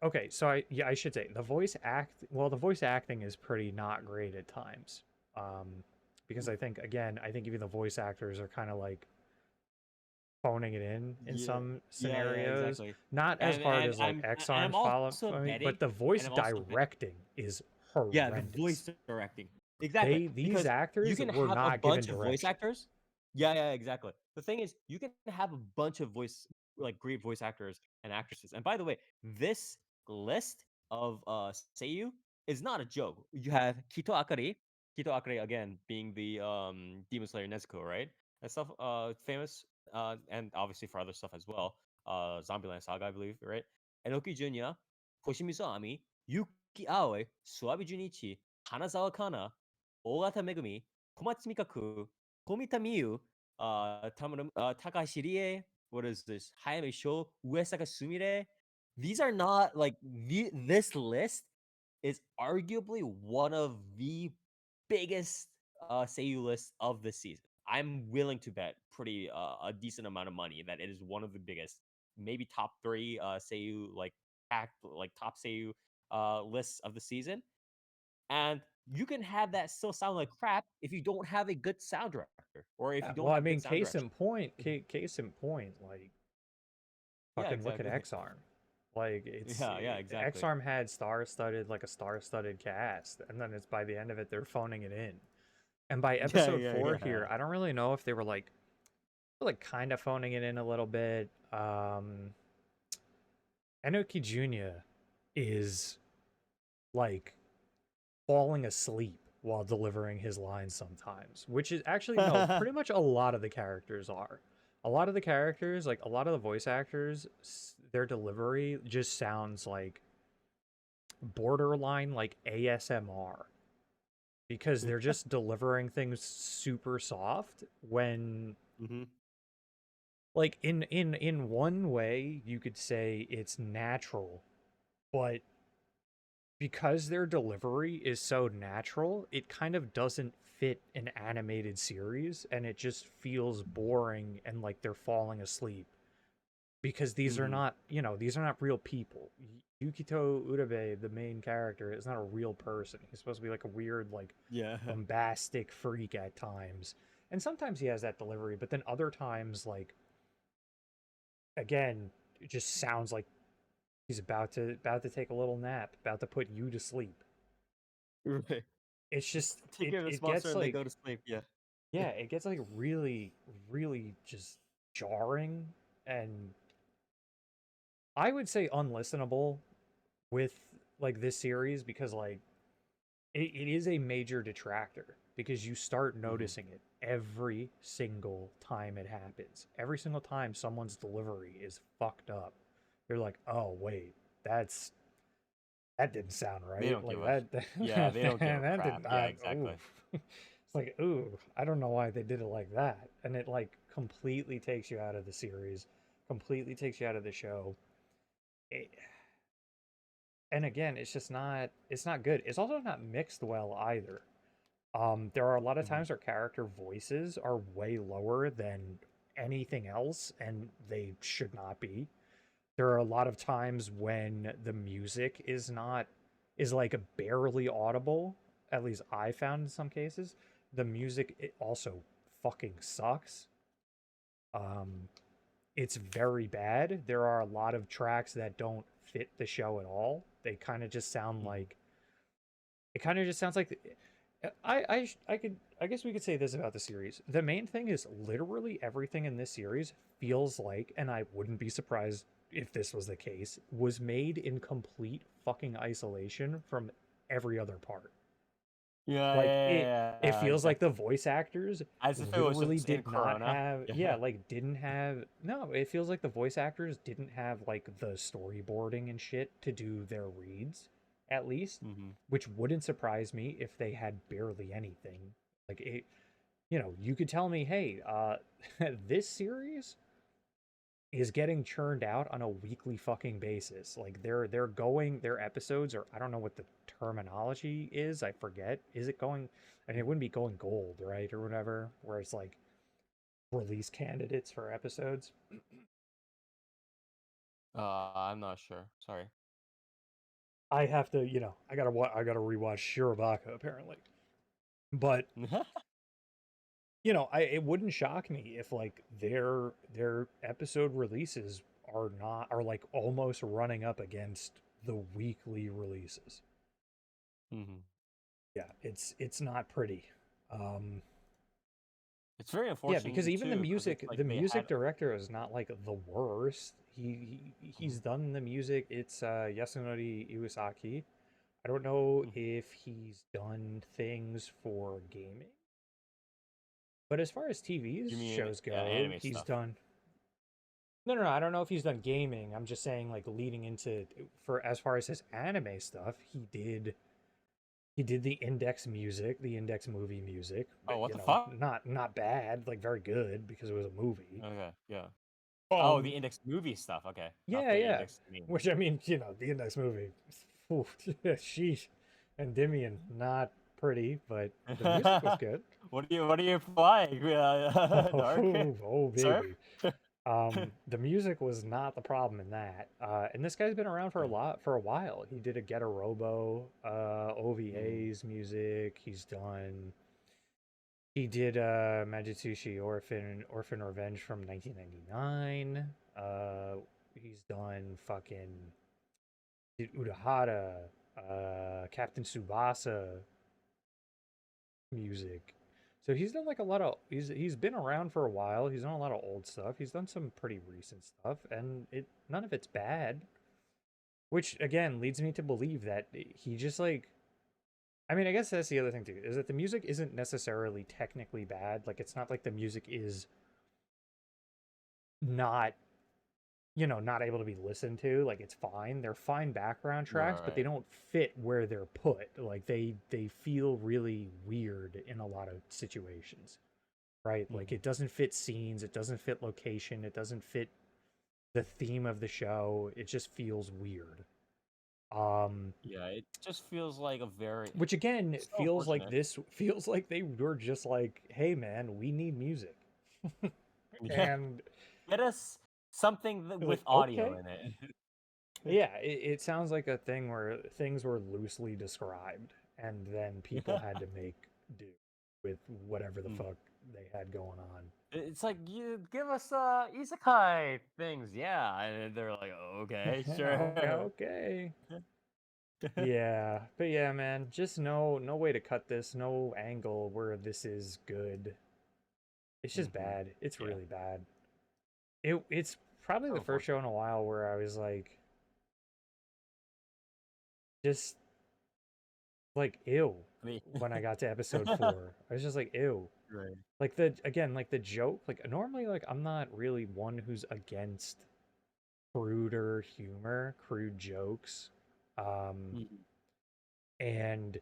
Okay, so I should say the voice acting is pretty not great at times. Because I think even the voice actors are kind of like phoning it in Yeah. some Yeah, scenarios. exactly. Not as hard as like I'm Exxon also following, betting, but the voice and I'm also betting- directing is Yeah, horrendous. the voice directing. Exactly. These because actors you can were have a not given bunch of voice direction. actors. Yeah, exactly. The thing is, you can have a bunch of great voice actors and actresses. And by the way, this list of seiyuu is not a joke. You have Kito Akari again being the Demon Slayer Nezuko, right? That stuff famous and obviously for other stuff as well. Zombieland Saga, I believe, right? Enoki Junya, Hoshimizu Ami, Yuki Aoi, Suabi Junichi, Hanazawa Kana, Ogata Megumi, Komatsu Mikaku, Komita Miyu, Takashi Rie, what is this? Hayame Sho, Uesaka Sumire. These are not like this list is arguably one of the biggest seiyuu lists of the season. I'm willing to bet pretty a decent amount of money that it is one of the biggest, maybe top 3 seiyuu like top seiyuu lists of the season. And you can have that still sound like crap if you don't have a good sound director, or if you don't well, I have mean, good sound case direction. case in point, like Yeah, fucking look at exactly. X-Arm. Like it's Yeah, exactly. X-Arm had a star-studded cast, and then it's by the end of it they're phoning it in. And by episode 4 here, I don't really know if they were like kind of phoning it in a little bit. Enoki Jr. is like falling asleep while delivering his lines sometimes, which is actually no, pretty much a lot of the characters are. A lot of the characters, like a lot of the voice actors, their delivery just sounds like borderline like ASMR because they're just delivering things super soft when like in one way you could say it's natural, but because their delivery is so natural, it kind of doesn't fit an animated series and it just feels boring and like they're falling asleep because these are not, these are not real people. Yukito Urabe, the main character, is not a real person. He's supposed to be like a weird, like, bombastic freak at times. And sometimes he has that delivery, but then other times, like, again, it just sounds like he's about to take a little nap, about to put you to sleep. Right. It's just Take care of the it sponsor gets and like they go to sleep. Yeah. yeah, it gets like really, really just jarring and I would say unlistenable with like this series because like it is a major detractor because you start noticing it every single time it happens. Every single time someone's delivery is fucked up. You're like, "Oh, wait. That didn't sound right." They don't like give that Yeah, they don't give a that crap. did Yeah, not. exactly. Oof. It's like, "Ooh, I don't know why they did it like that." And it like completely takes you out of the series, completely takes you out of the show. And again, it's not good. It's also not mixed well either. There are a lot of times where character voices are way lower than anything else, and they should not be. There are a lot of times when the music is like barely audible. At least I found in some cases. The music it also fucking sucks. It's very bad. There are a lot of tracks that don't fit the show at all. They kind of just sound like it kind of just sounds like I guess we could say this about the series. The main thing is literally everything in this series feels like, and I wouldn't be surprised if this was the case, was made in complete fucking isolation from every other part. Yeah, Like yeah, it feels like the voice actors as if it was literally just in did not Corona. have like didn't have no, it feels like the voice actors didn't have like the storyboarding and shit to do their reads at least, which wouldn't surprise me if they had barely anything. Like it, you could tell me, hey, this series is getting churned out on a weekly fucking basis. Like their episodes, or I don't know what the terminology is, I forget. Is it going, I mean, it wouldn't be going gold, right? Or whatever, where it's like release candidates for episodes. I'm not sure. Sorry. I have to, I gotta rewatch Shirobaka apparently. But it wouldn't shock me if like their episode releases are like almost running up against the weekly releases. Yeah, it's not pretty. It's very unfortunate. Yeah, because even too, the music, like the music director is not like the worst. He's done the music. It's Yasunori Iwasaki. I don't know if he's done things for gaming. But as far as TV shows go, he's stuff. done. No, I don't know if he's done gaming. I'm just saying, like, leading into for as far as his anime stuff, he did the Index music, the Index movie music. Oh, what the fuck? Not bad, like very good because it was a movie. Okay, yeah. The Index movie stuff. Okay. Yeah. Index Which I mean, the Index movie. Oof, sheesh. And Dimian, not pretty, but the music was good. What are you implying? Dark? Oh, baby. The music was not the problem in that. And this guy's been around for a while. He did a Get a Robo, OVA's music. He did Majutsushi Orphan Revenge from 1999. He's done fucking did Urahara, Captain Tsubasa music. So he's done like a lot of he's been around for a while. He's done a lot of old stuff. He's done some pretty recent stuff, and none of it's bad. Which again leads me to believe that he just like I mean, I guess that's the other thing too, is that the music isn't necessarily technically bad. Like it's not like the music is not not able to be listened to. Like it's fine. They're fine background tracks, but they don't fit where they're put. Like they feel really weird in a lot of situations. Right? Like it doesn't fit scenes, it doesn't fit location, it doesn't fit the theme of the show. It just feels weird. Yeah, it just feels like a very which again so feels like unfortunate. feels like they were just like, hey man, we need music. Yeah. And Get us something with like, audio okay. in it. Yeah, it sounds like a thing where things were loosely described and then people had to make do with whatever the fuck they had going on. It's like, you give us isekai things, yeah, and they're like, okay, sure. Okay. Yeah, but yeah, man, just no way to cut this, no angle where this is good. It's just bad. It's really bad. It's probably the first show in a while where I was like, just like ew. When I got to episode 4, I was just like ew. Right. Like the joke. Like normally, like I'm not really one who's against cruder humor, crude jokes, and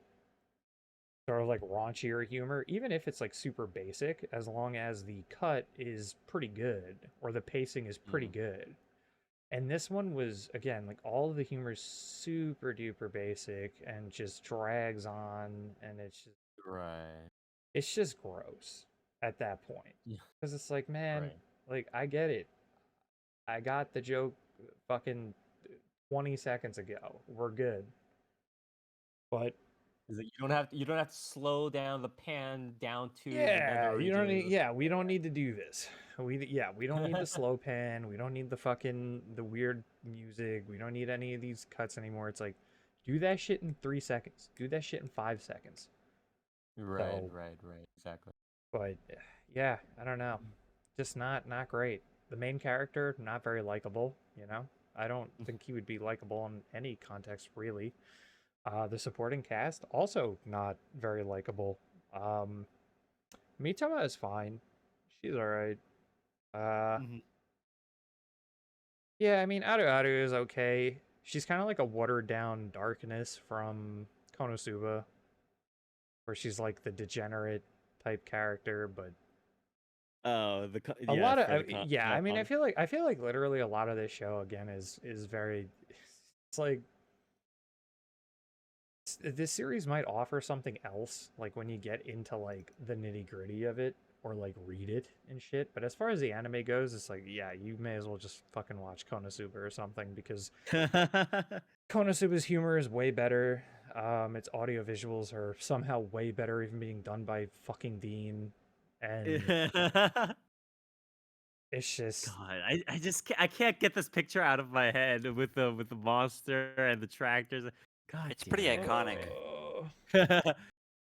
sort of like raunchier humor, even if it's like super basic, as long as the cut is pretty good or the pacing is pretty good. And this one was, again, like all of the humor is super duper basic and just drags on, and it's just gross at that point. Because it's like, man, like I get it. I got the joke fucking 20 seconds ago. We're good. But you don't have to slow down the pan down to you don't need we don't need to do this. We don't need the slow pan. We don't need the weird music. We don't need any of these cuts anymore. It's like, do that shit in 3 seconds. Do that shit in 5 seconds. Right, exactly. But yeah, I don't know. Just not great. The main character, not very likable, I don't think he would be likable in any context, really. The supporting cast, also not very likable. Mitama is fine. She's alright. Yeah, I mean, Aru is okay. She's kind of like a watered down Darkness from Konosuba, where she's like the degenerate type character, but Oh, a lot of I mean, I feel like literally a lot of this show again is very. It's like this series might offer something else, like when you get into like the nitty gritty of it or like read it and shit. But as far as the anime goes, it's like, yeah, you may as well just fucking watch Konosuba or something, because Konosuba's humor is way better. Its audio visuals are somehow way better, even being done by fucking Dean. And it's just, God, I can't get this picture out of my head with the monster and the tractors. God, it's pretty iconic.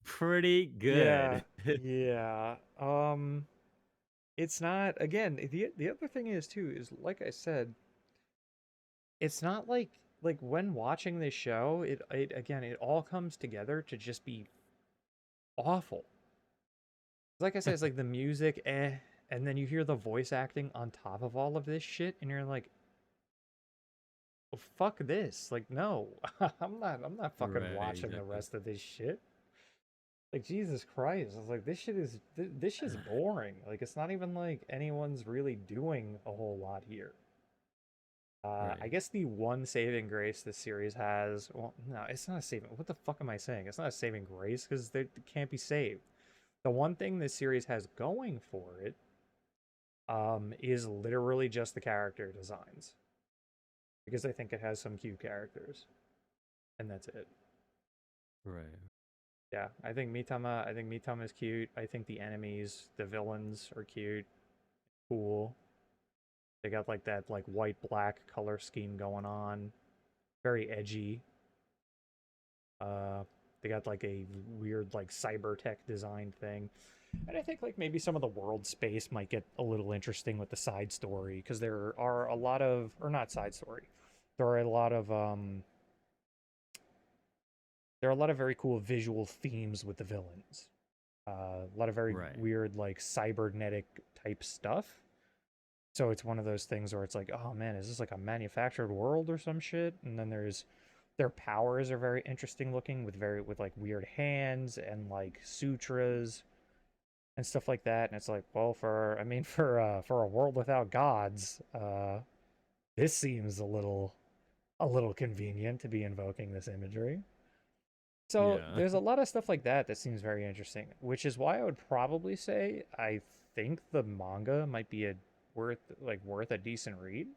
Pretty good. Yeah. It's not, again, the other thing is too, is like I said, it's not like when watching this show, it again, it all comes together to just be awful. Like I said, it's like the music, and then you hear the voice acting on top of all of this shit, and you're like, well, fuck this. Like, no, I'm not fucking watching the rest of this shit. Like, Jesus Christ. I was like, this shit's boring. Like, it's not even like anyone's really doing a whole lot here. I guess the one saving grace this series has, well, no, it's not a saving. What the fuck am I saying? It's not a saving grace because they can't be saved. The one thing this series has going for it is literally just the character designs. Because I think it has some cute characters. And that's it. Right. Yeah, I think Mitama is cute. I think the enemies, the villains are cute. Cool. They got like that like white black color scheme going on. Very edgy. They got like a weird like cyber tech design thing. And I think like maybe some of the world space might get a little interesting with the side story because there are a lot of, or not side story. There are a lot of very cool visual themes with the villains. A lot of very weird like cybernetic type stuff. So it's one of those things where it's like, oh man, is this like a manufactured world or some shit? And then their powers are very interesting looking with like weird hands and like sutras and stuff like that. And it's like, well, for a world without gods, this seems a little convenient to be invoking this imagery. So there's a lot of stuff like that that seems very interesting, which is why I would probably say I think the manga might be worth a decent read.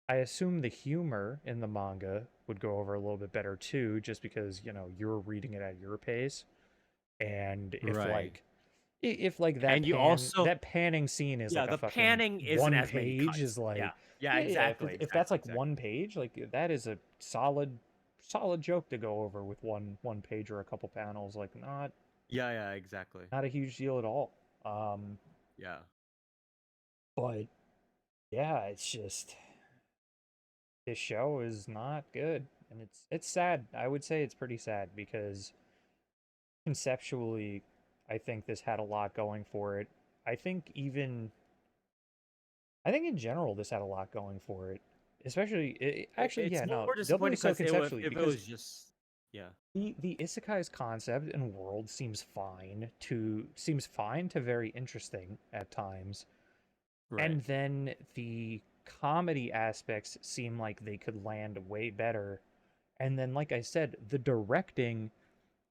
I assume the humor in the manga would go over a little bit better too, just because, you know, you're reading it at your pace. And if like that and you also that panning scene is like a the fucking panning isn't one as many page cuts. is like exactly. If that's like one page, like that is a solid joke to go over with one page or a couple panels. Like not exactly. not a huge deal at all. But yeah, it's just this show is not good, and it's sad. I would say it's pretty sad because conceptually, I think this had a lot going for it. I think in general this had a lot going for it. Especially, doubly so conceptually if it was just the isekai's concept and world seems fine to very interesting at times. And then the comedy aspects seem like they could land way better. And then, like I said, the directing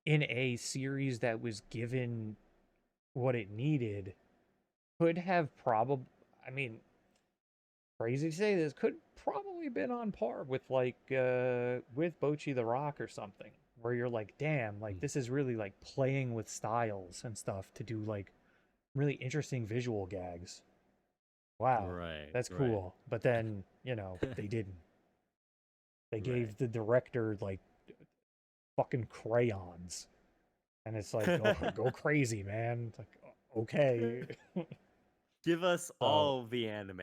in a series that was given what it needed could have crazy to say this, could probably been on par with like with Bocchi the Rock or something, where you're like, damn, like this is really like playing with styles and stuff to do like really interesting visual gags. Wow, that's cool. But then, you know, they didn't. They gave the director like fucking crayons, and it's like, go crazy, man. It's like, okay. Give us all the anime.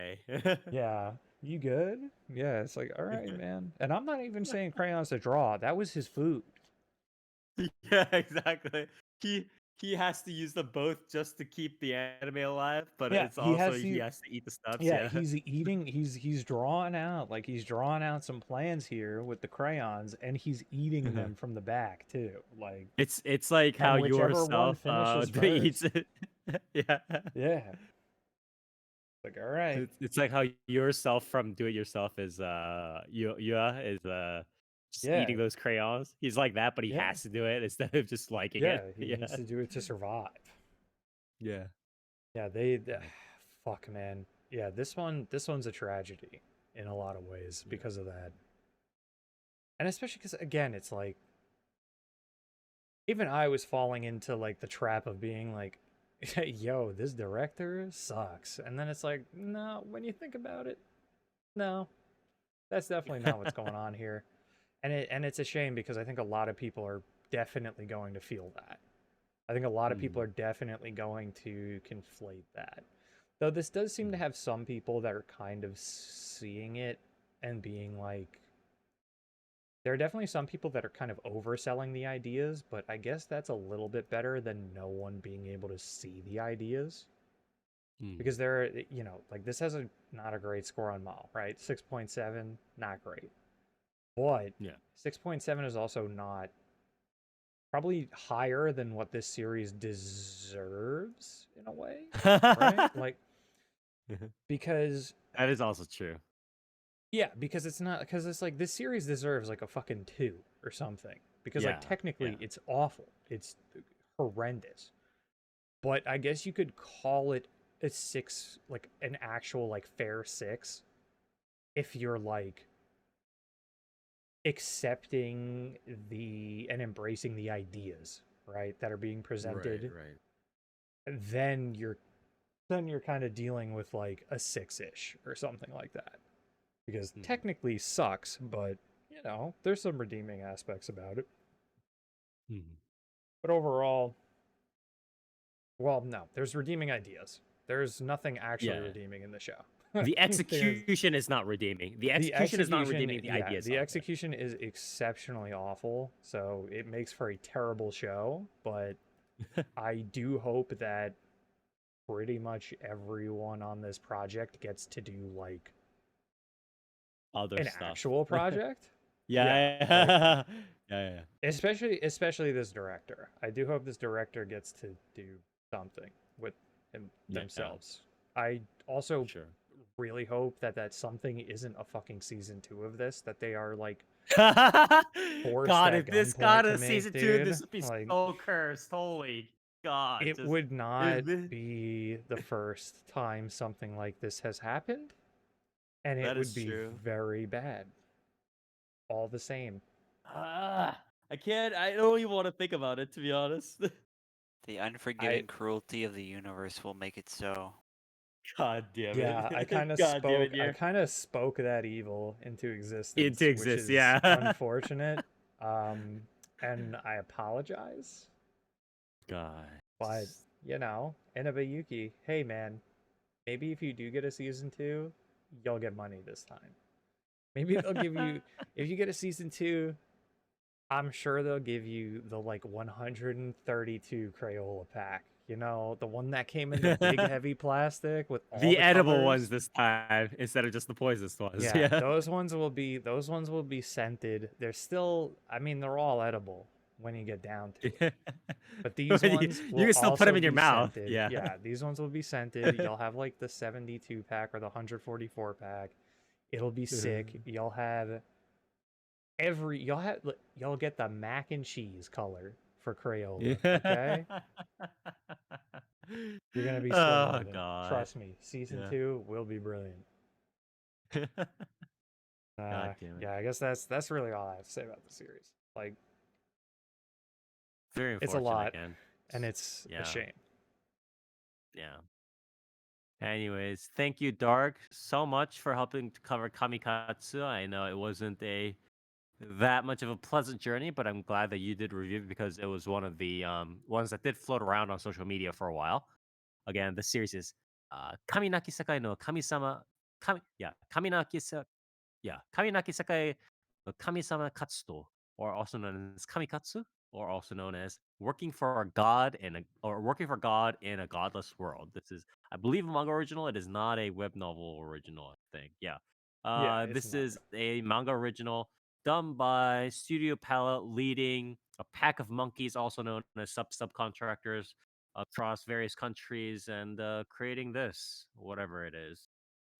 Yeah, you good? Yeah, it's like, all right, man. And I'm not even saying crayons to draw. That was his food. Yeah, exactly. He has to use them both just to keep the anime alive, but it's also he has to eat the stuff. Yeah, he's eating. He's drawing out some plans here with the crayons, and he's eating them from the back too. Like it's like how yourself eats it. Yeah. Like, all right. It's like how yourself from Do It Yourself is just eating those crayons. He's like that, but he has to do it instead of just liking it. He needs to do it to survive. Yeah. Yeah, fuck, man. Yeah, this one's a tragedy in a lot of ways because of that. And especially because, again, it's like, even I was falling into like the trap of being like, yo, this director sucks. And then it's like, no, when you think about it, no, that's definitely not what's going on here. And it's a shame because I think a lot of people are definitely going to feel that. I think a lot of people are definitely going to conflate that. Though this does seem to have some people that are kind of seeing it and being like, there are definitely some people that are kind of overselling the ideas, but I guess that's a little bit better than no one being able to see the ideas. Because there, you know, like this has not a great score on Mal, right? 6.7, not great. But 6.7 is also not probably higher than what this series deserves in a way, right? Like, because that is also true. Yeah, because it's like this series deserves like a fucking 2 or something. Because like technically it's awful. It's horrendous. But I guess you could call it a 6, like an actual like fair 6, if you're like accepting and embracing the ideas, right, that are being presented, Right. then you're kind of dealing with like a 6-ish or something like that. Because technically sucks, but you know, there's some redeeming aspects about it. But overall, well, no, there's redeeming ideas. There's nothing actually redeeming in the show. The execution is not redeeming. The execution is not redeeming. The ideas. The execution is exceptionally awful, so it makes for a terrible show. But I do hope that pretty much everyone on this project gets to do like Other an stuff. actual project. Yeah. Especially this director. I do hope this director gets to do something with themselves. I also really hope that something isn't a fucking season 2 of this, that they are like God, if this got a season 2, this would be like, so cursed. Holy God. It would not be the first time something like this has happened, and it would be very bad. All the same. I don't even want to think about it, to be honest. The unforgiving cruelty of the universe will make it so. God damn it. Yeah, I kind of spoke that evil into existence. Which is unfortunate. And I apologize. God. But, you know, Inabayuki, hey man, maybe if you do get a season 2, you'll get money this time. Maybe they'll give you, if you get a season 2, I'm sure they'll give you the like 132 Crayola pack. You know, the one that came in the big heavy plastic with all the edible colors. ones this time instead of just the poisonous ones. Yeah, those ones will be scented. They're still, I mean, they're all edible when you get down to it. But these ones you can still put them in your mouth. Scented. Yeah, these ones will be scented. You'll have like the 72 pack or the 144 pack. It'll be sick. You'll get the mac and cheese color for Crayola. Okay. You're gonna be so God. Trust me, season 2 will be brilliant. God damn it. Yeah, I guess that's really all I have to say about the series. Like, very it's a lot, again. And it's a shame. Yeah. Anyways, thank you, Dark, so much for helping to cover KamiKatsu. I know it wasn't that much of a pleasant journey, but I'm glad that you did review it because it was one of the ones that did float around on social media for a while. Again, the series is Kaminaki Sekai no Kamisama. Kaminaki Sekai no Kamisama Katsudou, or also known as KamiKatsu, or also known as working for a god in a godless world. This is, I believe, a manga original. It is not a web novel original, I think. This is a manga original done by Studio Palette, leading a pack of monkeys, also known as subcontractors, across various countries, and creating this, whatever it is.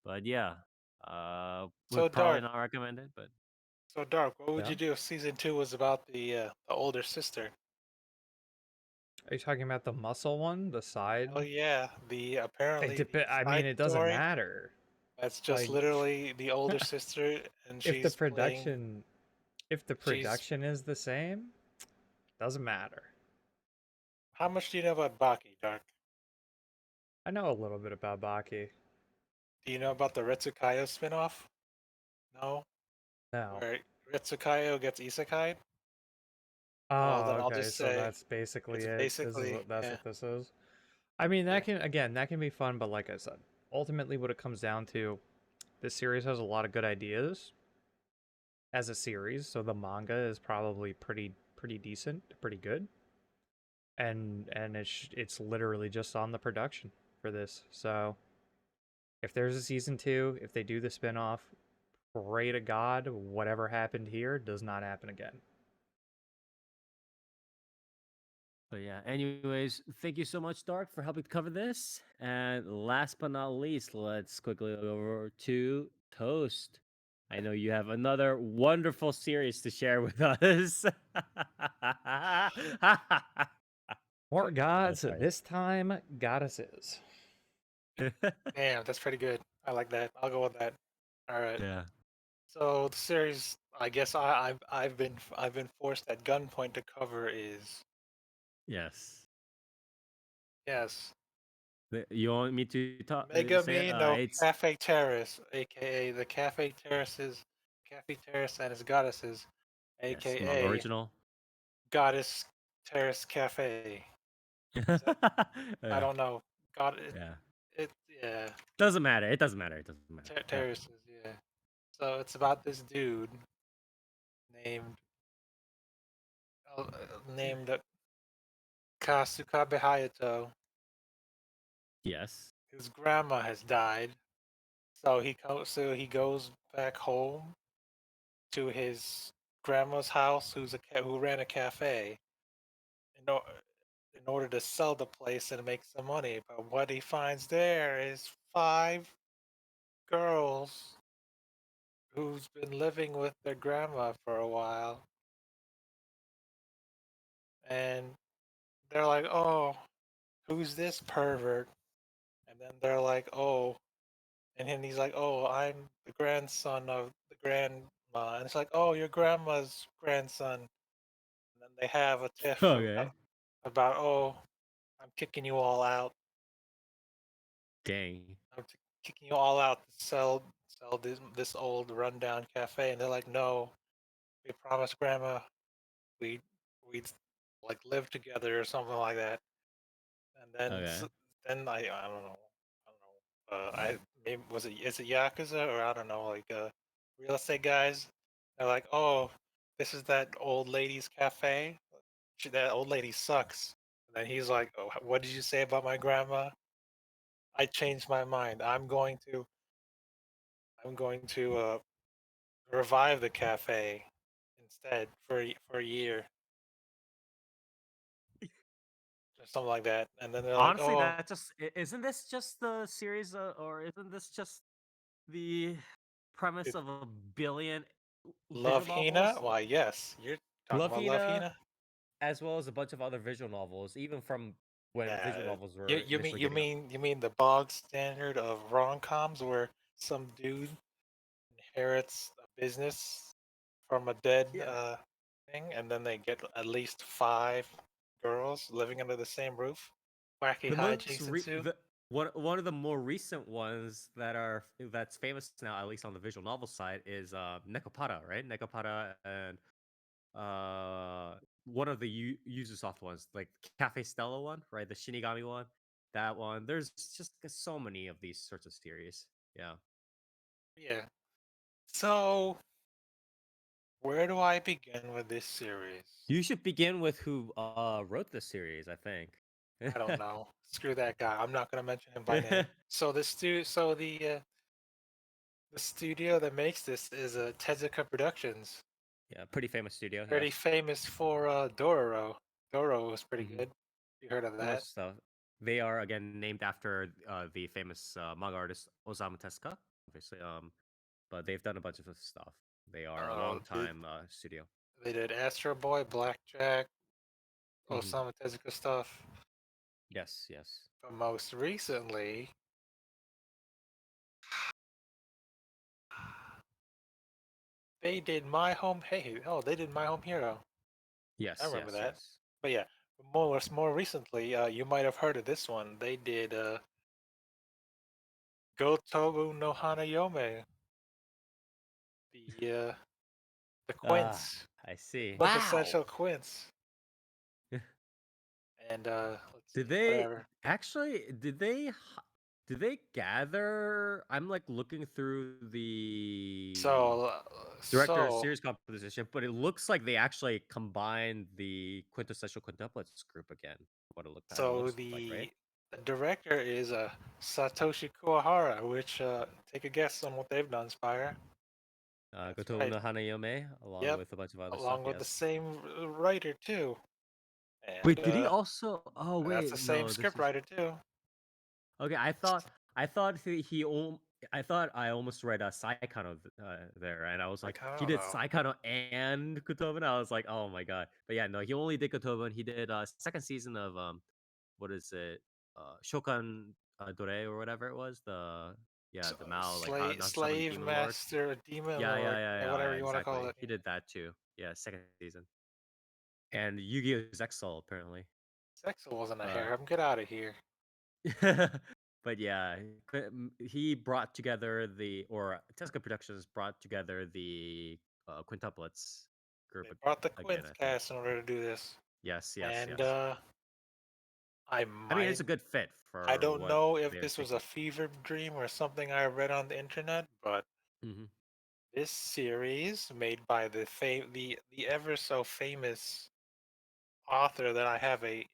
But yeah, would probably not recommend it. But so Dark, what would you do if season 2 was about the older sister? Are you talking about the muscle one, the side? Oh yeah, the apparently. I mean, it doesn't matter. That's just like, literally the older sister, and she's if the production is the same, doesn't matter. How much do you know about Baki, Dark? I know a little bit about Baki. Do you know about the Retsukayo spinoff? No. Where Retsukayo gets isekai'd? Oh, then okay. So that's basically it. That's what this is. I mean, that can be fun, but like I said, ultimately, what it comes down to, this series has a lot of good ideas as a series. So the manga is probably pretty decent, pretty good, and it's literally just on the production for this. So if there's a season 2, if they do the spinoff, pray to God whatever happened here does not happen again. But yeah, anyways, thank you so much, Dark, for helping to cover this. And last but not least, let's quickly go over to Toast. I know you have another wonderful series to share with us. More gods, this time goddesses. Damn, that's pretty good. I like that. I'll go with that. All right. Yeah. So the series, I guess I've been forced at gunpoint to cover is Yes. yes, You want me to talk? Say it. Megami no It's Cafe Terrace, aka the Cafe Terrace and its goddesses, yes, manga aka original. Goddess Terrace Cafe. Is that, I Yeah. don't know. God, Yeah. it yeah, Doesn't matter. It doesn't matter. It doesn't matter. Yeah. Terraces, yeah. So it's about this dude named named Kasukabe Hayato, Yes. whose grandma has died. So he goes back home to his grandma's house, who ran a cafe, in, o- in order to sell the place and make some money. But what he finds there is 5 girls who's been living with their grandma for a while, and they're like, "Oh, who's this pervert?" And then they're like, "Oh," and then he's like, "Oh, I'm the grandson of the grandma," and it's like, "Oh, your grandma's grandson." And then they have a tiff Okay. about, "Oh, I'm kicking you all out. Dang. Kicking you all out to sell this old rundown cafe." And they're like, "No, we promised Grandma we we'd like live together or something like that." And Okay. then I don't know, I don't know. I maybe is it Yakuza, or I don't know, like real estate guys. They're like, "Oh, this is that old lady's cafe. That old lady sucks." And then he's like, "Oh, what did you say about my grandma? I changed my mind. I'm going to revive the cafe instead for a year or something like that." And then they're like, Honestly, "Oh, that just isn't this just the series, or isn't this just the premise dude, of a billion Love visual Hina? novels? Why, yes, you're talking Love about Love Hina, Hina. as well as a bunch of other visual novels, even from when visual Yeah, novels were initially you getting up. mean the bog standard of rom-coms where some dude inherits a business from a dead Yeah. thing, and then they get at least 5 girls living under the same roof. Wacky The most hijinks ensue. one of the more recent ones that's famous now, at least on the visual novel side, is Nekopara, right? Nekopara and one of the Ubisoft ones, like Cafe Stella one, right? The Shinigami one, that one. There's just so many of these sorts of series. Yeah, Yeah. So, where do I begin with this series? you should begin with who wrote this series. I think. I don't know. Screw that guy. I'm not gonna mention him by name. So the studio that makes this is Tezuka Productions. Yeah, pretty famous studio. Pretty Yes. famous for Dororo. Dororo was pretty Hmm. good. You heard of Much that? stuff. They are again named after the famous manga artist Osamu Tezuka, obviously. But they've done a bunch of stuff. They are a long Did time studio. they did Astro Boy, Blackjack, Hmm. Osamu Tezuka stuff. Yes, yes. But most recently, they did My Home. Hey, oh, they did My Home Hero. I Yes, remember yes, that. yes. But yeah, more recently, you might have heard of this one. They did Gotobu no Hanayome, the Ah, quince, I see. Wow. quintessential quince, and let's Did see, they whatever. actually did they gather? I'm like looking through the So director so series composition, but it looks like they actually combined the quintessential quintuplets group again. What it look kind of so looks like, right? the director is Satoshi Kuwahara, which take a guess on what they've done, Spire. That's Gotobu right. no Hanayome, along Yep, with a bunch of other stuff. along with the Yes. same writer too, and Wait, did he also? Oh that's wait, the same no. This script is writer too. okay. I thought I thought I almost read Saikano there, and I was like, Like, I he don't did know. Saikano and Kotoba. And I was like, oh my god. But yeah, no, he only did Kotoba, and he did second season of what is it? Shokan Dore or whatever it was. The Mao, like how Slave, not summon slave Demon Lord. master, demon Yeah, lord, whatever you want to call exactly. it. He did that too. Yeah, second season. And Yu-Gi-Oh! Exile apparently. Sexel wasn't a Uh, harem. Get out of here. but yeah, he brought together or Tezuka Productions brought together the quintuplets group They brought the again. Quince I think. cast in order to do this, Yes, and yes. I I mean, might. it's a good fit I for don't what know if they're this was a thinking. fever dream or something I read on the internet, but Hmm. this series made by the ever so famous author that I have a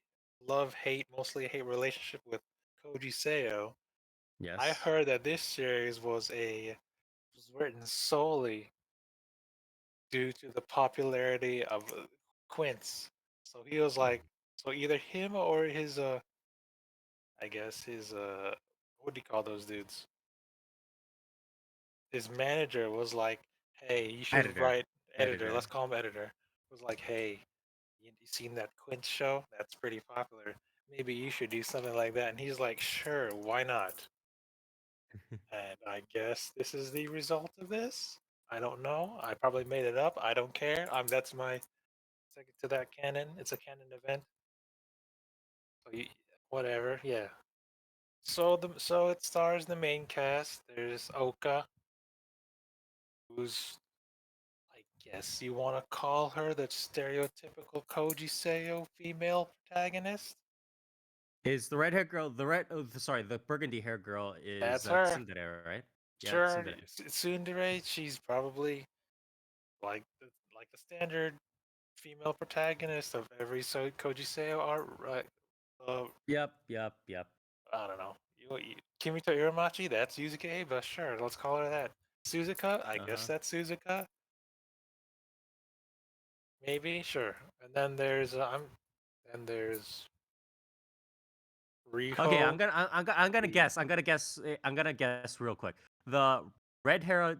love hate, mostly hate relationship with, Koji Seo. I Yes. heard that this series was written solely due to the popularity of Quince. So he was like, so either him or his I guess his what do you call those dudes? His manager was like, "Hey, you should Editor. write editor. Editor. Let's call him editor." Was like, "Hey, you seen that Quince show? That's pretty popular. Maybe you should do something like that." And he's like, "Sure, why not?" And I guess this is the result of this. I don't know. I probably made it up. I don't care. That's my second to that canon. It's a canon event. So whatever. Yeah. So it stars the main cast. There's Oka, who's, I guess you want to call her the stereotypical Koji Seo female protagonist. Is the red hair girl the burgundy hair girl is That's her. Tsundere, right? Yeah, Sure, Tsundere. Tsundere. She's probably like the standard female protagonist of every Koji Seo art. Right? Uh, Yep. I don't know. Kimito Iramachi. That's Yuzuka Eba. Sure, let's call her that. Suzuka. I guess Uh-huh. that's Suzuka. Maybe, sure. And then there's Okay, Riho. I'm gonna guess. I'm gonna guess real quick. The red hair,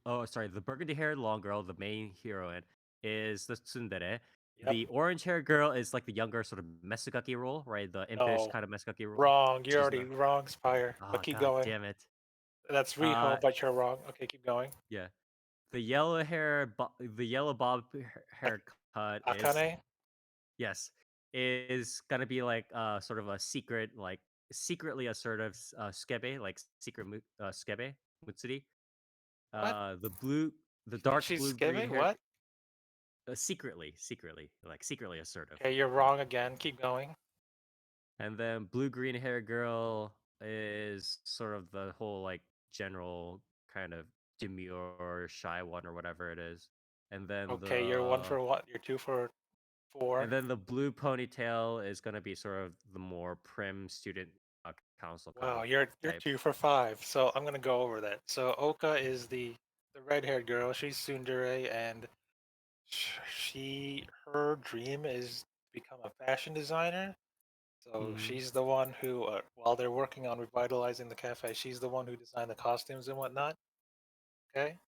oh sorry, the burgundy haired long girl, the main heroine, is the tsundere. Yep. The orange haired girl is like the younger sort of Mesugaki role, right? The impish No, kind of Mesugaki role. wrong. You're She's already not. wrong, Spire. Oh But keep god going. damn it. That's Uh, Riho, but you're wrong. Okay, keep going. yeah. The yellow bob haircut is Akane. yes, is gonna be like sort of a secret, like secretly assertive skebe, like skebe Mutsuri. What? The You think dark she's blue green Skibby? hair, What? secretly assertive. Okay, you're Right? wrong again. Keep going. And then blue green hair girl is sort of the whole like general kind of demure shy one or whatever it is. And then Okay, you're one for one. You're two for four. the blue ponytail is gonna be sort of the more prim student council kind Wow, of you're type. two for five. So I'm gonna go over that. So Oka is the red-haired girl. She's tsundere, and her dream is to become a fashion designer. So Mm. she's the one who, while they're working on revitalizing the cafe, she's the one who designed the costumes and whatnot. Okay,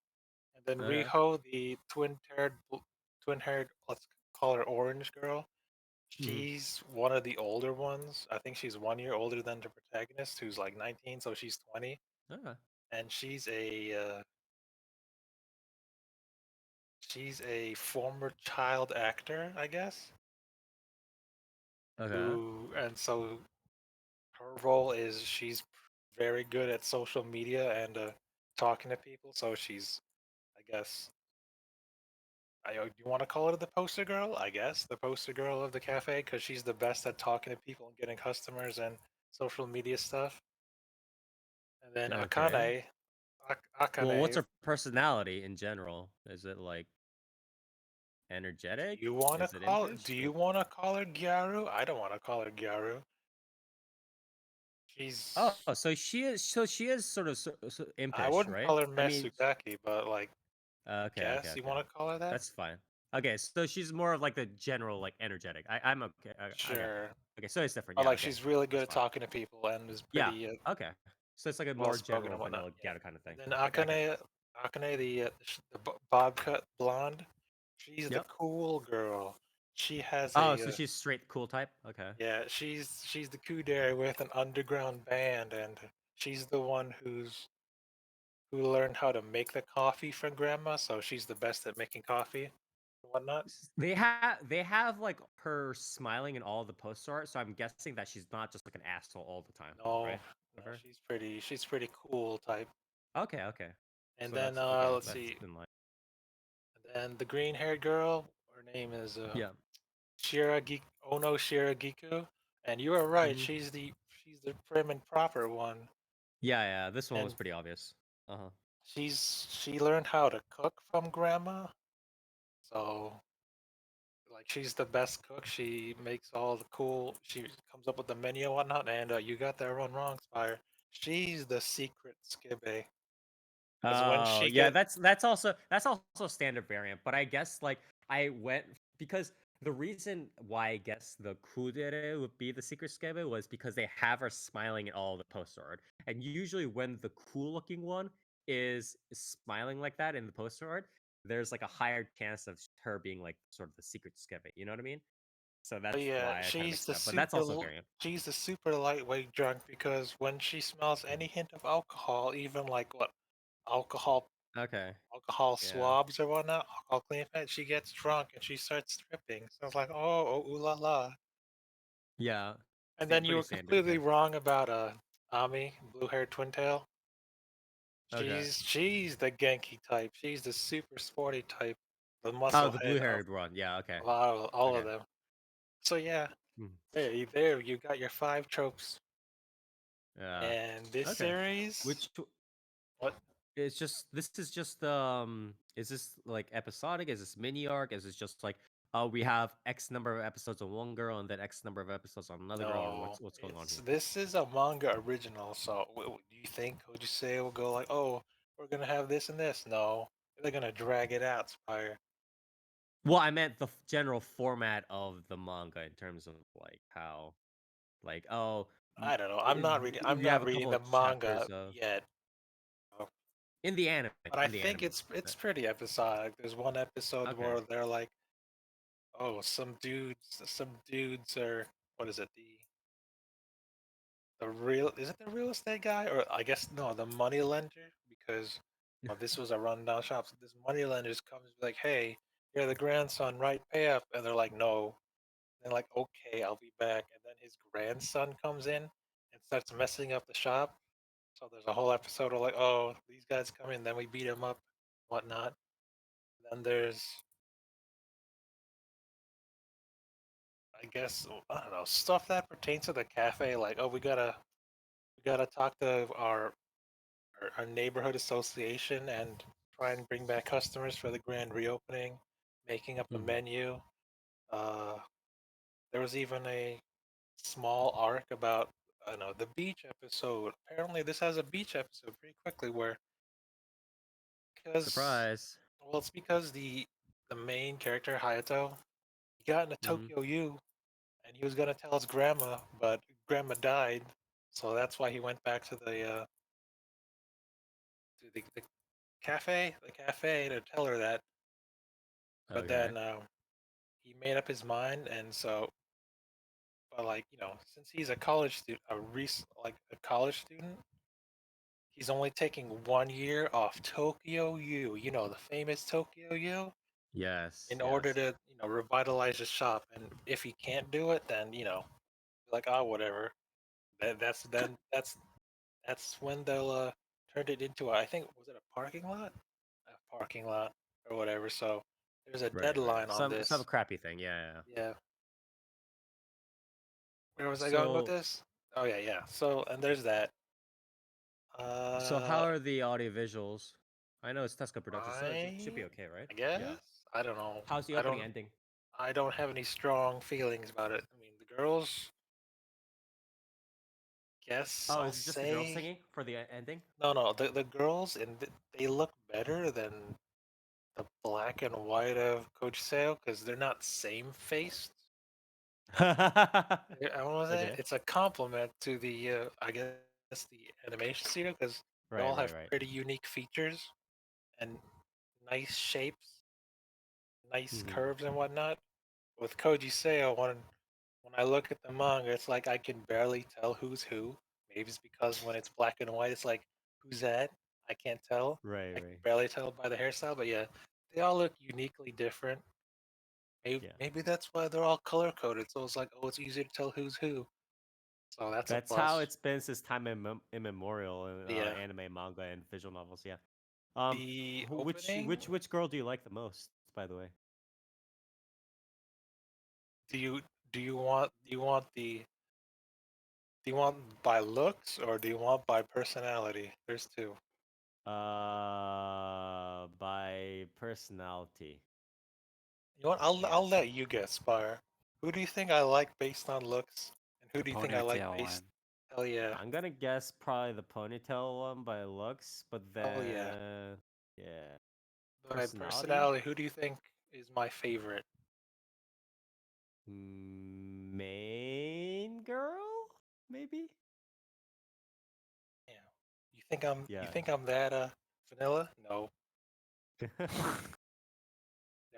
and then Okay. Riho, the twin-haired, let's call her orange girl. Mhm. She's one of the older ones. I think she's 1 year older than the protagonist, who's like 19, so she's 20, Okay. and she's a former child actor, I guess. Okay. And so her role is she's very good at social media and talking to people. So she's, I guess, you want to call her the poster girl? I guess the poster girl of the cafe because she's the best at talking to people and getting customers and social media stuff. And then Okay. Well, what's Akane. her personality in general? Is it like energetic? Is it impish? Do you want to call her Gyaru? I don't want to call her Gyaru. Oh, She's so she is sort of I impish, wouldn't right? call her I mean, Mesugaki, but like guess you okay. want to call her that? That's fine. Okay, so she's more of like the general like energetic. I'm okay. I got Sure. you. Okay, so it's different. But Yeah, like okay. she's really good That's at fine. talking to people and is Yeah. pretty Okay. So it's like a well more spoken and general whatnot. vanilla Yeah. Gato kind of thing. And then Okay, I got you. Akane, the bob cut blonde. She's the Yep. cool girl. She has Oh, a so she's straight cool type. Okay. yeah. She's the kudere with an underground band, and she's the one who learned how to make the coffee from grandma. So she's the best at making coffee and whatnot. They have like her smiling in all the poster art, so I'm guessing that she's not just like an asshole all the time, No, right? no, Of her? she's pretty cool type. Okay, okay. And So then that's okay. let's That's see. in line. And then the green haired girl, her name is Yeah. Ono Shiragiku. And you are right, Hmm. she's the prim and proper one. Yeah, yeah. This one was And pretty obvious. Uh huh. she learned how to cook from grandma. So like she's the best cook. She makes all the cool. She comes up with the menu and whatnot. And you got that one wrong, Spire. She's the secret skibbe. Because when Oh, she yeah, get that's also standard variant, but I guess like I went because the reason why I guess the kudere would be the secret skebe was because they have her smiling in all the poster art. And usually when the cool looking one is smiling like that in the poster art, there's like a higher chance of her being like sort of the secret skebe. You know what I mean? So but that's yeah, why I kind of mixed it up. But that's also a variant. she's the super lightweight drunk because when she smells any hint of alcohol, even like what alcohol Okay. alcohol Yeah. swabs or whatnot, alcohol clean fat, she gets drunk and she starts stripping. So it's like, oh, ooh la la. Yeah. And then you Pretty were standard. completely Yeah. wrong about Ami, blue haired twin tail. Okay. She's the Genki type. She's the super sporty type, the Oh, muscle the head of blue-haired one. Yeah, okay. a lot of all of Okay. them. So yeah, Mhm. there you got your 5 tropes. Yeah. And this Okay. series, Which what? it's just this is just is this like episodic? Is this mini arc? Is this just like we have X number of episodes on one girl and then X number of episodes on another girl, or No, what's going on it's here? this is a manga original. So do you think would you say it will go like, oh, we're gonna have this and this? No, they're gonna drag it out, Spire. Well, I meant the general format of the manga in terms of like how like I don't know. I'm we have not a reading couple the of chapters manga of yet. So- in the anime But I in the think anime. it's pretty episodic. There's one episode Okay. where they're like, oh, some dudes are what is it? The real is it the real estate guy or I guess no the money lender because this was a rundown shop. So this money lender comes like, hey, you're the grandson, right? Pay up, and they're like, no. And they're like, okay, I'll be back. And then his grandson comes in and starts messing up the shop. So there's a whole episode of like, oh, these guys come in, then we beat him up, whatnot. Then there's I guess I don't know stuff that pertains to the cafe. Like, oh, we gotta talk to our neighborhood association and try and bring back customers for the grand reopening, making up a Mhm. menu. Uh, there was even a small arc about I don't know the beach episode. Apparently, this has a beach episode pretty quickly where because Surprise. well, it's because the main character Hayato he got into Hmm. Tokyo U and he was gonna tell his grandma, but grandma died, so that's why he went back to the cafe to tell her that. But Okay. then he made up his mind, and so, but like since he's a college student, like a college student, he's only taking 1 year off Tokyo U. You know the famous Tokyo U, Yes. in order Yes. to revitalize the shop. And if he can't do it, then like whatever. That's when they'll turn it into I think was it a parking lot, or whatever. So there's a Right. Right. deadline on Some this. crappy thing. Yeah. Yeah. Where was I going with So this? Oh yeah, yeah. So and there's that. so how Uh, are the audio visuals? I know it's Tesco Productions, so it should be I okay, right? I guess Yeah. I don't know. How's the I opening don't ending? I don't have any strong feelings about it. I mean, the girls. Guess Oh, I'll is it just the girl say singing for the ending? no. The girls they look better than the black and white of Coach Sale because they're not same faced. I want to say Okay. it's a compliment to the I guess the animation studio because they Right. all Right. have Right. pretty unique features and nice shapes, nice Hmm. curves and whatnot. with Koji Seo, when I look at the manga, it's like I can barely tell who's who. Maybe it's because when it's black and white, it's like who's that? I can't tell. Right, I can right. barely tell by the hairstyle, but yeah, they all look uniquely different. Maybe, Yeah. maybe that's why they're all color coded. So it's like, oh, it's easier to tell who's who. So that's a That's plus. how it's been since time immemorial in Yeah. anime, manga, and visual novels. Yeah. The Which opening. which girl do you like the most? By the way. Do you do you want by looks or do you want by personality? There's two. By personality. You know what? I'll Yes. let you get Spire. Who do you think I like based on looks, and who The do you think I like ponytail based? one. Hell yeah, I'm gonna guess probably the ponytail one by looks, but hell yeah. then yeah, By personality. personality, who do you think is my favorite? Main girl, maybe. Yeah. You Yeah. think I'm that vanilla? No.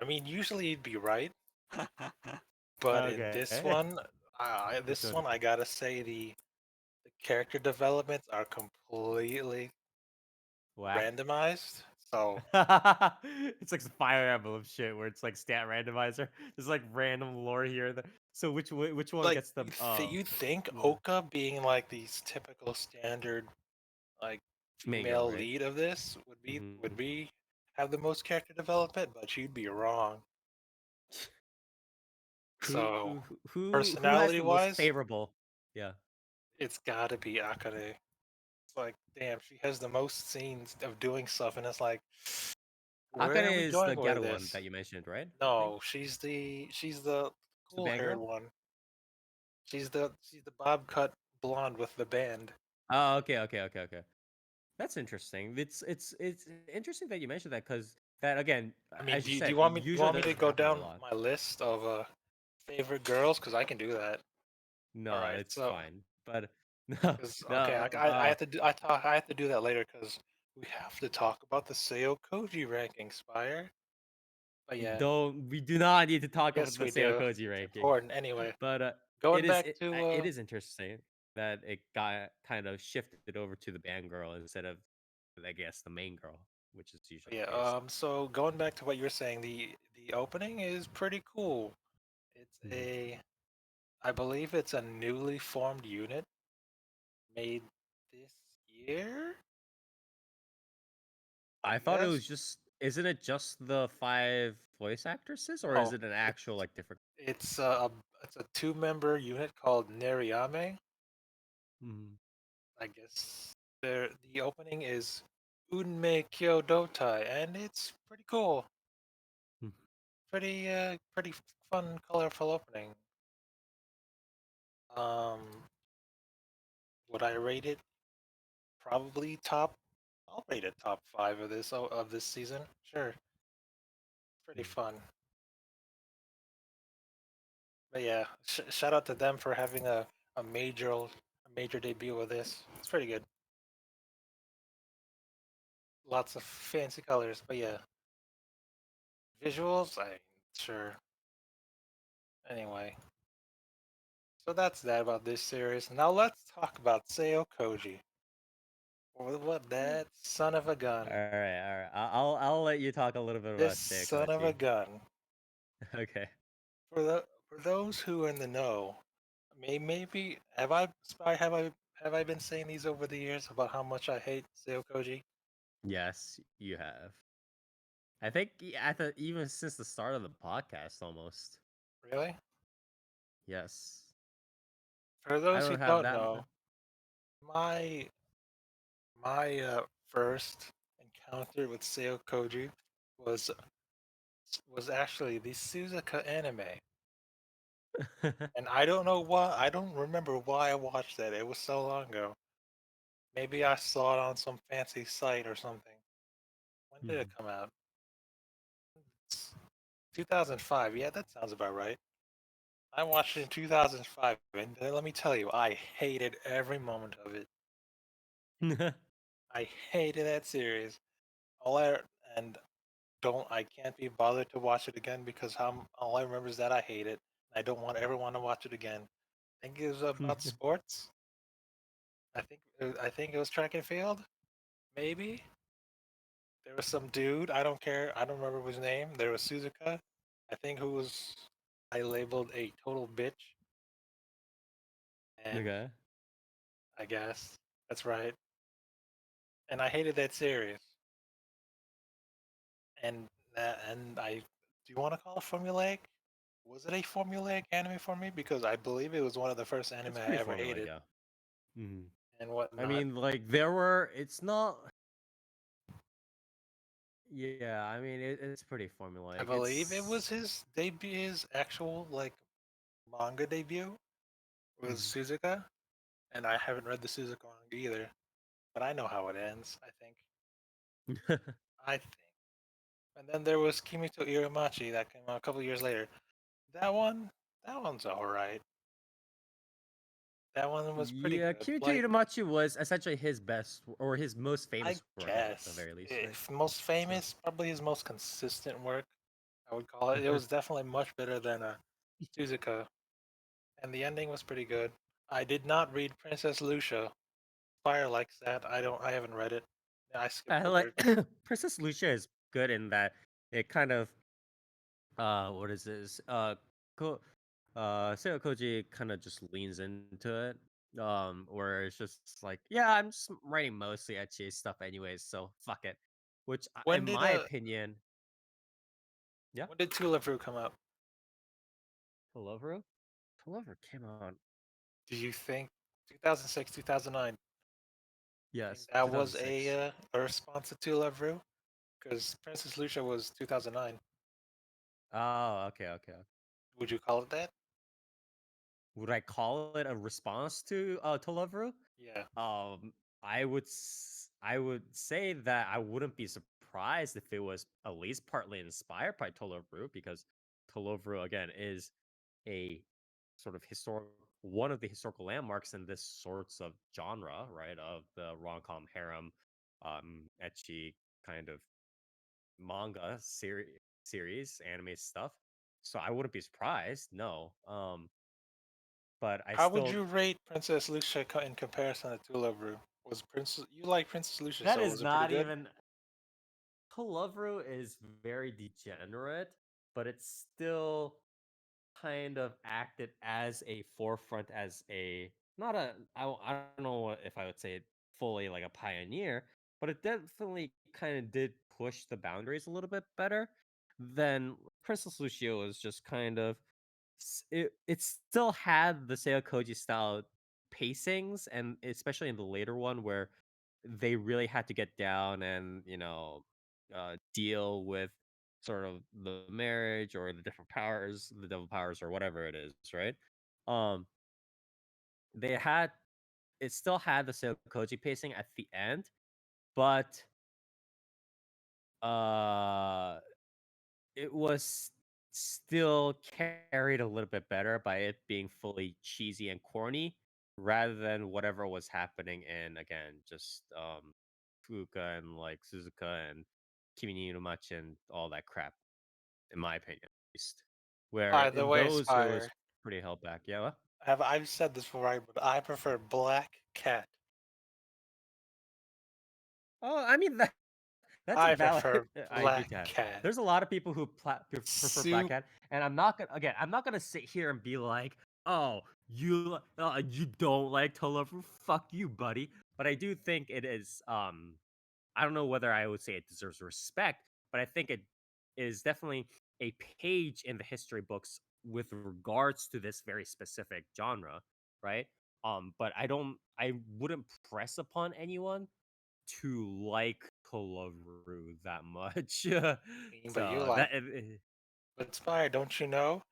I mean, usually you'd be right, but in this Okay. one, Which this one? one I gotta say the character developments are completely Whack. randomized. So It's like some Fire Emblem shit where it's like stat randomizer. There's like random lore here. So which one like gets the oh you'd think yeah. Oka being like these typical standard like Main girl, female right? lead of this would Hmm. be have the most character development, but you'd be wrong. So Who has personality the most wise, favorable? Yeah. it's gotta be Akane. It's like, damn, she has the most scenes of doing stuff, and it's like, where are Akane we is the going with ghetto one this? that you mentioned, right? I think No, she's the it's the cool band haired girl. one. She's the bob cut blonde with the band. Oh, okay. That's interesting. It's interesting that you mentioned that because that again, I mean, as you do said, you it want me usually to doesn't go happen a down lot. my list of favorite girls? Because I can do that. All No, right, it's so fine. But no, because okay, no. I have to do I have to do that later because we have to talk about the Seo Koji ranking, Spire. But yeah, We do not need to talk about yes the we Seo do. Koji It's ranking. important anyway. But Going back to it is interesting that it got kind of shifted over to the band girl instead of I guess the main girl, which is usually yeah, the case. so going back to what you were saying, the opening is pretty cool. It's Mhm. a I believe it's a newly formed unit made this year. I thought it Yes. was just isn't it just the five voice actresses or is No, it an actual like different? it's a two-member unit called Neriyame. Mhm. I guess the opening is Unme Kyo Dotai, and it's pretty cool. Hmm. Pretty fun, colorful opening. Um, would I rate it? Probably top. I'll rate it top five of this season. Sure, pretty Hmm. fun. But yeah, shout out to them for having a major debut with this. It's pretty good. Lots of fancy colors, but yeah, visuals. I sure. Anyway, so that's that about this series. Now let's talk about Seo Koji. What that son of a gun. All right. I'll let you talk a little bit This about son of a Seikoji. gun. Okay. For those who are in the know, maybe have I been saying these over the years about how much I hate Seo Koji? Yes, you have. I think at the even since the start of the podcast, almost. Really? Yes. For I those who don't have don't that. know, my first encounter with Seo Koji was was actually the Suzuka anime. And I don't know why, I don't remember why I watched that. It was so long ago. Maybe I saw it on some fancy site or something. When did it Mhm. come out? 2005. Yeah, that sounds about right. I watched it in 2005, and let me tell you, I hated every moment of it. I hated that series. All I and I can't be bothered to watch it again because all I remember is that I hate it. I don't want everyone to watch it again. I think it was about sports. I think it was track and field. Maybe there was some dude. I don't care. I don't remember his name. There was Suzuka. I think who was I labeled a total bitch. And Okay. I guess that's right. And I hated that series. And I do you want to call it formulaic? Was it a formulaic anime for me? Because I believe it was one of the first anime It's I pretty ever formulaic, hated yeah. Hmm. and I whatnot. mean, like there were. It's not. Yeah, I mean it's pretty I formulaic. believe it was It's. his debut, his actual like manga debut was Mhm. Suzuka, and I haven't read the Suzuka manga either, but I know how it ends. I think, and then there was Kimi to Iramachi that came out a couple years later. That one, that one's all right. That one was pretty Yeah, good. Kimi to Like Itachi was essentially his best or his most I famous work at the guess very least, right? if most famous, probably his most consistent work, I would call it. It was definitely much better than Suzuka, and the ending was pretty good. I did not read Princess Lucia. Fire likes that. I haven't read it. I skipped I over like it. Princess Lucia is good in that it kind of what is this? Seo Koji kind of just leans into it. Where it's just like, yeah, I'm just writing mostly ecchi stuff anyways, so fuck it. Which When in did my opinion, yeah, when did Tula Fruit come out? Pullover? Pullover came out. Do you think 2006, 2009? You think Yes, that was 2006. a response to Tula Fruit? Because Princess Lucia was 2009. Oh, okay. Would you call it that? Would I call it a response to Toloveru? Yeah. Um, I would say that I wouldn't be surprised if it was at least partly inspired by Toloveru because Toloveru again is a sort of one of the historical landmarks in this sorts of genre, right? Of the rom-com harem, ecchi kind of manga series, anime stuff. So I wouldn't be surprised, no. But I How would still you rate Princess Lucia in comparison to Tula Fruit? Was Princess you like Princess Lucia? that So is was it pretty not good? even Kolovru is very degenerate, but it's still kind of acted as a forefront, as a not a I don't know if I would say it fully like a pioneer, but it definitely kind of did push the boundaries a little bit better than Princess Lucio was just kind of it still had the Seo Koji style pacings, and especially in the later one where they really had to get down and deal with sort of the marriage or the different powers, the devil powers or whatever it is, right? Um, they had it still had the Seo Koji pacing at the end, but uh it was still carried a little bit better by it being fully cheesy and corny rather than whatever was happening in again just Fuka and like Suzuka and Kimi ni Umachi and all that crap, in my opinion at least. Where By the in way, those it was Spire, pretty held back. Yeah. What? I've said this before, but I prefer Black Cat. Oh, I mean that's a I valid prefer idea Black to have. Cat. There's a lot of people who prefer Black Soup. Cat, and I'm not gonna sit here and be like, oh, you don't like Tolofu, fuck you, buddy. But I do think it is. I don't know whether I would say it deserves respect, but I think it is definitely a page in the history books with regards to this very specific genre, right? But I wouldn't press upon anyone to like Koloru that much. But you So like. that But Spire, don't you know?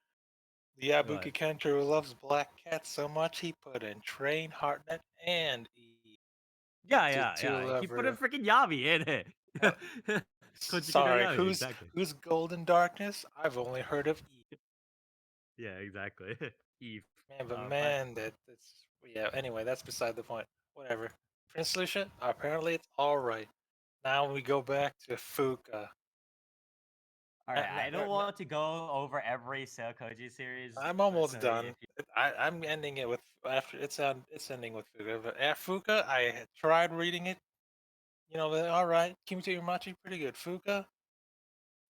The what? Yabuki Kentaro loves Black Cat so much he put in Train, Heartnet, and E into Yeah. Tula He put a Fruit. freaking Yabi in it. Uh, Kojiki no sorry, Yabi, exactly. who's Golden Darkness? I've only heard of E. Yeah, exactly. Eve. Man, but But man, that's yeah. Anyway, that's beside the point. Whatever. Prince Lucia, apparently it's all right. Now we go back to Fuka. All right, No, I no, don't no. want to go over every Seokoji series. I'm almost so done. if you- I'm ending it with after it's ending with Fuka. But Fuka, I had tried reading it. You know, all right, Kimito Umachi, pretty good. Fuka,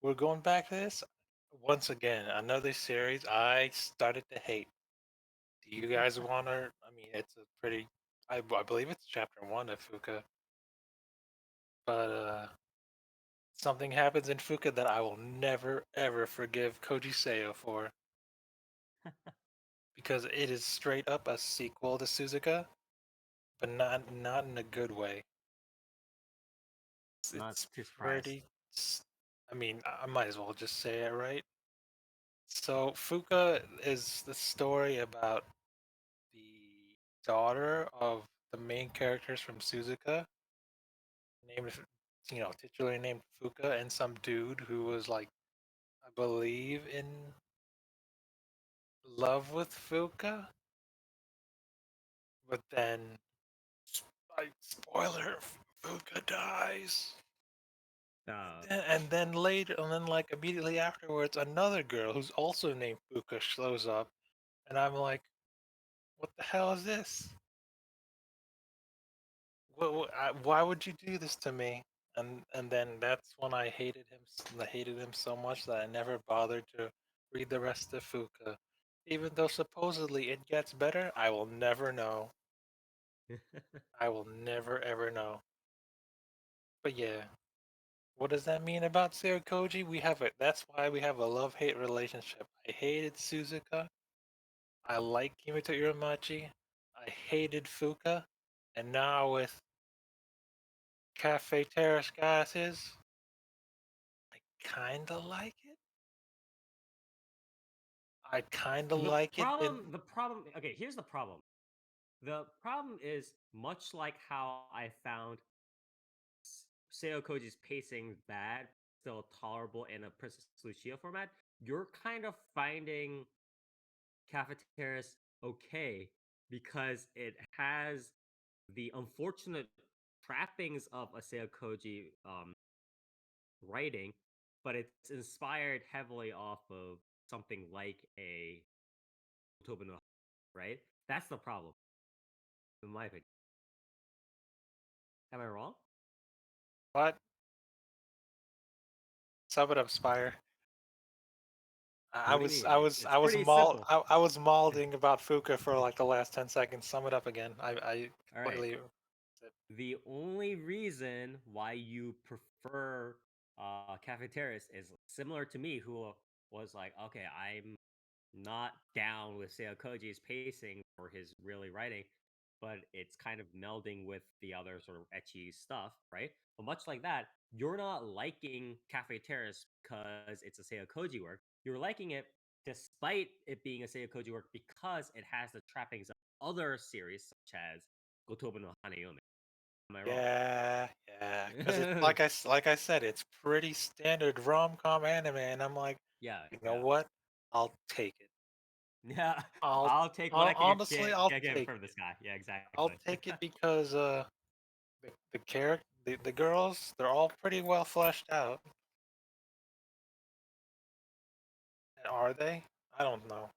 we're going back to this once again. Another series I started to hate. Do you guys want to? I mean, it's a pretty. I believe it's chapter 1 of Fuka, but something happens in Fuka that I will never ever forgive Koji Seo for, because it is straight up a sequel to Suzuka, but not in a good way. not It's too surprised. pretty. I mean, I might as well just say it right. So Fuka is the story about the daughter of the main characters from Suzuka, named titularly named Fuka, and some dude who was like, I believe, in love with Fuka, but then, like, spoiler, Fuka dies. And then later, and then like immediately afterwards, another girl who's also named Fuka shows up, and I'm like, what the hell is this? Why would you do this to me? And then that's when I hated him. I hated him so much that I never bothered to read the rest of Fuka. Even though supposedly it gets better, I will never know. I will never ever know. But yeah, what does that mean about Seokoji? We have it. That's why we have a love-hate relationship. I hated Suzuka. I like Kimito Uramachi. I hated Fuka. And now with Cafe Terrace Gases, I kinda like it. I kinda like it. The problem. Okay, here's the problem. The problem is much like how I found Seo Koji's pacing bad, still tolerable in a Princess Lucia format. You're kind of finding Cafeteria's okay because it has the unfortunate trappings of a Seo Koji writing, but it's inspired heavily off of something like a Tobin, right? That's the problem, in my opinion. Am I wrong? What? Sum it up, Spire. I What do you was mean? I was It's I was pretty mauled simple. I was mauling about Fuka for like the last 10 seconds. Sum it up again. I All right. completely. The only reason why you prefer Cafe Terrace is similar to me, who was like, okay, I'm not down with Seo Koji's pacing or his really writing, but it's kind of melding with the other sort of etchy stuff, right? But much like that, you're not liking Cafe Terrace because it's a Seo Koji work. You're liking it despite it being a Seo Koji work because it has the trappings of other series such as Gotobu no Hanayome. Am I wrong? Yeah. Because it's like I said, it's pretty standard rom-com anime, and I'm like, Yeah, you know what? I'll take it. yeah. I'll I'll take what I can honestly, I'll get take from this it. guy. Yeah, I'll exactly. take it because the character the girls, they're all pretty well fleshed out. Are they? I don't know.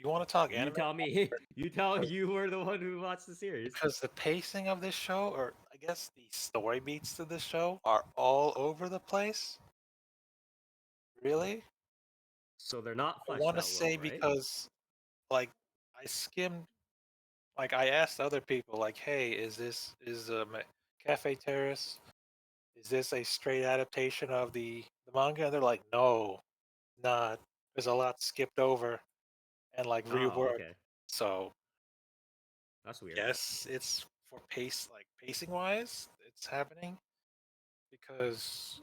You want to talk You anime? tell me. You were the one who watched the series. Because the pacing of this show, or I guess the story beats to this show, are all over the place. Really? So they're not I fleshed want to out well, say right? because, like, I skimmed, like, I asked other people, like, hey, is Cafe Terrace? Is this a straight adaptation of the manga? And they're like, no, not. There's a lot skipped over and like Oh, reworked. okay. So That's weird. yes, it's for pacing wise, it's happening because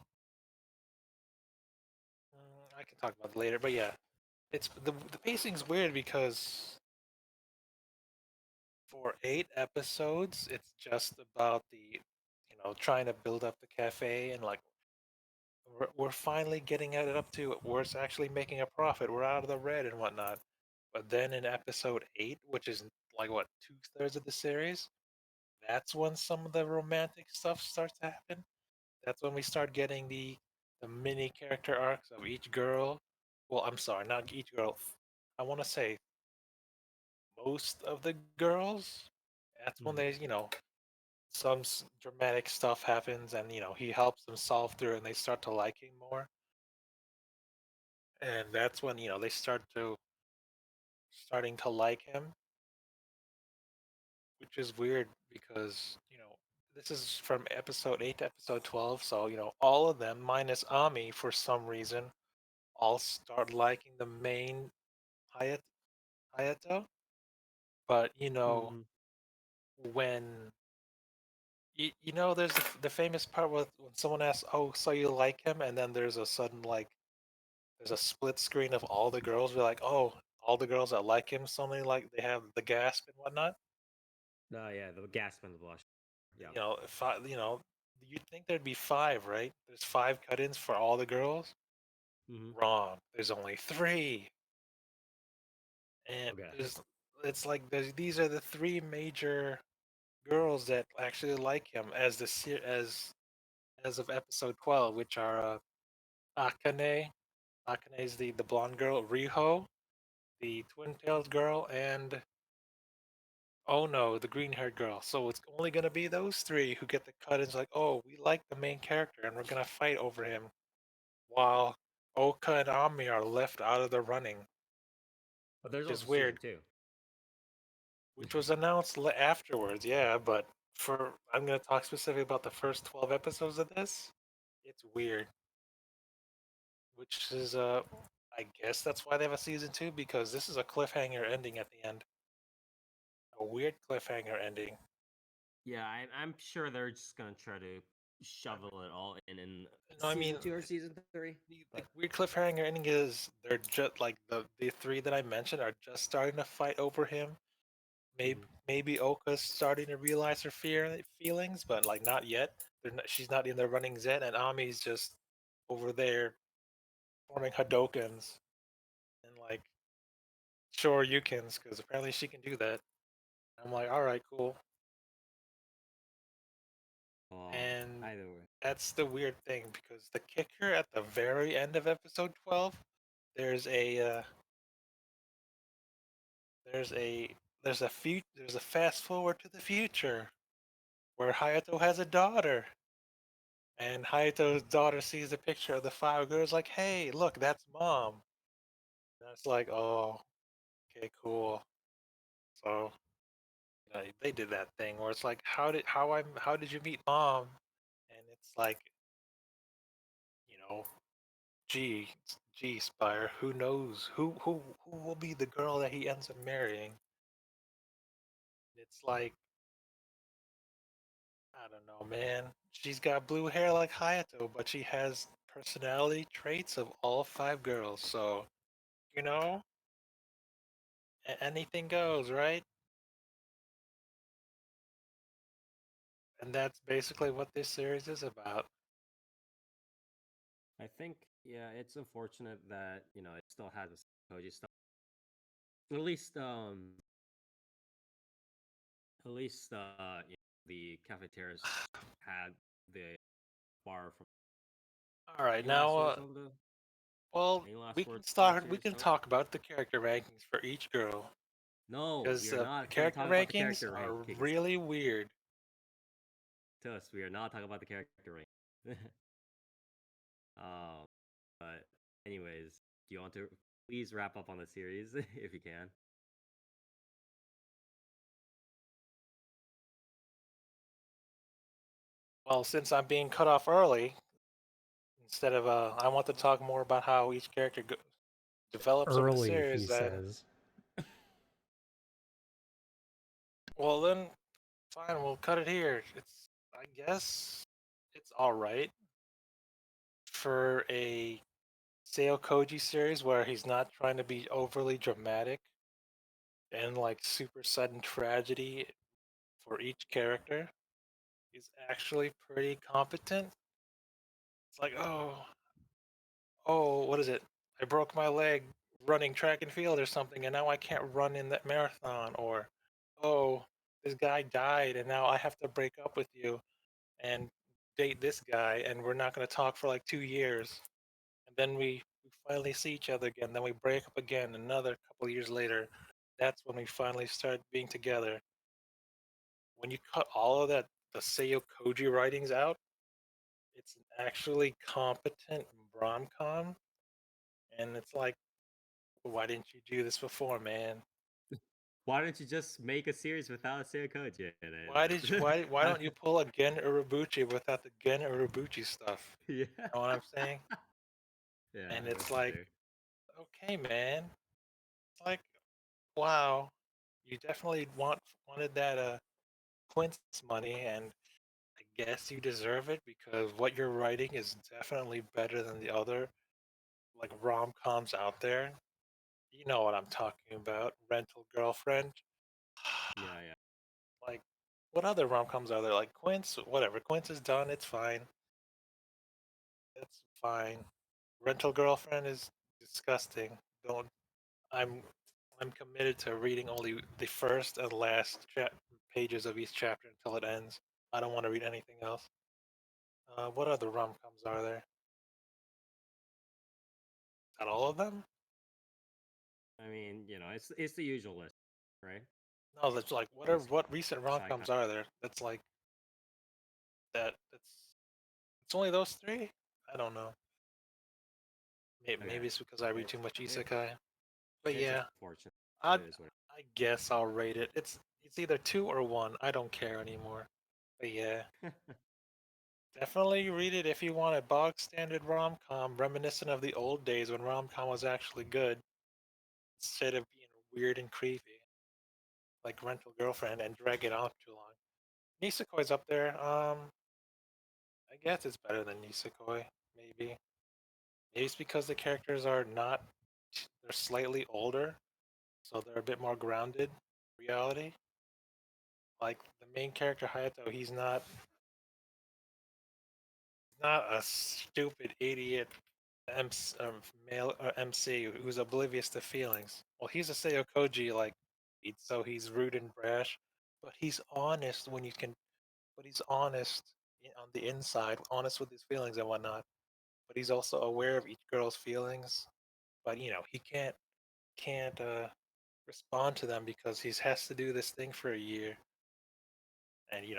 I can talk about it later. But yeah, it's the pacing's weird because for 8 episodes, it's just about trying to build up the cafe, and like we're finally getting it up to where it's actually making a profit. We're out of the red and whatnot. But then in episode 8, which is like what 2/3 of the series, that's when some of the romantic stuff starts to happen. That's when we start getting the the mini character arcs of each girl. Well, I'm sorry, not each girl. I want to say most of the girls. That's when they, some dramatic stuff happens, and he helps them solve through, it and they start to like him more. And that's when they starting to like him, which is weird because this is from episode 8 to episode 12, so all of them minus Ami for some reason all start liking the main Hayato. But when there's the famous part with when someone asks, "Oh, so you like him?" and then there's a sudden there's a split screen of all the girls. We're like, "Oh, all the girls that like him." Suddenly, like they have the gasp and whatnot. Yeah, the gasp and the blush. Yeah. You'd think there'd be 5, right? There's 5 cut-ins for all the girls. Wrong. There's only 3. And Okay. it's like these are the 3 major girls that actually like him as as of episode 12, which are Akane. Akane is the blonde girl, Riho, the twin-tailed girl, and oh no, the green-haired girl. So it's only gonna be those 3 who get the cut-ins. Like, oh, we like the main character, and we're gonna fight over him, while Oka and Ami are left out of the running. But there's Which also is weird. season 2. Which was announced afterwards, yeah, but I'm gonna talk specifically about the first 12 episodes of this. It's weird. Which is I guess that's why they have a season 2, because this is a cliffhanger ending at the end. A weird cliffhanger ending. Yeah, I'm sure they're just gonna try to shovel it all in No, I season mean, 2 or season 3. the weird cliffhanger ending is they're just like the 3 that I mentioned are just starting to fight over him. Maybe Oka's starting to realize her feelings, but like not yet. She's not in the runnings yet, and Ami's just over there forming Hadokens and like Shoryukens, because apparently she can do that. I'm like, all right, cool. And Either way. that's the weird thing, because the kicker at the very end of episode 12, there's a there's a there's a fast forward to the future where Hayato has a daughter. And Hayato's daughter sees a picture of the 5 girls, like, hey, look, that's mom. And it's like, oh, okay, cool. So they did that thing where it's like, how did you meet mom? And it's like, you know, gee, Spire, who knows who will be the girl that he ends up marrying? It's like, I don't know, man. She's got blue hair like Hayato, but she has personality traits of all 5 girls. So, you know, anything goes, right? And that's basically what this series is about. I think, yeah, it's unfortunate that it still has a Koji stuff. At least the cafeterias had the bar from. All right, Any last now, words on the? well, Any last we can words on the start. We series, can Tony? talk about the character rankings for each girl, No, because we are the not going to character talk about the rankings character are rankings. really weird. To us, we are not talking about the character rank. um, but anyways, do you want to please wrap up on the series if you can? Well, since I'm being cut off early, instead of I want to talk more about how each character develops over the Early, he series. Then, says. well, then, fine, we'll cut it here. I guess, it's all right for a Seo Koji series where he's not trying to be overly dramatic and like super sudden tragedy for each character. He's actually pretty competent. It's like, what is it? I broke my leg running track and field or something, and now I can't run in that marathon. Or, oh, this guy died, and now I have to break up with you. And date this guy, and we're not gonna talk for like 2 years, and then we finally see each other again. Then we break up again. Another couple years later, that's when we finally start being together. When you cut all of that, the Seiyo Koji writings out, it's an actually competent rom-com, and it's like, why didn't you do this before, man? Why don't you just make a series without Seikoji in it? Why don't you pull a Gen Urobuchi without the Gen Urobuchi stuff? Yeah. You know what I'm saying? Yeah. And it's that's like, fair. okay, man. It's like, wow, you definitely wanted that Quince money, and I guess you deserve it because what you're writing is definitely better than the other like rom-coms out there. You know what I'm talking about. Rental Girlfriend. Yeah, yeah. Like, what other rom-coms are there? Like Quince, whatever. Quince is done. It's fine. It's fine. Rental Girlfriend is disgusting. Don't. I'm. I'm committed to reading only the first and last pages of each chapter until it ends. I don't want to read anything else. What other rom-coms are there? Not all of them? I mean, it's the usual list, right? No, that's like what recent rom-coms are there? That's like it's only those three? I don't know. Maybe it's because I read too much isekai. But It's yeah, unfortunate. I It is what I guess I'll rate it. It's either 2 or 1. I don't care anymore. But yeah, definitely read it if you want a bog standard rom-com reminiscent of the old days when rom-com was actually good instead of being weird and creepy like Rental Girlfriend and drag it on too long. Nisekoi's up there. I guess it's better than Nisekoi, maybe. Maybe it's because the characters are not, they're slightly older, so they're a bit more grounded in reality. Like the main character Hayato, he's not a stupid idiot male MC who's oblivious to feelings. Well, he's a Seiyokoji, like, so he's rude and brash, but he's honest when you can. But he's honest on the inside, honest with his feelings and whatnot. But he's also aware of each girl's feelings. But he can't respond to them because he has to do this thing for a year, and he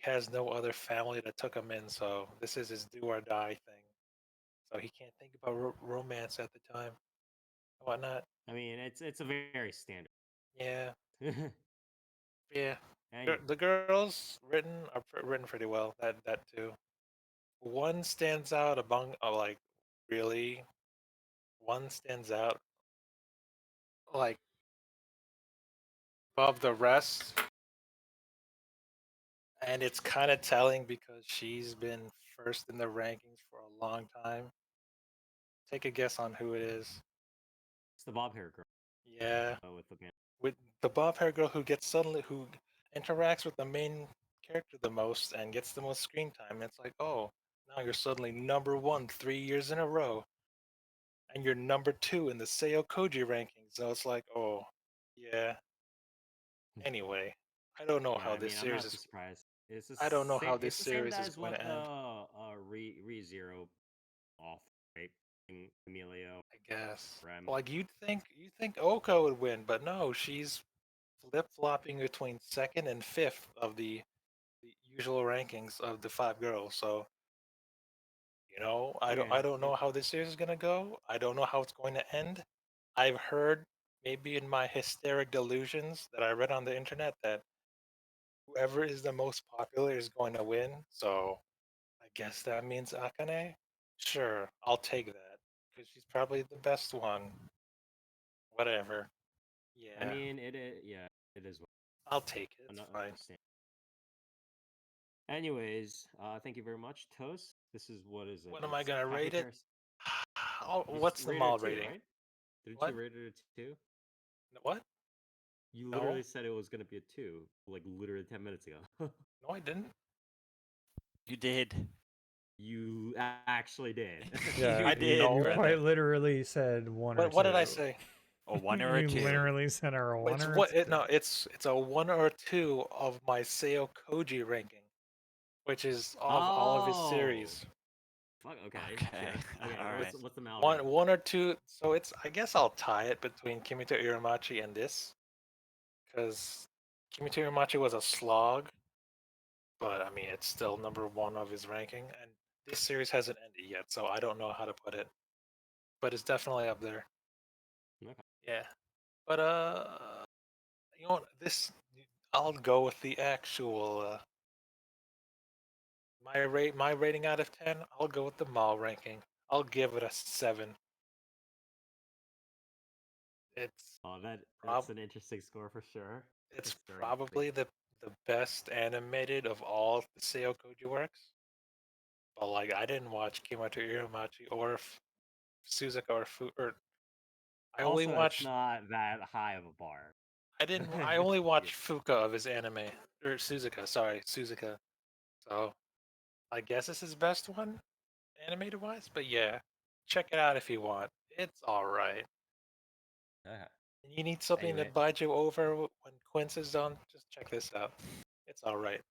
has no other family that took him in, so this is his do or die thing. So he can't think about romance at the time, and whatnot. I mean, it's a very standard. Yeah, yeah. And The girls are written pretty well. That too. One stands out among like really. One stands out like above the rest, and it's kind of telling because she's been first in the rankings for a long time. Take a guess on who it is. it's the bob hair girl Yeah, with the man. with the bob hair girl who interacts with the main character the most and gets the most screen time. It's like, oh, now you're suddenly number 1 3 years in a row, and you're number 2 in the Seiyo Koji rankings. So it's like, oh, yeah. Anyway, I don't know Yeah, how I this mean, I'm series not is. too surprised. It's the I don't know how same. this It's the same series is as going what to end. Re Zero off, right? And Emilio I guess. Rem. Like you'd think Oko would win, but no, she's flip flopping between second and fifth of the usual rankings of the 5 girls. So I don't Again, I don't know how this series is gonna go. I don't know how it's going to end. I've heard maybe in my hysteric delusions that I read on the internet that whoever is the most popular is going to win. So I guess that means Akane. Sure, I'll take that because she's probably the best one. Whatever. I Yeah, mean, yeah, it is I'll take it. It's another fine. stand. Anyways, thank you very much, Toast. This is what is it? What am I It's gonna Happy rate it? Terrace. Oh, You just what's the rated mall a 2, rating? right? Didn't What? you rate it a 2? What? You No, literally said it was gonna be a 2, like literally 10 minutes ago. no, I didn't. You did. You actually did. Yeah, You I did, know. you quite brother. literally said one or What did I two. say? A 1 or a You 2. literally said a one It's or a what? two. No, it's a 1 or a 2 of my Seiyo Koji ranking. which is all of his series. Fuck. Okay. Okay. Sure. Okay. Alright. What's the Mal One or two. So it's, I guess I'll tie it between Kimito Iramachi and this, because Kimito Iramachi was a slog, but I mean it's still #1 of his ranking, and this series hasn't ended yet, so I don't know how to put it, but it's definitely up there. Okay. Yeah, but you know what? I'll go with the actual my rating out of 10. I'll go with the Mal ranking. I'll give it a 7. It's Oh, prob that's an interesting score for sure. it's That's very probably the best animated of all the Seo Koji works. But like, I didn't watch Kimato Iramachi or Suzuka or or I only Also, it's watched not that high of a bar. I only watched Fuka of his anime, or Suzuka. Sorry, Suzuka. So I guess it's his best one, animated wise. But yeah, check it out if you want. It's all right. Okay. And you need something to Anyway, bide you over when Quince is done. Just check this out. It's all right.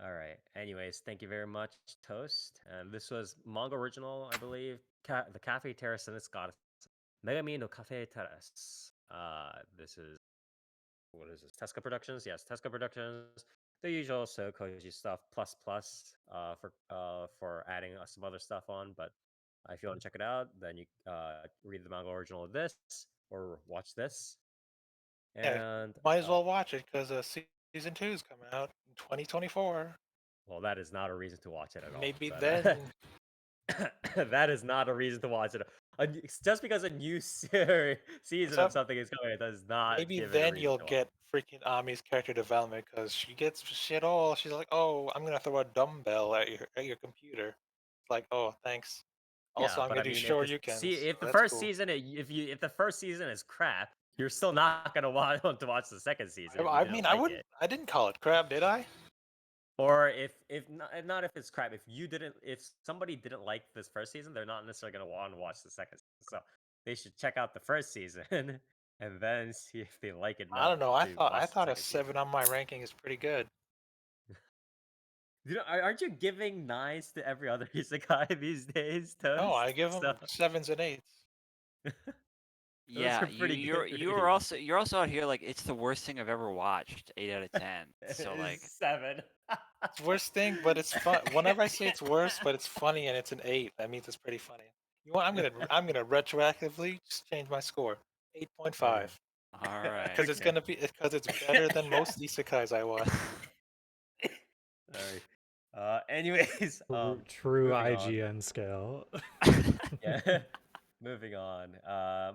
all right. Anyways, thank you very much, Toast. And this was manga original, I believe. The Cafe Terrace and its goddess, Megami no Cafe Terrace. This is what is this? Tesca Productions. Yes, Tesca Productions. The usual So Koji stuff plus for adding some other stuff on. But if you want to check it out, then you read the manga original of this or watch this. Yeah, And might as well watch it because season 2 is coming out in 2024. well, that is not a reason to watch it at all. Maybe But, then. that is not a reason to watch it. Just because a new season of Except something is coming, it does not maybe give it a then reason you'll to watch. get freaking Ami's character development because she gets shit all. She's like, "Oh, I'm gonna throw a dumbbell at your computer." It's like, "Oh, thanks." Yeah, Also, I'm but gonna I do mean, if Shoryukens, so if the that's first cool. season, if the first season is crap, you're still not gonna want to watch the second season if you I didn't mean, I like wouldn't. it. I didn't call it crap, did I? Or if not if it's crap, if somebody didn't like this first season, they're not necessarily gonna want to watch the second season. So they should check out the first season and then see if they like it I enough don't know. to I watch the thought a second season. 7 on my ranking is pretty good. You know, aren't you giving nines to every other isekai these days, No, Toast? I give them So 7s and 8s. those Yeah, are pretty good you're ratings. also out here like it's the worst thing I've ever watched. 8 out of 10. So like 7. It's worst thing, but it's fun. Whenever I say it's worse, but it's funny and it's an 8, that means it's pretty funny. You know what? I'm gonna retroactively just change my score. 8.5. all right. Because it's gonna be because it's better than most isekais I watch. Sorry. Anyways, True moving on. IGN scale. Yeah. Moving on.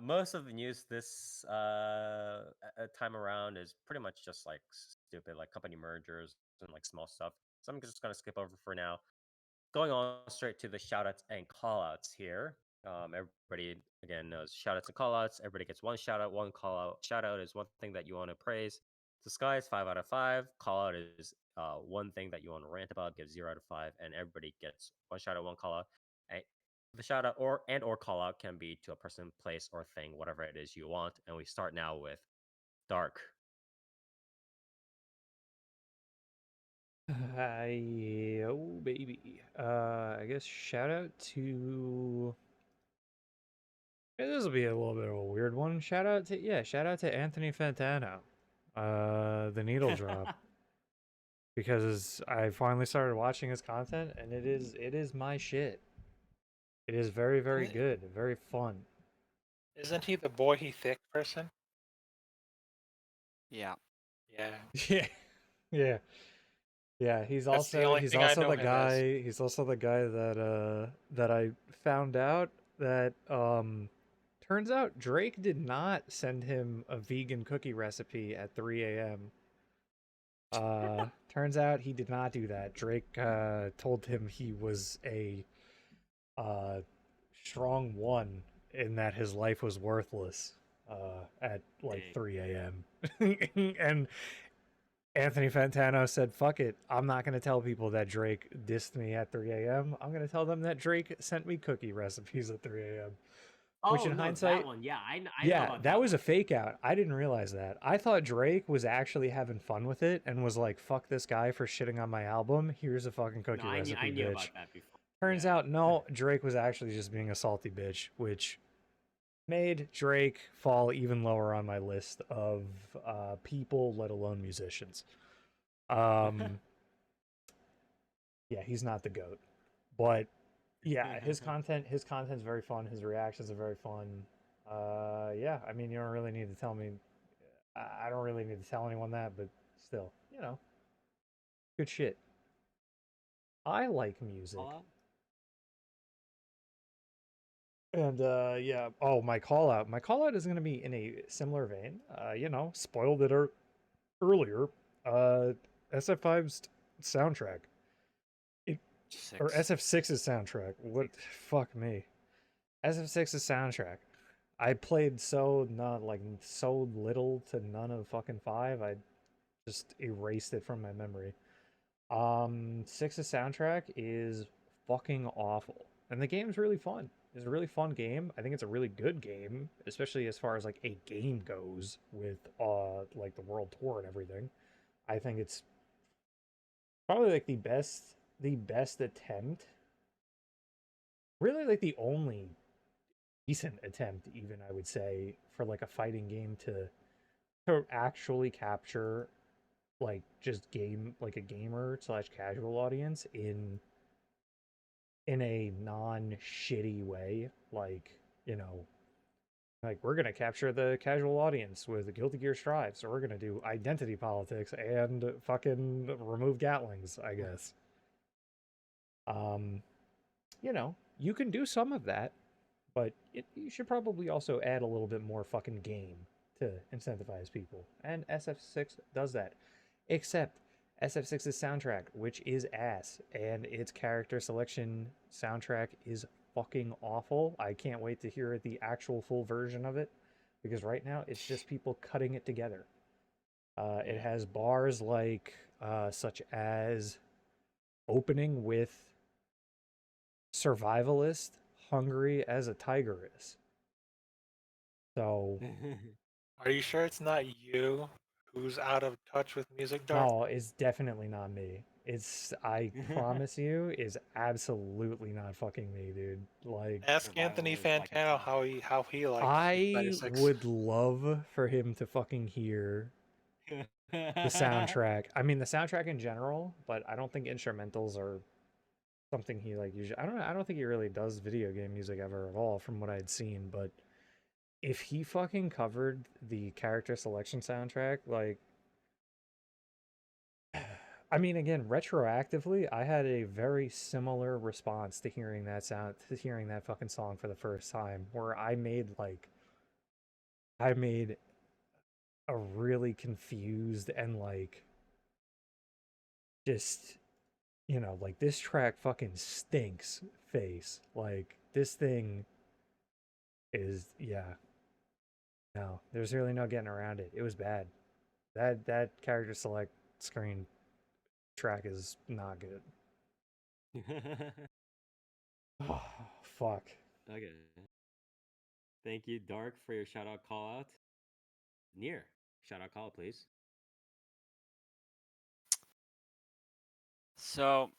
Most of the news this time around is pretty much just like stupid, like company mergers and like small stuff. So I'm just gonna skip over for now. Going on straight to the shoutouts and callouts here. Everybody again knows shoutouts and callouts. Everybody gets one shoutout, one callout. Shoutout is one thing that you want to praise. The Sky is 5 out of 5. Callout is one thing that you want to rant about, gives 0 out of 5, and everybody gets one shoutout, one callout. The shoutout or callout can be to a person, place, or thing, whatever it is you want. And we start now with Dark. Oh baby. I guess shout out to. This will be a little bit of a weird one. Shout out to Anthony Fantano. The needle drop. Because I finally started watching his content and it is my shit. It is very, very good, very fun. Isn't he the boy he thick person? Yeah. Yeah. Yeah. Yeah. Yeah, That's the only thing I know the him guy as. he's also the guy that I found out that turns out Drake did not send him a vegan cookie recipe at 3 a.m. Turns out he did not do that. Drake told him he was a strong one in that his life was worthless at like 3 a.m. And Anthony Fantano said, fuck it. I'm not going to tell people that Drake dissed me at 3 a.m. I'm going to tell them that Drake sent me cookie recipes at 3 a.m. Oh Which in no, hindsight, that one. Yeah, I know yeah, about that was one. a fake out. I didn't realize that. I thought Drake was actually having fun with it and was like, "Fuck this guy for shitting on my album. Here's a fucking No, cookie I recipe, knew bitch." about that before. Turns Yeah. out, no, Drake was actually just being a salty bitch, which made Drake fall even lower on my list of people, let alone musicians. Yeah, he's not the goat, but yeah, his content's very fun. His reactions are very fun. Yeah, I mean, you don't really need to tell me. I don't really need to tell anyone that, but still, good shit. I like music. Fallout? And yeah, oh, my call out. My call out is going to be in a similar vein. Spoiled it earlier. SF5's soundtrack. Or 6. SF6's soundtrack. What? Fuck me. SF6's soundtrack. I played so little to none of fucking 5. I just erased it from my memory. 6's soundtrack is fucking awful. And the game's really fun. It's a really fun game. I think it's a really good game, especially as far as like a game goes with like the world tour and everything. I think it's probably like the best attempt. Really like the only decent attempt even I would say for like a fighting game to actually capture like just game like a gamer slash casual audience in a non-shitty way, like we're gonna capture the casual audience with the Guilty Gear Strive, so we're gonna do identity politics and fucking remove Gatlings, I guess. um you can do some of that, but you should probably also add a little bit more fucking game to incentivize people, and SF6 does that. Except SF6's soundtrack, which is ass, and its character selection soundtrack is fucking awful. I can't wait to hear the actual full version of it, because right now it's just people cutting it together. It has bars like such as opening with survivalist, hungry as a tiger is. So Are you sure it's not you who's out of touch with music, Dark? no, it's definitely not me. I promise you, is absolutely not fucking me, dude. Like, Ask Anthony Survival is like a Fantano song. how he likes I 96. would love for him to fucking hear the soundtrack. I mean, the soundtrack in general, but I don't think instrumentals are something he like usually. I don't know. I don't think he really does video game music ever at all, from what I'd seen. But if he fucking covered the character selection soundtrack, like, I mean, again, retroactively, I had a very similar response to hearing that fucking song for the first time, where I made a really confused and like, just, like, this track fucking stinks face. Like, this thing is, yeah, no, there's really no getting around it. It was bad. That character select screen track is not good. Oh, fuck. Okay. Thank you, Dark, for your shout out call out. Near. Shout out call, please. So,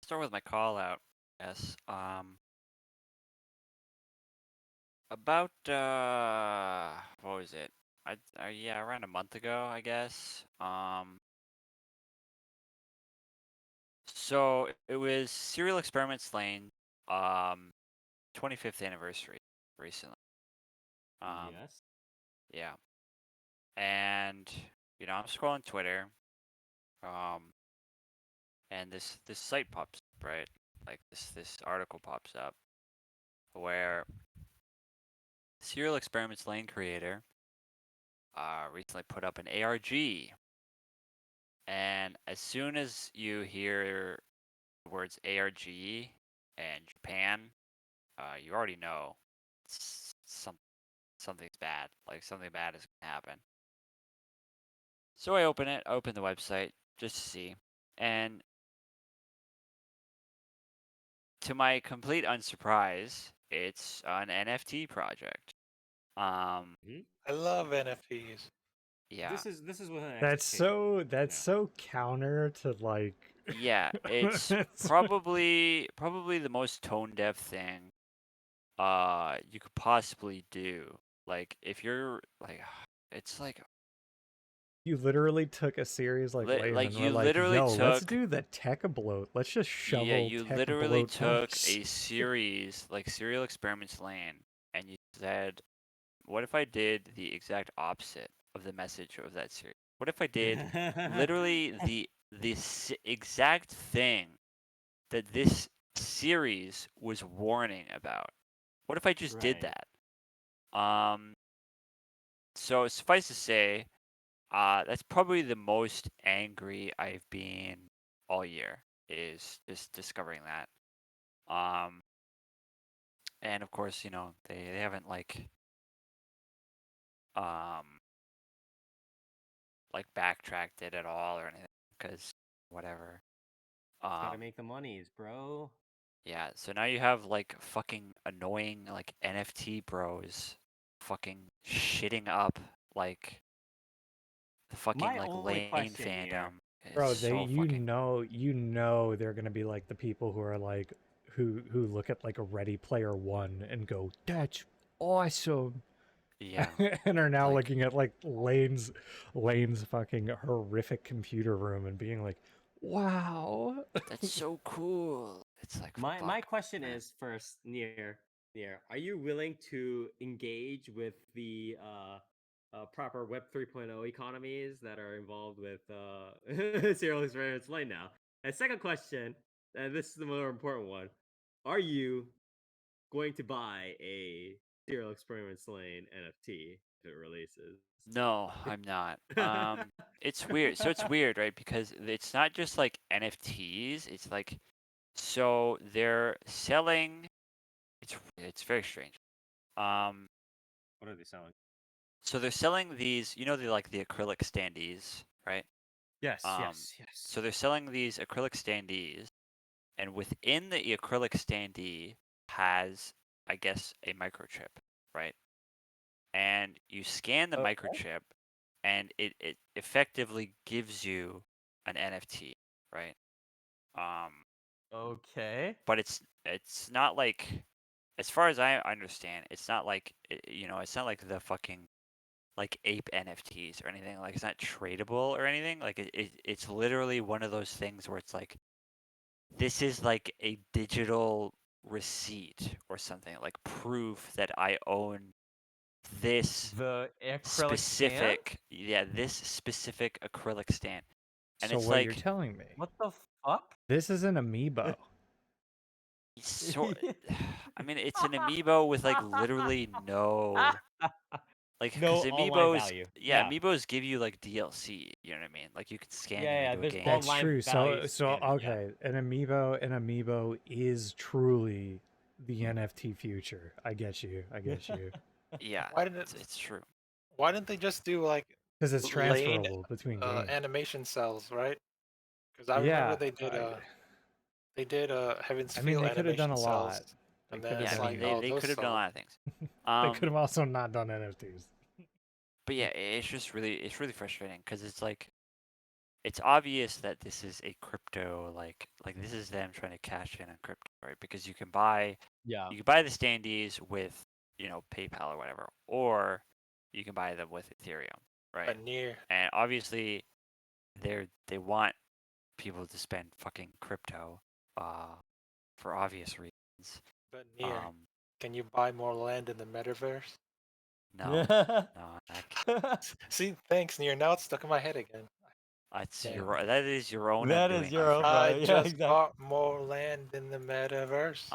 start with my call out. Yes. About what was it? Yeah, around a month ago, I guess. So it was Serial Experiments Lane, 25th anniversary recently. Yes. Yeah. And I'm scrolling Twitter, and this site pops up, right? Like this article pops up where Serial Experiments Lane creator recently put up an ARG, and as soon as you hear the words ARG and Japan, you already know something's bad. Like, something bad is gonna happen. So I open the website just to see, and to my complete unsurprise, It's an NFT project. Um, I love NFTs. yeah, This is with an That's expectation. that's so counter to like. yeah. It's It's- probably the most tone deaf thing you could possibly do. Like if you're like, it's like You literally took a series like Lane like and were you like, literally "Yo, let's took do the tech bloat. Let's just shovel yeah, you tech literally bloat took posts." a series like Serial Experiments Lane, and you said, what if I did the exact opposite of the message of that series? What if I did literally exact thing that this series was warning about? What if I just did Right. that? So suffice to say, that's probably the most angry I've been all year, is just discovering that. And of course, they haven't um backtracked it at all or anything, because whatever. Gotta make the monies, bro. Yeah, so now you have like fucking annoying like NFT bros fucking shitting up like the fucking My like only Lane question here- fandom. Bro, It's they so fucking you know they're gonna be like the people who are like who look at like a Ready Player One and go, "That's awesome," yeah. and are now Like- looking at like Lane's fucking horrific computer room and being like, "Wow." That's so cool. It's like My fuck, question man. is first, Near, are you willing to engage with the proper Web 3.0 economies that are involved with serial experiments Lane now? And second question, and this is the more important one, are you going to buy a serial experiments Lane NFT if it releases? No, I'm not. It's weird. So it's weird, right? Because it's not just like NFTs. It's like, so they're selling. It's very strange. What are they selling? So they're selling these. The like the acrylic standees, right? Yes, yes. So they're selling these acrylic standees, and within the acrylic standee has, I guess, a microchip, right? And you scan the Okay. microchip, and it effectively gives you an NFT, right? Okay. But it's not like, as far as I understand, it's not like it's not like the fucking like ape NFTs or anything. Like, it's not tradable or anything. Like it's literally one of those things where it's like, this is like a digital receipt or something, like proof that I own this The acrylic specific this specific acrylic stand. And So it's what you're like, telling me? What the fuck? This is an amiibo. I mean, it's an amiibo with like literally no, like, No because online amiibos, value. yeah, amiibos give you like DLC. You know what I mean? Like, you can scan them into a there's game. That's online true. value So scanning, yeah. okay, an amiibo is truly the NFT future. I get you. Yeah, Why didn't it's true. Why didn't they just do like Because it's Lane transferable between games. animation cells, right? Because I Yeah, remember they did Heaven's I mean, Feel they could have done animation a cells, lot. They and could then have Yeah, it's I done. mean, like, oh, they those could have done a sold. lot of things. They could have also not done NFTs. But yeah, it's really frustrating, because it's like, it's obvious that this is a crypto, like this is them trying to cash in on crypto, right? Because you can buy the standees with, PayPal or whatever, or you can buy them with Ethereum, right? But near, And obviously, they want people to spend fucking crypto, for obvious reasons. but near. Um, Can you buy more land in the metaverse? no, See, thanks, Near. Now it's stuck in my head again. that is your own That undoing, is my your own, friend. I yeah, just exactly. bought more land in the metaverse.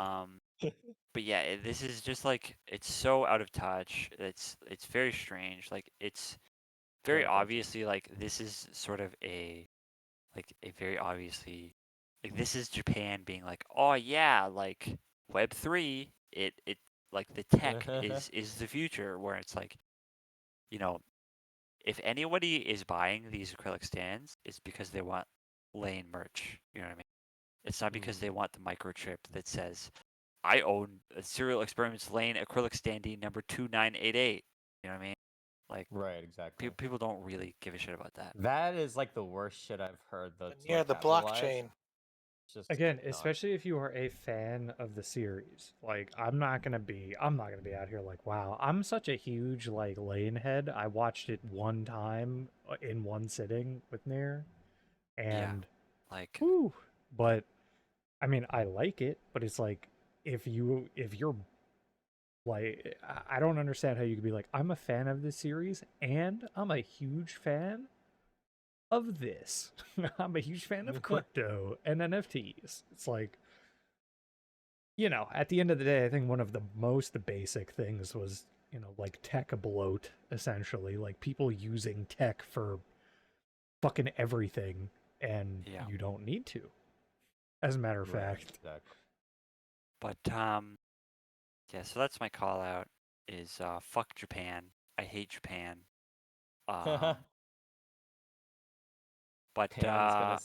But yeah, this is just like, it's so out of touch. It's very strange. Like, it's very obviously like, this is sort of a very obviously, like, this is Japan being like, oh yeah, like Web3, it like the tech is the future, where it's like, if anybody is buying these acrylic stands, it's because they want Lane merch. You know what I mean? It's not because they want the microchip that says, I own a Serial Experiments Lane acrylic standee number 2988. You know what I mean? Like, Right, exactly. people don't really give a shit about that. That is like the worst shit I've heard. Near the blockchain. It's just Again, not- especially if you are a fan of the series. Like, I'm not gonna be out here like, wow, I'm such a huge like Lane head. I watched it one time in one sitting with Nair, and Like, whew, but I mean, I like it, but it's like if you're like, I don't understand how you could be like, I'm a fan of this series and I'm a huge fan of this. I'm a huge fan of crypto and NFTs. It's like, you know, at the end of the day, I think one of the most basic things was, you know, like tech bloat, essentially. Like people using tech for fucking everything, and Yeah. you don't need to. As a matter of Right, fact. exactly. but yeah. So that's my call out. Is fuck Japan. I hate Japan. But Japan's gonna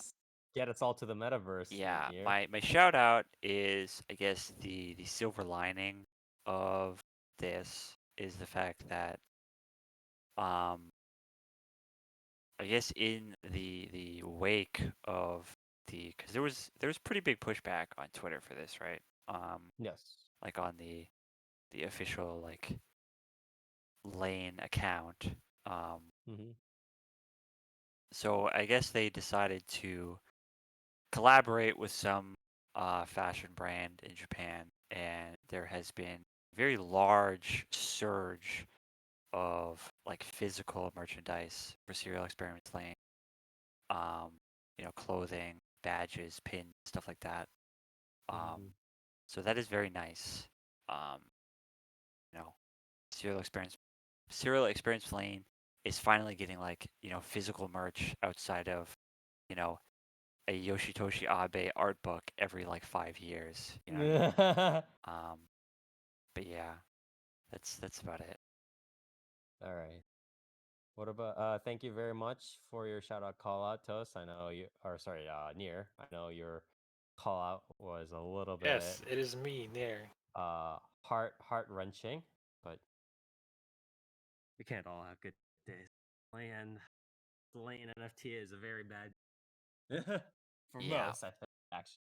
get us all to the metaverse. yeah, here. my shout out is, I guess, the silver lining of this is the fact that I guess in the wake of because there was pretty big pushback on Twitter for this, right? Yes. Like on the official like Lane account. Mm-hmm. So I guess they decided to collaborate with some fashion brand in Japan, and there has been a very large surge of like physical merchandise for Serial Experiments Lane. You know, clothing, badges, pins, stuff like that. Mm-hmm. So that is very nice. Um, you know, Serial Experience Lane is finally getting like, you know, physical merch outside of, you know, a Yoshitoshi Abe art book every like 5 years. You know what I mean? But yeah, that's about it. All right. What about thank you very much for your shout out call out, Toast. I know you or sorry, Near. I know your call out was a little bit Yes, it is me, Nair. heart wrenching, but We can't all have good days. Lane NFT is a very bad. for Yeah. most I think actually.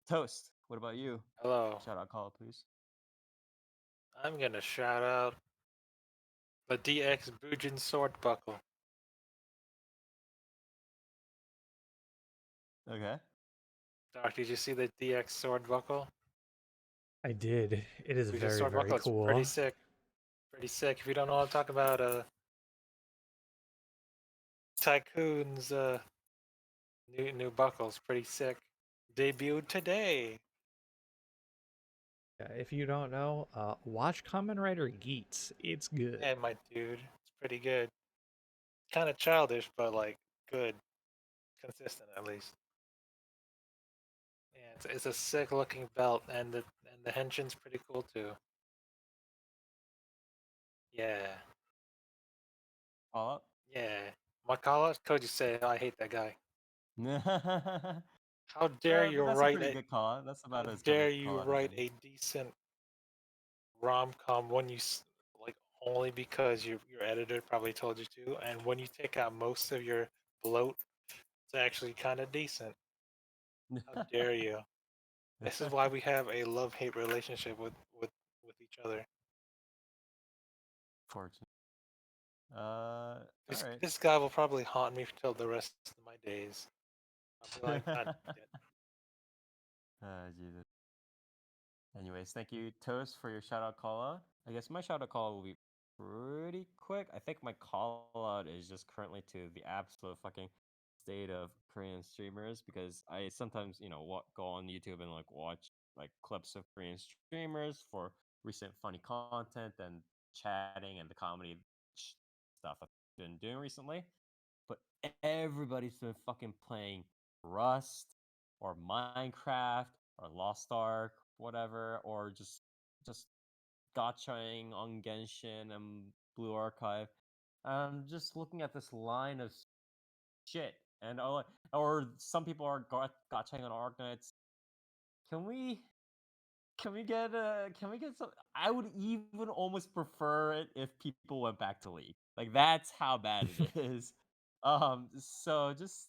Toast, what about you? Hello. Shout out call out, please. I'm gonna shout out the DX Bujin sword buckle. Okay. Doc, did you see the DX sword buckle? I did. It is Bujin very, sword very buckle. It's cool. pretty sick. Pretty sick. If you don't know what I'm talking about, Tycoon's new buckle's pretty sick. Debuted today. Yeah, if you don't know, watch Kamen Rider Geats. It's good. Yeah, my dude. It's pretty good. Kind of childish, but like good. Consistent at least. Yeah, it's a sick looking belt, and the henshin's pretty cool too. Yeah, Call out. yeah. My call Koji say I hate that guy. But How dare you that's a write pretty a good call out. That's how about as good dare a you call out as write any. a decent rom com when like only because your editor probably told you to, and when you take out most of your bloat, it's actually kind of decent. How dare you? This is why we have a love hate relationship with each other. Fortunate. All right. This guy will probably haunt me till the rest of my days. I'll be like, God, Jesus. Anyways, thank you, Toast, for your shout out call out. I guess my shout out call will be pretty quick. I think my call out is just currently to the absolute fucking state of Korean streamers because I sometimes, you know, go on YouTube and like watch like clips of Korean streamers for recent funny content and chatting and the comedy stuff I've been doing recently. But everybody's been fucking playing Rust or Minecraft or Lost Ark, whatever, or just gotchaing on Genshin and Blue Archive. Just looking at this line of shit, and or some people are gotchaing on Arknights. Can we Can we get some? I would even almost prefer it if people went back to League. Like that's how bad it is. So just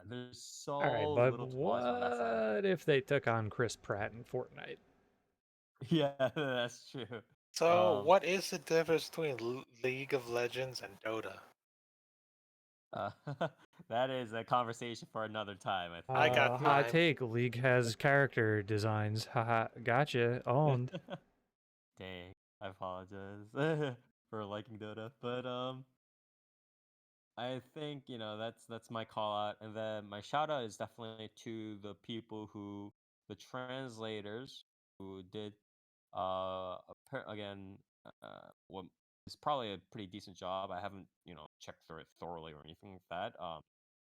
there's so All right, but little to watch on that side. what if they took on Chris Pratt in Fortnite? Yeah, that's true. So, what is the difference between League of Legends and Dota? Uh, that is a conversation for another time. I I got think. Hot time. take: League has character designs. Haha, gotcha. Owned. Dang, I apologize for liking Dota, but I think that's my call out, and then my shout out is definitely to the people who the translators who did again what is probably a pretty decent job. I haven't checked through it thoroughly or anything like that.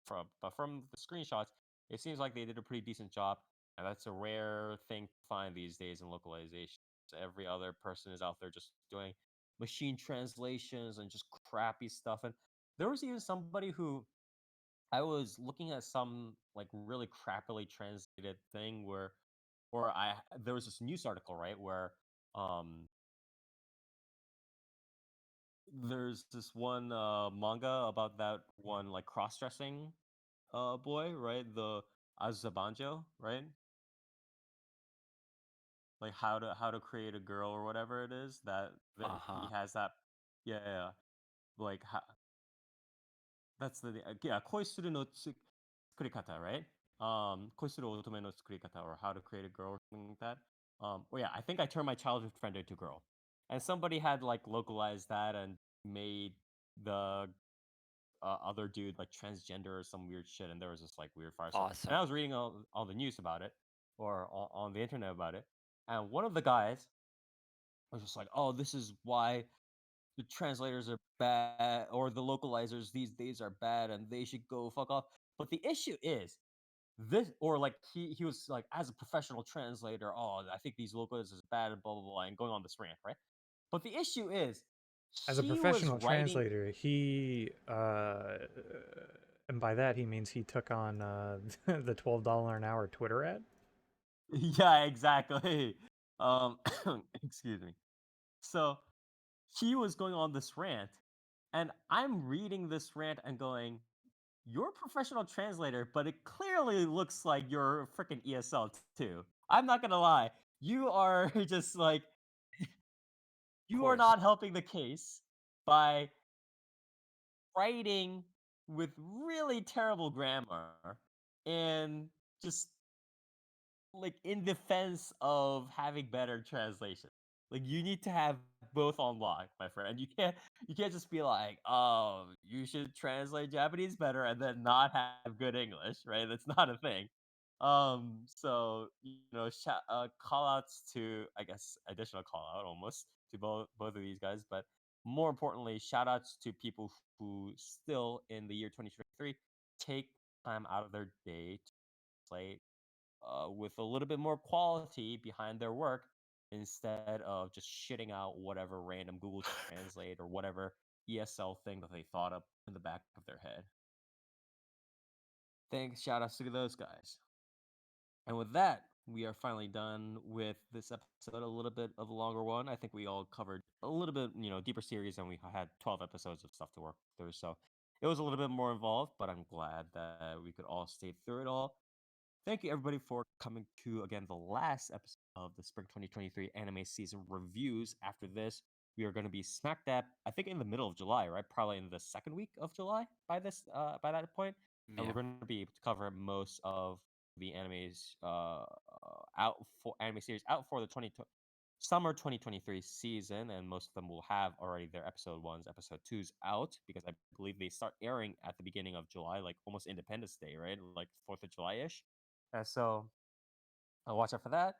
From the screenshots, it seems like they did a pretty decent job, and that's a rare thing to find these days in localization. Every other person is out there just doing machine translations and just crappy stuff, and there was even somebody who I was looking at some like really crappily translated thing where, or I there was this news article right where um there's this one manga about that one like cross dressing boy right the Azabanjo right like how to create a girl or whatever it is that he Uh-huh. has that yeah like that's the yeah koisuru no tsukurikata, right? Koisuru otome no tsukurikata, or how to create a girl or something like that. Well, yeah, I think I turned my childhood friend into a girl, and somebody had like localized that and made the other dude like transgender or some weird shit, and there was this like weird firestorm. And Awesome. I was reading all the news about it, or on the internet about it, and one of the guys was just like, "Oh, this is why the translators are bad or the localizers these days are bad and they should go fuck off." But the issue is this, or like he was like, as a professional translator, oh, I think these localizers is bad and blah blah blah, and going on this rant, right? But the issue is As a he was professional writing. translator, he and by that he means he took on the $12 an hour Twitter ad. Yeah, exactly. Um, excuse me. So he was going on this rant, and I'm reading this rant and going, "You're a professional translator, but it clearly looks like you're a freaking ESL too." I'm not gonna lie, you are just like Of you are course. not helping the case by writing with really terrible grammar and just like in defense of having better translation. Like you need to have both on lock, my friend. You can't just be like, "Oh, you should translate Japanese better," and then not have good English, right? That's not a thing. Call outs to, I guess, additional call out almost to both of these guys, but more importantly, shout outs to people who still in the year 2023 take time out of their day to play with a little bit more quality behind their work instead of just shitting out whatever random Google Translate or whatever ESL thing that they thought up in the back of their head. Thanks, shout outs to those guys. And with that, we are finally done with this episode, a little bit of a longer one. I think we all covered a little bit, deeper series, and we had 12 episodes of stuff to work through. So it was a little bit more involved, but I'm glad that we could all stay through it all. Thank you, everybody, for coming to, again, the last episode of the Spring 2023 anime season reviews. After this, we are going to be smack dab, I think, in the middle of July, right? Probably in the second week of July by that point. And we're Yeah. going to be able to cover most of the animes out for anime series out for the summer 2023 season, and most of them will have already their episode ones, episode twos out because I believe they start airing at the beginning of July, like almost Independence Day, right? Like 4th of July ish. So I'll watch out for that.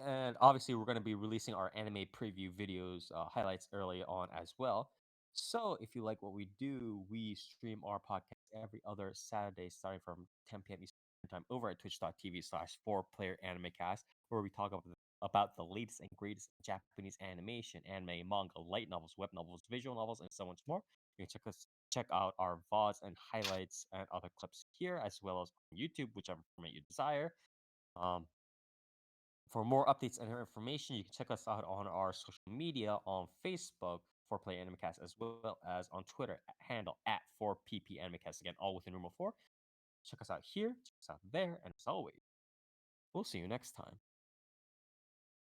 And obviously, we're going to be releasing our anime preview videos, highlights early on as well. So if you like what we do, we stream our podcast every other Saturday starting from 10 p.m. Eastern Time over at twitch.tv/4PlayerAnimecast, where we talk about the latest and greatest Japanese animation, anime, manga, light novels, web novels, visual novels, and so much more. You can check out our VODs and highlights and other clips here, as well as on YouTube, whichever format you desire. Um, For more updates and information, you can check us out on our social media on Facebook, 4PlayAnimecast, as well as on Twitter, handle at 4PPAnimecast. Again, all with the numeral 4. Check us out here, check us out there, and as always, we'll see you next time.